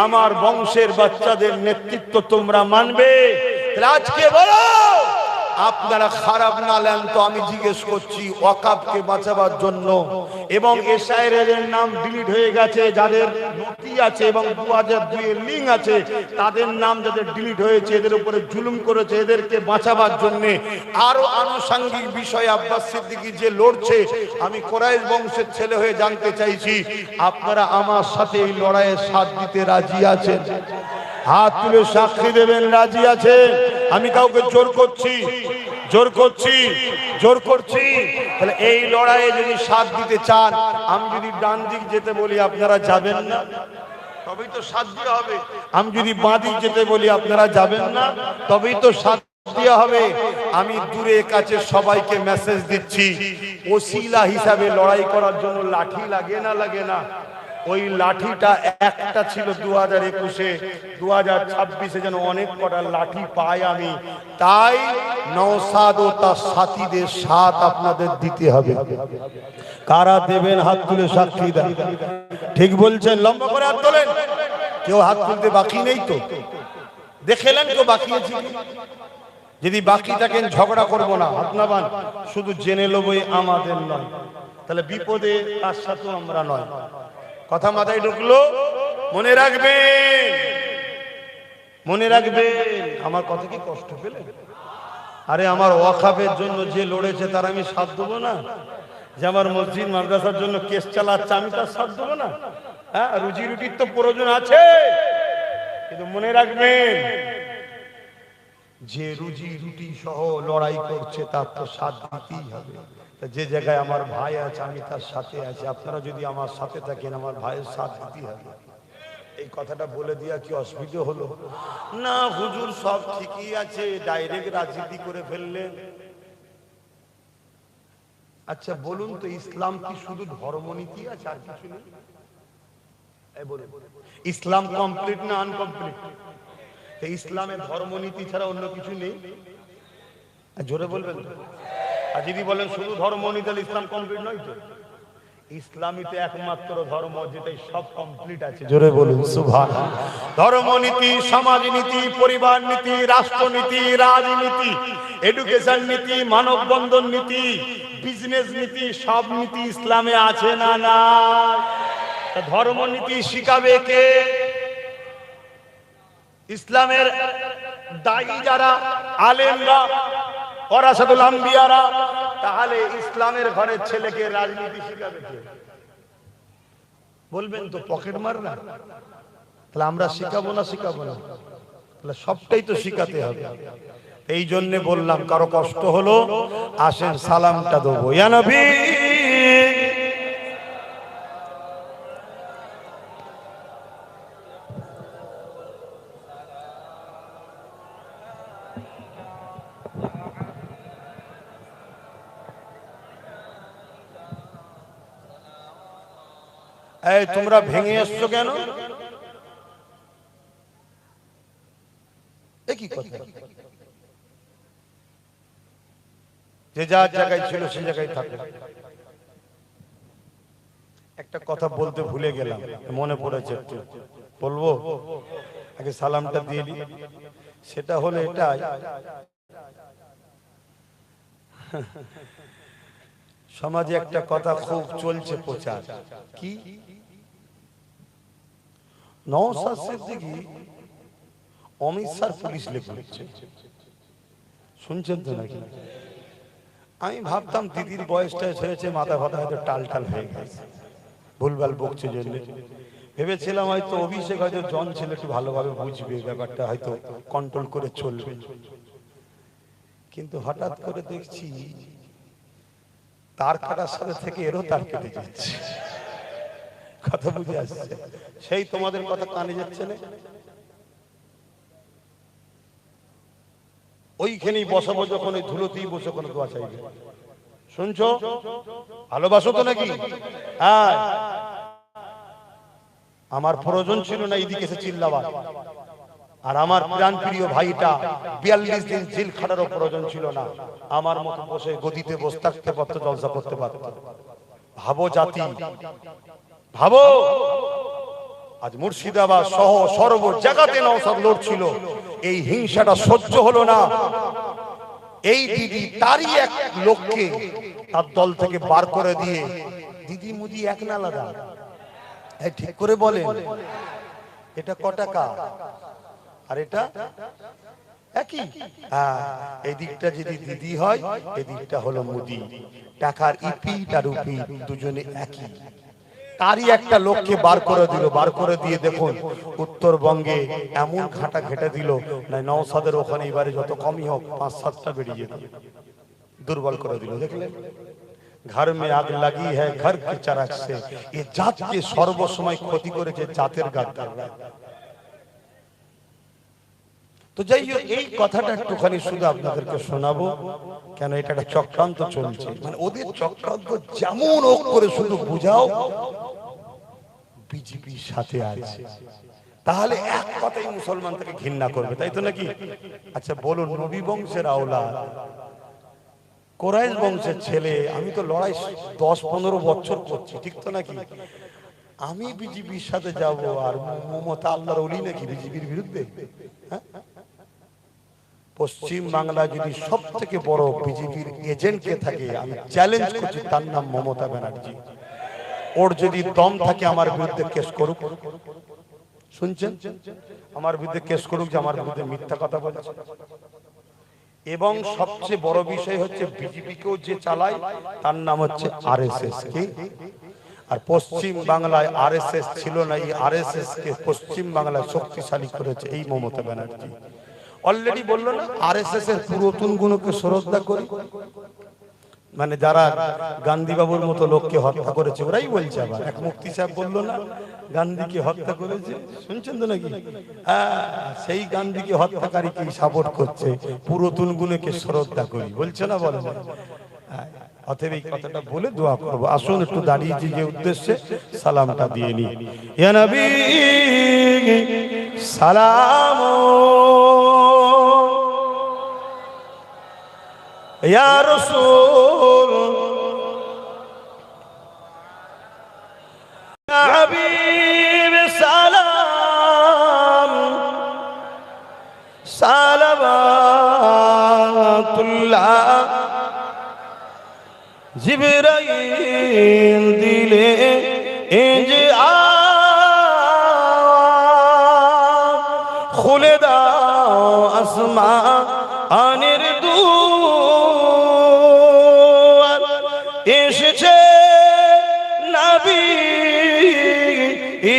আমার বংশের বাচ্চাদের নেতৃত্ব তোমরা মানবে। আজকে বলো আপনারা খারাপ না নেন তো আমি জিজ্ঞেস করছি ওয়াকাফকে বাঁচাবার জন্য এবং এসআইআর এর নাম ডিলিট হয়ে গেছে, যাদের নথি আছে এবং 2002 এর লিঙ্ক আছে তাদের নাম যাদের ডিলিট হয়েছে, এদের উপরে জুলুম করেছে, এদেরকে বাঁচাবার জন্য আরো আনুষঙ্গিক বিষয় আব্বাস সিদ্দিকী যে লড়ছে, আমি কোরাইশ বংশের ছেলে হয়ে জানতে চাইছি আপনারা আমার সাথে এই লড়াইয়ে সাথ দিতে রাজি আছেন? হাত তুলে সাক্ষী দেবেন রাজি আছে? আমি কাউকে জোর করছি তাহলে এই লড়াইয়ে যদি সাথ দিতে চান, আমি যদি ডান দিক যেতে বলি আপনারা যাবেন না, তবেই তো সাথ দেওয়া হবে। আমি যদি বাঁ দিক যেতে বলি আপনারা যাবেন না, তবেই তো সাথ দেওয়া হবে। আমি দূরে কাছে সবাইকে মেসেজ দিচ্ছি, ওসিলা হিসাবে লড়াই করার জন্য লাঠি লাগে না লাগে না? ওই লাঠিটা একটা ছিল 2021-এ, 2026-এ যেন অনেক কটা লাঠি পাই আমি। তাই নওশাদ ও তার সাথীদের সাথ আপনাদের দিতে হবে। কারা দেবেন হাত তুলে সাক্ষী দেন। ঠিক বলছেন? লম্বা করে হাত তোলেন। কেউ হাত তুলতে বাকি নেই তো? দেখেলেন কেউ বাকি আছে? যদি বাকি থাকেন ঝগড়া করবো না, হাত নামান। শুধু জেনে লবই আমাদের নয়, তাহলে বিপদে তার সাথেও আমরা নয়। কথা মাথায় ঢুকলো? মনে রাখবেন। আমার কথা কি কষ্ট পেলে? আরে আমার ওয়াকাফের জন্য যে লড়েছে তার আমি সাথ দেবো না? যে আমার মসজিদ মাদ্রাসার জন্য কেস চালাচ্ছে আমি তার সাথ দেবো না? হ্যাঁ, রুজি রুটির তো প্রয়োজন আছে, কিন্তু মনে রাখবেন যে রুজি রুটি সহ লড়াই করছে তার তো সাথ দিতেই হবে। যে জায়গায় আমার ভাই আছে আমি তার সাথে আছি, আপনারা যদি আমার সাথে থাকেন আমার ভাইয়ের সাথ দিতে হবে। এই কথাটা বলে দিয়া কি অসুবিধা হলো? না হুজুর সব ঠিকই আছে, ডাইরেক্ট রাজনীতি করে ফেললেন। আচ্ছা বলুন তো, ইসলাম কি শুধু ধর্মনীতি আছে আর কিছু নেই? ইসলাম কমপ্লিট না আনকমপ্লিট? ইসলামের ধর্মনীতি ছাড়া অন্য কিছু নেই? জোরে বলবেন। আর যদি বলেন শুধু ধর্মনীতি তাহলে ইসলাম কমপ্লিট নয় তো? ইসলামই তো একমাত্র ধর্ম যেটাই সব কমপ্লিট আছে। জোরে বলুন সুবহানাল্লাহ। ধর্মনীতি, সমাজনীতি, পরিবার নীতি, রাষ্ট্রনীতি, রাজনীতি, এডুকেশন নীতি, মানব বন্ধন নীতি, বিজনেস নীতি, সব নীতি ইসলামে আছে না না? ধর্মনীতি শিখাবে কে? ইসলামের দায়ী যারা আলেমরা, ওয়ারাসাতুল আম্বিয়ারা, তাহলে ইসলামের ঘরের ছেলেকে রাজনীতি শিখাবে কে? বলবেন তো পকেট মার না? তাহলে আমরা শিখাবো না? তাহলে সবটাই তো শিখাতে হবে। এই জন্য বললাম কারো কষ্ট হলো আসেন সালামটা দেবো। ইয়া নবী, এই তোমরা ভেঙে এসছো কেন? একই কথা, যে যার জায়গায় ছিল সে জায়গায় থাকে। একটা কথা বলতে ভুলে গেলাম, মনে পড়েছে, একটু বলবো। আগে সালামটা দিয়ে দিই। সেটা হলো এটাই, সমাজে একটা কথা খুব চলছে প্রচার, কি নওশাদ সিদ্দিকী অমিত শাহ পুলিশ লেখছে, শুনছেন তো নাকি? আমি ভাবতাম দিদির বয়সটা হয়েছে, মাথা ফাতা হয়তো টাল টাল হয়ে গেছে, ভুলভাল বকছে জন্য ভেবেছিলাম হয়তো অভিষেক হয়তো জন ছেলে একটু ভালোভাবে বুঝবে ব্যাপারটা, হয়তো কন্ট্রোল করে চলবে। কিন্তু হঠাৎ করে দেখছি তার কাটার সাথে থেকে এরও তার কেটে যাচ্ছে। কথা বুঝে আসছে? সেই তোমাদের কথা কানে যাচ্ছে না? ওইখানেই বসাবো, যখন ওই ধুলোতেই বসে কোনো দোয়া চাইবে। শুনছো? ভালোবাসো তো নাকি? হ্যাঁ, আমার প্রয়োজন ছিল না এইদিকে এসে চিল্লাবার, আর আমার প্রাণ প্রিয় ভাইটা 42 দিন জেল খাটারও প্রয়োজন ছিল না। আমার মতো বসে গদিতে বসে থাকতে পারতো, জলসা করতে পারতো। ভাবো জাতি, ভাবো আজ মুর্শিদাবাদ সহ সর্ব জায়গাতে নওশাদ লড়ছিল। এই হিংসাটা সহ্য হলো না, এই দিদি তারই এক লোককে তার দল থেকে বার করে দিয়ে, দিদি মুদি এক না আলাদা? ঠিক করে বলেন, এটা ক টাকা আর এটা একই? এই দিকটা যদি দিদি হয়, এই দিকটা হলো মুদি। টাকার ইপিট আর উপিট দুজনে একই। তারই একটা লোককে বার করে দিল, বার করে দিয়ে দেখুন উত্তরবঙ্গে এমন ঘাটা ঘেটে দিল, না নওসাদের ওখানে এবারে যত কমই হোক 5-7টা বেরিয়ে যেত, দুর্বল করে দিল। দেখলেন, ঘর মে আগ লাগি হ্যায় ঘর কে চারাক সে। এই জাতকে সর্বসময় ক্ষতি করেছে জাতের গাদ্দাররা। তো যাই হোক, এই কথাটা একটুখানি শুধু আপনাদেরকে শোনাবো, কেন এটা একটা চক্রান্ত চলছে। মানে ওদের চক্রান্ত যেমন ওক করে শুধু বুঝাও বিজেপির সাথে আছে, তাহলে এক কথাই মুসলমান তাকে ঘৃণা করবে, তাই তো নাকি? আচ্ছা বলুন, নবী বংশের আওলাদ, কোরাইশ বংশের ছেলে, আমি তো লড়াই 10-15 বছর করছি, ঠিক তো নাকি? আমি বিজেপির সাথে যাব আর মমতা আল্লাহর ওলি নাকি বিজেপির বিরুদ্ধে? পশ্চিম বাংলা যদি সব থেকে বড় বিজেপির এজেন্ট কে থাকে, আমি চ্যালেঞ্জ করছি, তার নাম মমতা ব্যানার্জি। ওর যদি দম থাকে আমার বিরুদ্ধে কেস করুক, শুনছেন? আমার বিরুদ্ধে কেস করুক যে আমার বিরুদ্ধে মিথ্যা কথা বলছে। এবং সবচেয়ে বড় বিষয় হচ্ছে, বিজেপিকেও যে চালায় তার নাম হচ্ছে আরএসএস। কি? আর পশ্চিম বাংলায় আরএসএস ছিল না, এই আরএসএস কে পশ্চিম বাংলায় শক্তিশালী করেছে এই মমতা ব্যানার্জি। অলরেডি বললো না, আরএসএস এর পুরাতন গুণকে শ্রদ্ধা করি। মানে যারা গান্ধী বাবুর মতো লোককে হত্যা করেছে ওরাই বলছে। আবার এক মুফতি সাহেব বললো না, গান্ধীকে হত্যা করেছে, শুনছেন তো নাকি? সেই গান্ধীকে হত্যাকারীকে সাপোর্ট করছে, পুরাতন গুণকে শ্রদ্ধা করি বলছে না, বলে না? অতএব এই কথাটা বলে দোয়া করবো। আসুন একটু দাঁড়িয়ে যে উদ্দেশ্যে সালামটা দিয়ে নি। ইয়া নবী সালাম, ইয়া রাসূল, ইয়া হাবিব সালাম, সালাওয়াতুল্লাহ। জিবরাইল দিলে এজে খুলে দাও আসমানের দুয়ার, এসেছে নবী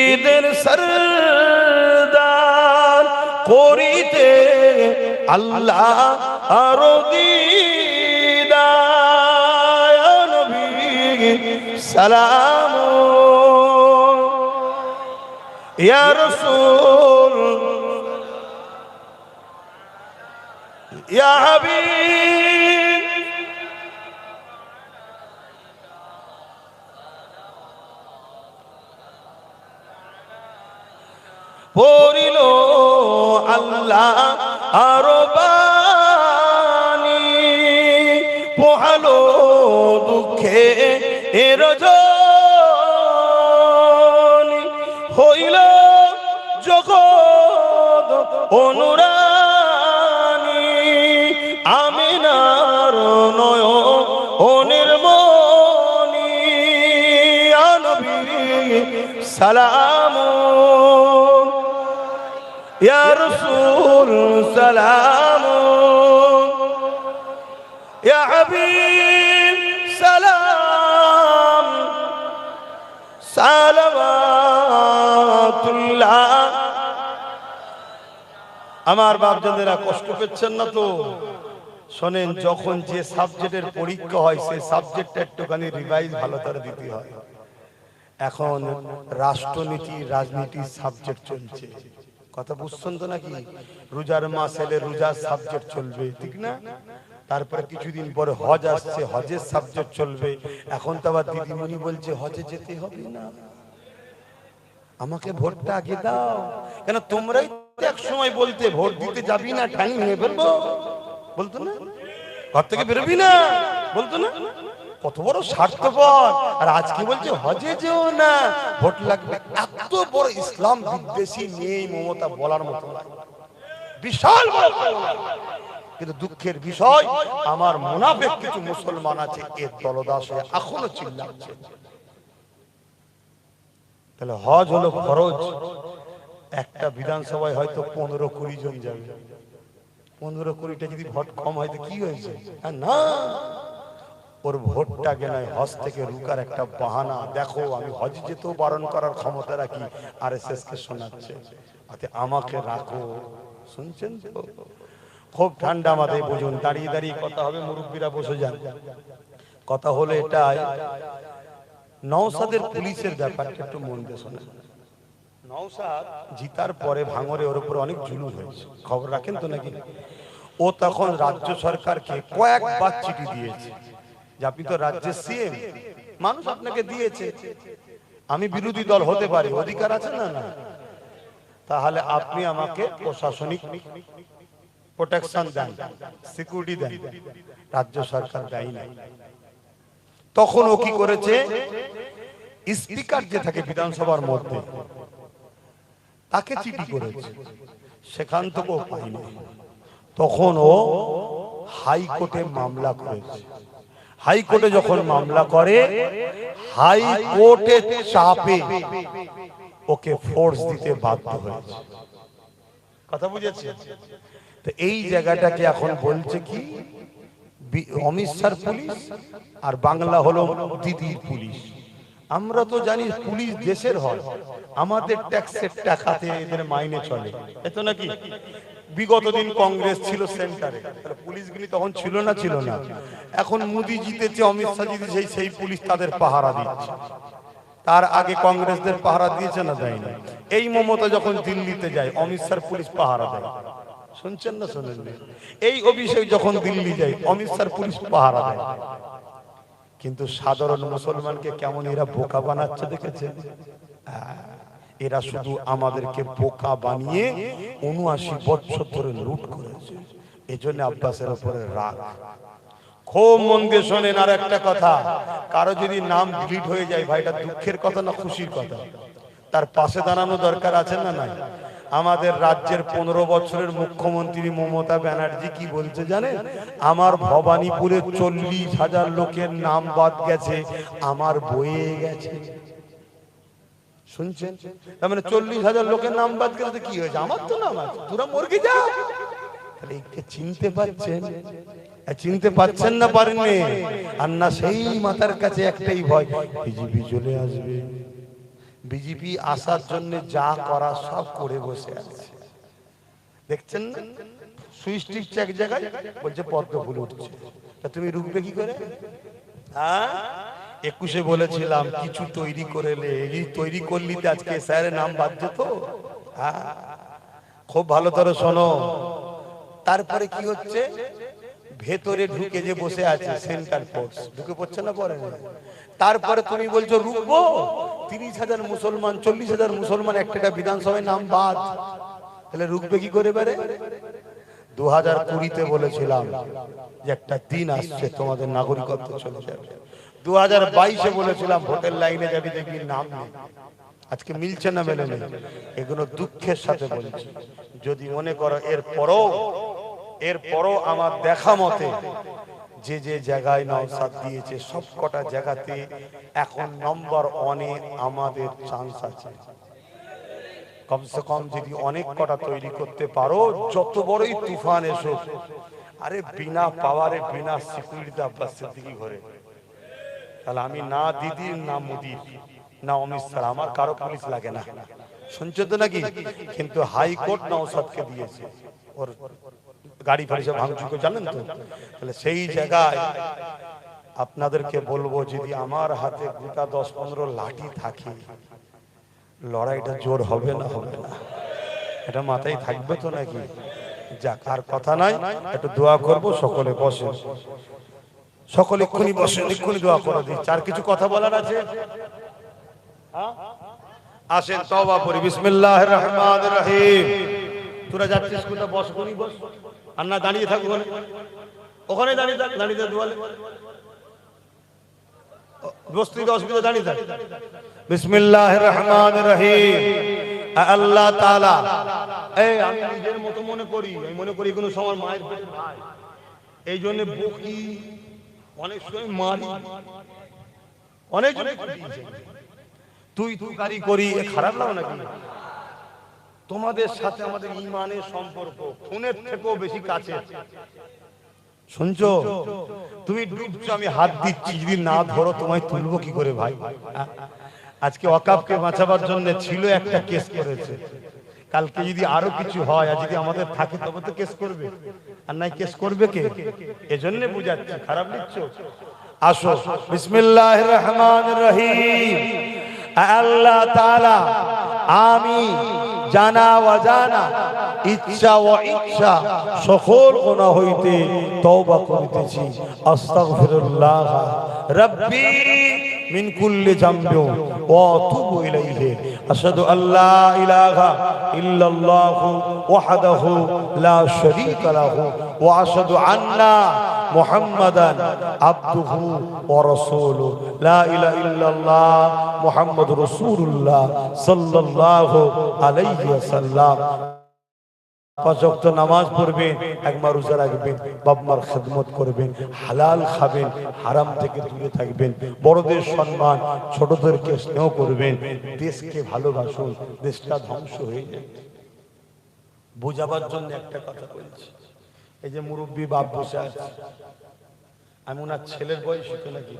ঈদের সরদার, করিতে আল্লাহ আরো দিদার। নবী সালাম, ইয়া রাসূল, ইয়া হাবিব। পড়িল আল্লাহ আরো বাণী, পোহালো দুঃখে এর রজনী, হইল জগৎ অনুরানী, আমিনার নয়নের মনি। ইয়া নবী সালাম, ইয়া রাসূল সালাম, ইয়া হাবিব সালাম, সালাওয়াতুল্লাহ। আমার বাপজানেরা কষ্ট পেচ্ছেন না তো? শোনেন, যখন যে সাবজেক্টের পরীক্ষা হয় সেই সাবজেক্টটা একটুখানি রিভাইজ ভালো করে দিতে হয়। এখন রাষ্ট্রনীতি রাজনীতির সাবজেক্ট চলছে, কথা বুঝছেন তো নাকি? রোজার মাস এলে রোজার সাবজেক্ট চলবে, ঠিক না? তারপরে কিছুদিন পরে হজ আসছে, হজের সাবজেক্ট চলবে। এখন তো আবার দিদিমণি বলছে হজে যেতে হবে না, আমাকে ভোটটা আগে দাও। কেন তোমরাই এক সময় বলতে ভোট দিতে যাবি না, ঠ্যাং ভেঙে ফেলবো, বলতো না? ঘর থেকে বেরোবি না, বলতো না? কত বড় স্বার্থপর। আর আজকে বলছে হজে যেও না, ভোট লাগবে। এত বড় ইসলাম বিদ্বেষী নেই মমতা বলার মতো, বিশাল বড়। কিন্তু দুঃখের বিষয় আমার মুনাফিক কিছু মুসলমান আছে এর দলদাস হয়ে এখনো চিল্লাচ্ছে। তাহলে হজ হলো ফরজ, একটা বিধানসভায় হয়তো 15-20 জন যাবে, 15-20টা যদি ভোট কম হয় তো কি হয়েছে? না, ওর ভোটটাকে নয় হজ থেকে রুকার একটা বাহানা। দেখো আমি হজ যেতেও বারণ করার ক্ষমতা রাখি, আরএসএস কে শোনাচ্ছে আমাকে রাখো। শুনছেন তো? খুব ঠান্ডা মাথায় বুঝুন, দাঁড়িয়ে দাঁড়িয়ে কথা হবে, মুরব্বীরা বসে যান। কথা হলো এটাই, নওশাদের পুলিশের ব্যাপারটা একটু মন দিয়ে শোনেন। নওশাদ জিতার পরে ভাঙরে ওর উপর অনেক জুলুম হয়েছে, খবর রাখেন তো নাকি? ও তখন রাজ্য সরকারকে কয়েকবার চিঠি দিয়েছে যে আপনি তো রাজ্যের সিএম, মানুষ আপনাকে দিয়েছে, আমি বিরোধী দল হতে পারি, অধিকার আছে না? না, তাহলে আপনি আমাকে প্রশাসনিক প্রোটেকশন দেন, সিকিউরিটি দেন। রাজ্য সরকার দেয় নাই। তখন ও কি করেছে, স্পিকার যে থাকে বিধানসভার মধ্যে তাকে চিঠি করেছে, সেখান থেকে ও পায়নি। তখন ও হাইকোর্টে মামলা করেছে। হাইকোর্টে যখন মামলা করে, হাইকোর্টের চাপে ওকে ফোর্স দিতে বাধ্য হয়েছে। কথা বুঝেছে? তো এই জায়গাটাকে এখন বলছে কি, অমিত শাহর পুলিশ আর বাংলা হলো দিদির পুলিশ। আমরা তো জানি পুলিশ দেশের হয়, আমাদের ট্যাক্সের টাকাতে এদের মাইনে চলে, এতো নাকি? বিগত দিন কংগ্রেস ছিল সেন্টারে, পুলিশগুলি তখন ছিল না? ছিল না। এখন মোদি জিতেছে, অমিত শাহ জিতেছে, সেই পুলিশ তাদের পাহারা দিচ্ছে। তার আগে কংগ্রেসদের পাহারা দিয়েছে না? দেয়নি। এই মমতা যখন দিল্লিতে যায়, অমিত শাহর পুলিশ পাহারা দেয়। শুনছেন না শোনেন? এই অভিষেক যখন দিল্লি যায়, অমিত শাহর পুলিশ পাহারা দেয়। কিন্তু সাধারণ মুসলমানকে কেমন এরা বোকা বানাচ্ছে দেখেছেন? এরা শুধু আমাদেরকে বোকা বানিয়ে ৭৯ বছর ধরে লুট করেছে। এজন্য আব্বাসের উপরে রাগ। খুব মন দিয়ে শোনেন। আর একটা কথা, কারো যদি নাম ডিলিট হয়ে যায়, ভাইটা দুঃখের কথা না খুশির কথা? তার পাশে দাঁড়ানো দরকার আছে না নাই? আমাদের রাজ্যের 15 বছরের মুখ্যমন্ত্রী মমতা ব্যানার্জি কি বলছে জানেন? আমার ভবানীপুরে 40,000 লোকের নাম বাদ গেছে, আমার বয়ে গেছে। শুনছেন? তার মানে 40,000 লোকের নাম বাদ গেছে, কি হয়েছে? আমার তো নাম আছে, তোরা মরগে যা। তাহলে একে চিনতে পারছেন? চিনতে পারছেন না? পারেননি? আর না, সেই মাথার কাছে একটাই ভয়, বিজেপি চলে আসবে। বিজেপি আসার জন্য যা করা সব করে বসে আছে, দেখছেন না? সুইচ টিপছে এক জায়গায়, বলছে পদ্ম ফুল উঠছে। তা তুমি রুখবে কি করে? হ্যাঁ, 21-এ বলেছিলাম কিছু তৈরি করে তৈরি করলি তো আজকে স্যারের নাম বাদ যেত। হ্যাঁ, খুব ভালো করে শোনো। তারপরে কি হচ্ছে, ভেতরে ঢুকে যে বসে আছে সেন্ট্রাল ফোর্স, ঢুকে পড়ছে না? পরে তারপরে তুমি বলছো রুখবো। 30,000 মুসলমান, 40,000 মুসলমান একটা বিধানসভায় নাম বাদ, তাহলে রুখবে কি করে? পারে 2020-তে বলেছিলাম যে একটা দিন আসছে তোমাদের নাগরিকত্ব চলে যাবে। 2022-এ বলেছিলাম ভোটের লাইনে যাবি, দেখবি নাম নেই। আজকে মিলছে না? মেলে নেই। এগুলো দুঃখের সাথে বলছি। যদি মনে করো এরপরও আমার দেখা মতে যে যে জায়গায় নওশাদ দিয়েছে, সব কটা জায়গাতে এখন নম্বর 1-এ আমাদের চান্স আছে। কমসে কম যদি অনেক কটা তৈরি করতে পারো, যত বড়ই তুফান এসো, আরে বিনা পাওয়ারে, বিনা সিকিউরিটি আব্বাস সিদ্দিকী ঘরে। তাহলে আমি না দিদির, না মোদির, না অমিত শাহ, আমার কারো পুলিশ লাগে না। শুনছো তো নাকি? কিন্তু হাইকোর্ট নওশাদকে দিয়েছে, ওর গাড়ি ফাড়ি সব ভাঙচুর করে, জানেন তো? তাহলে সেই জায়গায় আপনাদেরকে বলবো, যদি আমার হাতে গোটা 10-15 লাঠি থাকে, লড়াইটা জোর হবে না? হবে না? এটা মাথায় থাকবে তো নাকি? যাক, আর কথা নাই, একটু দোয়া করব। সকলে বসে, সকলে এক্ষুনি বসে, এক্ষুনি দোয়া করে দিচ্ছি। আর কিছু কথা বলার আছে? আসেন তওবা করি। বিসমিল্লাহির রহমানির রহিম। তোরা যাচ্ছিস কোথায়? বস, কোনি বস। আর না দাঁড়িয়ে থাকবো, ওখানে দাঁড়িয়ে থাক, দাঁড়িয়ে থাক, দোয়ালে বসতে অসুবিধা, দাঁড়িয়ে থাক। বিসমিল্লাহির রহমানির রহিম। আল্লাহ তাআলা, আমি নিজের মতো মনে করি, আমি মনে করি কোনো সময় মায়ের পেটের ভাই, এই জন্য বকি, অনেক সময় মারি, অনেক তুই তুকারি করি, খারাপ লাগে নাকি? তোমাদের সাথে আমাদের ঈমানের সম্পর্ক খুনের থেকেও বেশি কাছে। শুনছো, তুমি ডুবছো, আমি হাত দিচ্ছি, যদি না ধরো তোমায় তুলবো কি করে ভাই? আজকে ওয়াকাফকে বাঁচাবার জন্য ছিল একটা কেস করেছে, কালকে যদি আরো কিছু হয় আর যদি আমাদের থাকে তবে তো কেস করবে, আর নাই কেস করবে কে? এজন্য বুঝাচ্ছি, খারাপ লিখছো। আসো, বিসমিল্লাহির রহমানির রহিম। আল্লাহ তাআলা, আমি জানা অজানা, ইচ্ছা ও ইচ্ছা সকল গুনাহ হইতে তওবা করিতেছি। আস্তাগফিরুল্লাহ রাব্বি মিন কুল্লি যামবি ওয়া আতুবু ইলাইহি। আশহাদু আল্লা ইলাহা ইল্লাল্লাহু ওয়াহদাহু লা শারীকা লাহু ওয়া আশহাদু আন্না মুহাম্মাদান আবদুহু ওয়া রাসূলুহু। লা ইলাহা ইল্লাল্লাহ মুহাম্মাদুর রাসূলুল্লাহ সাল্লাল্লাহু আলাইহি ওয়াসাল্লাম। 5 ওয়াক্ত নামাজ পড়বেন, একবার রোজা রাখবেন, বাপ মার খেদমত করবেন, হালাল খাবেন, হারাম থেকে দূরে থাকবেন, বড়দের সম্মান, ছোটদেরকে স্নেহ করবেন, দেশকে ভালোবাসুন, দেশটা ধ্বংস হয়ে যাবে। বোঝাবার জন্য একটা কথা বলছি, এই যে মুরব্বী বাপ বসে আছে, আমি ওনার ছেলের বয়স তো নাকি,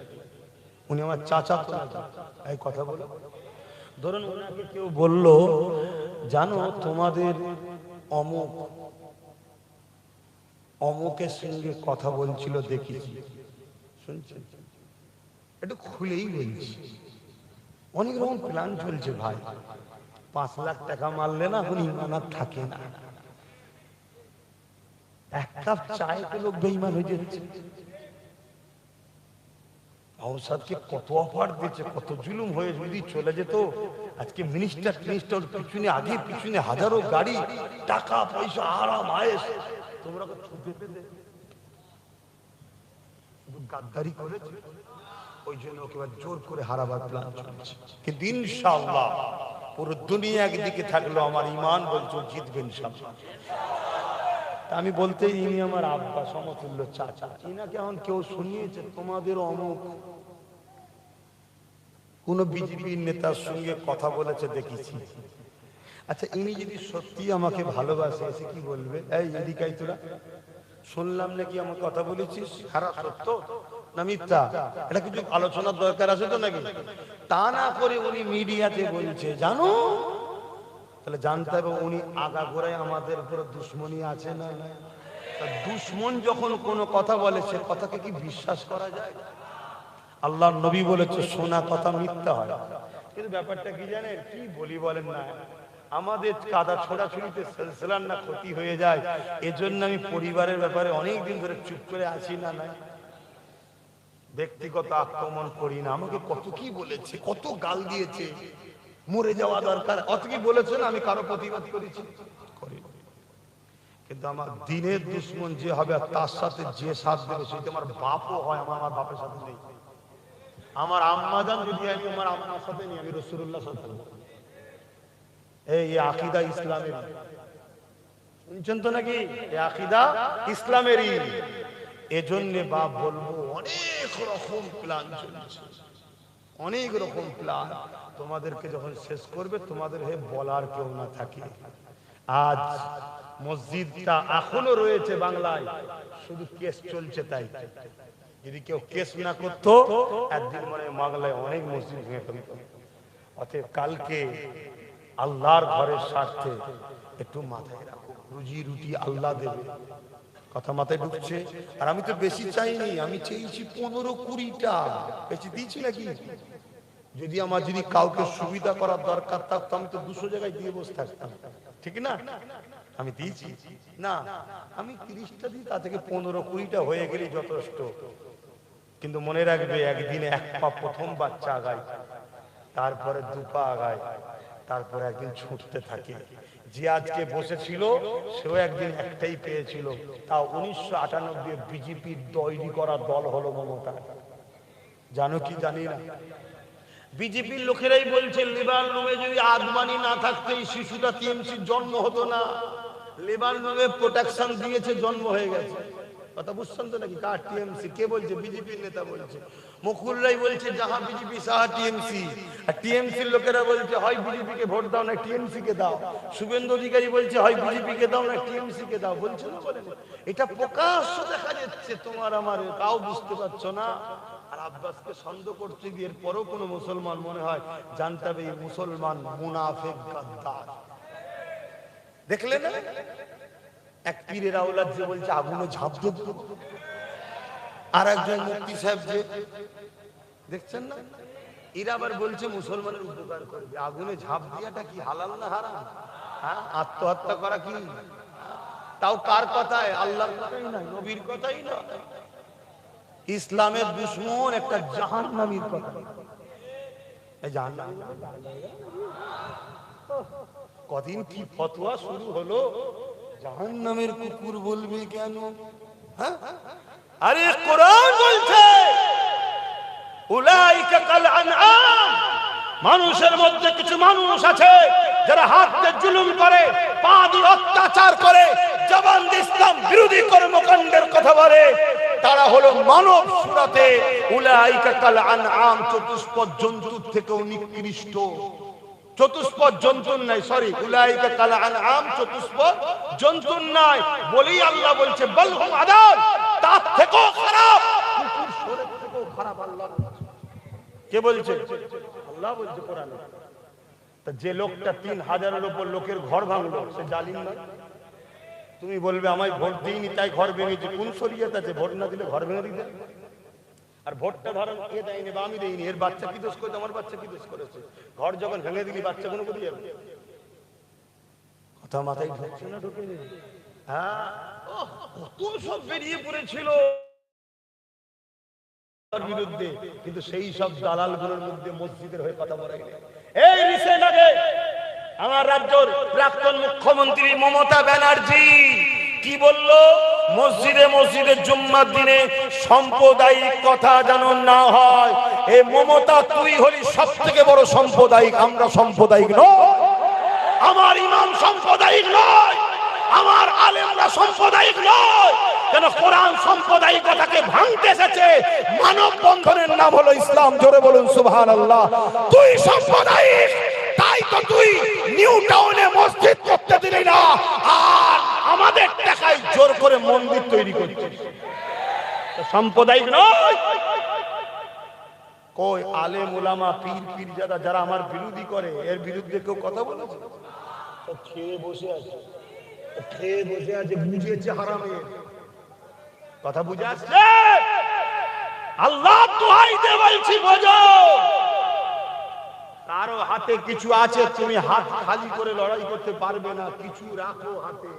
উনি আমার চাচা তো নাকি, এই কথা বলো। ধরুন ওনাকে কেউ বললো, জানো তোমাদের অমুক অমুকের সঙ্গে কথা বলছিল, দেখেছি, শুনছেন? একটু খুলেই বলছি, অনেক রকম প্ল্যান চলছে ভাই। 5 লাখ টাকা মারলে না উনি ইমানাত থাকে না, 1 কাপ চায়তে লোক বেঈমান হয়ে যাচ্ছে। আওসাদকে কত অফার দিচ্ছে, কত জুলুম হয়ে যদি চলে যেত, আজকে মিনিস্টার পিছনে, আগে পিছনে হাজারো গাড়ি, টাকা পয়সা, আরাম আয়েশ, তোমরা ছুটে পেতে গাদ্দারি করেছে। ওই জন্য ওকে জোর করে হারাবার প্ল্যান চলছে, কিন্তু ইনশাআল্লাহ পুরো দুনিয়া একদিকে থাকলো, আমার ঈমান বলছো জিতবে ইনশাআল্লাহ। আমি বলতে, ইনি আমার আব্বা সমতুল্য চাচা, ইনাকে এখন কেউ শুনিয়েছে তোমাদের অমুক কোন বিজেপির নেতার সঙ্গে কথা বলেছে, দেখেছি। আচ্ছা, ইনি যদি সত্যি আমাকে ভালোবাসে, এসে কি বলবে, এই এদিকাই তোরা, শুনলাম নাকি আমার কথা বলেছিস, খারাপ সত্য না মিথ্যা, এটা কিছু আলোচনার দরকার আছে তো নাকি? তা না করে উনি মিডিয়াতে বলছে, জানো, তাহলে জানতে হবে উনি আগাগোড়ায় আমাদের উপরে দুশ্মনী আছে না? দুশ্মন যখন কোনো কথা বলে, সে কথাকে কি বিশ্বাস করা যায়? আল্লাহর নবী বলেছে, শোনা কথা মিথ্যা হয়। কিন্তু ব্যাপারটা কি জানেন, কি বলি বলেন না, আমাদের কাদা ছোড়াছুড়িতে সিলসিলার না ক্ষতি হয়ে যায়। এজন্য আমি পরিবারের ব্যাপারে অনেক দিন ধরে চুপ করে আছি না, ব্যক্তিগত আক্রমণ করি না। আমাকে কত কি বলেছে, কত গাল দিয়েছে, মরে যাওয়া দরকার, অত কি বলেছেন, আমি কারো প্রতিবাদ করেছি? কিন্তু আমার দিনের দুশ্মন যে হবে, তার সাথে যে সাথ দেবে, সেটা আমার বাপও হয়, আমার বাপের সাথে নেই। আমার আম্মা জান যদি আমি আমার আম্মার সাথে নেই, আমি রাসূলুল্লাহর সাথে। এই আকীদা ইসলামের, শুনছেন তো নাকি? এই আকীদা ইসলামেরই। এজন্য বাপ বলবো, অনেক রকম প্ল্যান চলছে, অনেক রকম প্ল্যান। তোমাদেরকে যখন শেষ করবে, তোমাদের হে বলার কেউ না থাকে। আজ মসজিদটা এখনো রয়েছে বাংলায়, শুধু কেস চলছে তাই। যদি কেউ কেস না করতো, একদিন মানে বাংলায় অনেক মসজিদ ভেঙে ফেলত। অতএব কালকে আল্লাহর ঘরের স্বার্থে একটু মাথায় রাখো, রুজি রুটি আল্লাহ দেবে, কথা মাথায় ঢুকছে? আর আমি তো বেশি চাইনি, আমি চেয়েছি 15-20টা, বেশি দিয়েছি নাকি? যদি আমার যদি কাউকে সুবিধা করার দরকার থাকতো, আমি তো 200 জায়গায় দিয়ে বসে থাকতাম, ঠিক না? আমি দিয়েছি না, আমি 30টা দিই, তা থেকে 15-20টা হয়ে গেলেই যথেষ্ট। কিন্তু মনে রাখবে, একদিনে 1 পা প্রথম বাচ্চা আগায়, তারপরে 2 পা আগায়, তারপরে একদিন ছুটতে থাকে। যে আজকে বসেছিল, সেও একদিন একটাই পেয়েছিল, তাও 1998 বিজেপির তৈরি করা দল হলো মমতা। জানো কি জানি না, বিজেপির লোকেরাই বলছে লেবাননে যদি আদমানি না থাকতো এই শিশুটা টিএমসির জন্ম হতো না। লেবাননে প্রোটেকশন দিয়েছে, জন্ম হয়ে গেছে। কথা বুঝছেন তো নাকি? কার? টিএমসি। কে বলছে? বিজেপির নেতা বলছে। মুকুলরাই বলছে যাহা বিজেপি সাহা টিএমসি। আর টিএমসির লোকেরা বলছে হয় বিজেপি কে ভোট দাও না টিএমসি কে দাও। শুভেন্দু অধিকারী বলছে হয় বিজেপি কে দাও না টিএমসি কে দাও। বলছে না? বলেন। এটা প্রকাশ্য দেখা যাচ্ছে, তোমার আমার তাও বুঝতে পারছো না। আর আব্বাসকে সন্দেহ করতে গিয়ে পরেও কোনো মুসলমান মনে হয় জানতে হবে এই মুসলমান মুনাফিক গাদ্দার। দেখলে না এক পীরের আওলাদ যে বলছে আগুনে ঝাঁপ দেব, আর একজন মুফতি সাহেব যে দেখছেন না, এরা আবার বলছে মুসলমানের উপকার করবে। আগুনে ঝাঁপ দিয়াটা কি হালাল না হারাম? হ্যাঁ, আত্মহত্যা করা কি? তাও কার কথায়? আল্লাহর কথাই নয়, নবীর কথাই নয়, ইসলামের দুশমন একটা জাহান্নামীর কথা। এই জাহান্নামী কদিন কি ফতোয়া শুরু হলো, জাহান্নামের কুকুর বলবে কেন? হ্যাঁ, আরে কোরআন বলছে উলাইকা কাল আনআম, মানুষের মধ্যে কিছু মানুষ আছে যারা হাত দিয়ে জুলুম করে, পা দিয়ে অত্যাচার করে, জবান দিয়ে ইসলাম বিরোধী কর্মকাণ্ডের কথা বলে, তারা হলো মানব সুরতে উলাইকা কাল আনআম, চতুষ্পদ জন্তুর থেকেও নিকৃষ্ট। চতুষ্পদ জন্তুর নাই, সরি, উলাইকা কাল আনআম, চতুষ্পদ জন্তুর নাই বলেই আল্লাহ বলছে বল হুম আদাল, তার থেকেও খারাপ, কুকুর শোরের থেকেও খারাপ। আল্লাহ কে বলছে? আল্লাহ বলছে কোরআনে। তা যে লোকটা 3000-এর উপর লোকের ঘর ভাঙলো সে জালিম নয়? তুমি বলবে আমায় ভোট দিইনি তাই ঘর ভেঙেছি। কোন শরীয়ত আছে ভোট না দিলে ঘর ভেঙে দিতে? আর ভোটটা ধরেন কে দেয়নি বা আমি দেইনি, এর বাচ্চা কি দোষ করেছে? আমার বাচ্চা কি দোষ করেছে? ঘর যখন ভেঙে দিলি বাচ্চা কোনো কোথায় যাবে? কথা মাথায় ঢুকছে না? ঢুকে নেই। হ্যাঁ, কত সব বেরিয়ে পড়েছিল বিরুদ্ধে, কিন্তু সেই সব দালালগুলোর মধ্যে মসজিদের হয়ে কথা বলে। এই রিসেন্ট আগে আমার রাজ্যের প্রাক্তন মুখ্যমন্ত্রী মমতা ব্যানার্জি কি বলল? মসজিদে মসজিদে জুম্মার দিনে সাম্প্রদায়িক কথা যেন না হয়। এই মমতা, তুই হলি সব থেকে বড় সাম্প্রদায়িক, আমরা সাম্প্রদায়িক নয়। আমার ইমাম সাম্প্রদায়িক নয়, আমার আলেমরা সাম্প্রদায়িক নয়। কেন? কোরআন সাম্প্রদায়িকতাকে ভাঙতে এসেছে। মানব বন্ধনের নাম হলো ইসলাম। জোরে বলুন সুবহানাল্লাহ। তুই সাম্প্রদায়িক, তাই তো তুই নিউ টাউনে মসজিদ করতে দিলি না, আর আমাদের টাকায় জোর করে মন্দির তৈরি করছিস। সাম্প্রদায়িক নয়। কই আলেম ওলামা পীর পীরজাদা যারা আমার বিরোধী করে, এর বিরুদ্ধে কেউ কথা বলেছে? খেয়ে বসে আছে, খেয়ে বসে আছে, বুঝেছে হারামের কথা, বুঝে আসছে। আল্লাহ দোহাই দে বলছি বোঝো, কারো হাতে কিছু আছে, তুমি হাত খালি করে লড়াই করতে পারবে না, কিছু রাখো হাতে।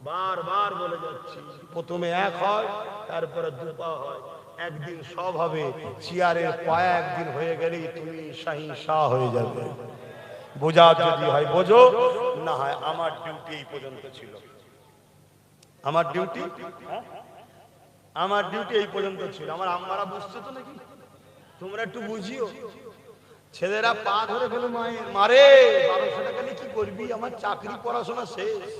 বারবার বলে যাচ্ছি, প্রথমে এক হয়, তারপরে দুপা হয়, একদিন সব হবে। চেয়ারের পায়া একদিন হয়ে গেলেই তুমি শাহী শাহ হয়ে যাবে। বোঝা যদি হয় বোঝো, না হয় আমার ডিউটি এই পর্যন্ত ছিল। আমার ডিউটি এই পর্যন্ত ছিল। আমার আম্মারা বুঝছে তো নাকি? তোমরা একটু বুঝিও। ছেলেরা পা ধরে ফেলে মায়ের, মারে 1200 টাকা নিয়ে কি করবি? আমার চাকরি পড়াশোনা শেষ।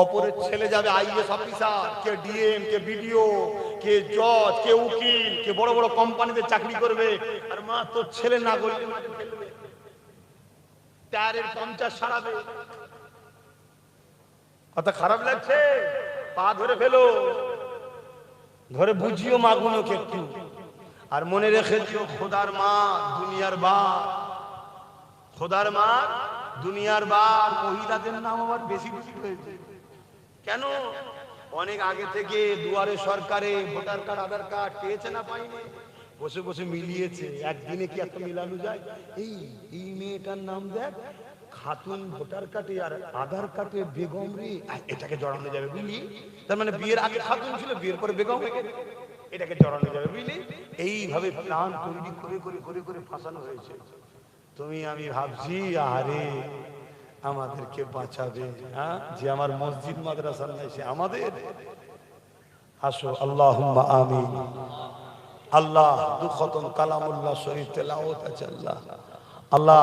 অপরের ছেলে যাবে আইএস অফিসার, কে ডিএম, কে বিডিও, কে জজ, কে উকিল, কে বড় বড় কোম্পানিতে চাকরি করবে। আর মা তোর ছেলে না করলে মাঠে ফেলবে, টায়ারের পাংচার সারাবে। কত খারাপ লাগছে? পা ধরে ফেলো, ধরে বুঝিও মাগুলোকে একটু। আর মনে রেখে দিও, খোদার মা দুনিয়ার বাপ, খোদার মা দুনিয়ার বাপ। মহিলাদের নাম আবার বেশি বেশি হয়েছে কেন? অনেক আগে থেকে দুয়ারে সরকারে ভোটার কার্ড আধার কার্ড পেয়েছে না পাইনি, বসে বসে মিলিয়েছে। একদিনে কি এত মিলানো যায়? এই মেয়েটার নাম দেখ, খাতুন ভোটার কার্ডে আর আধার কার্ডে বেগম রে, এটাকে জড়ানো যাবে বুঝলি? তার মানে বিয়ের আগে খাতুন ছিল, বিয়ের পরে বেগম হয়ে গেছে, এটাকে জড়ানো যাবে বুঝলি? এইভাবে প্ল্যান তৈরি করে করে করে করে ফাঁসানো হয়েছে। তুমি আমি ভাবছি আরে আমাদেরকে বাঁচাবে, হ্যাঁ, যে আমার মসজিদ মাদ্রাসা নাই সে আমাদের। আসো আল্লাহুম্মা আমিন। আল্লাহ দু খতম কালামুল্লাহ শরীফ তেলাওয়াত আছে আল্লাহ আল্লাহ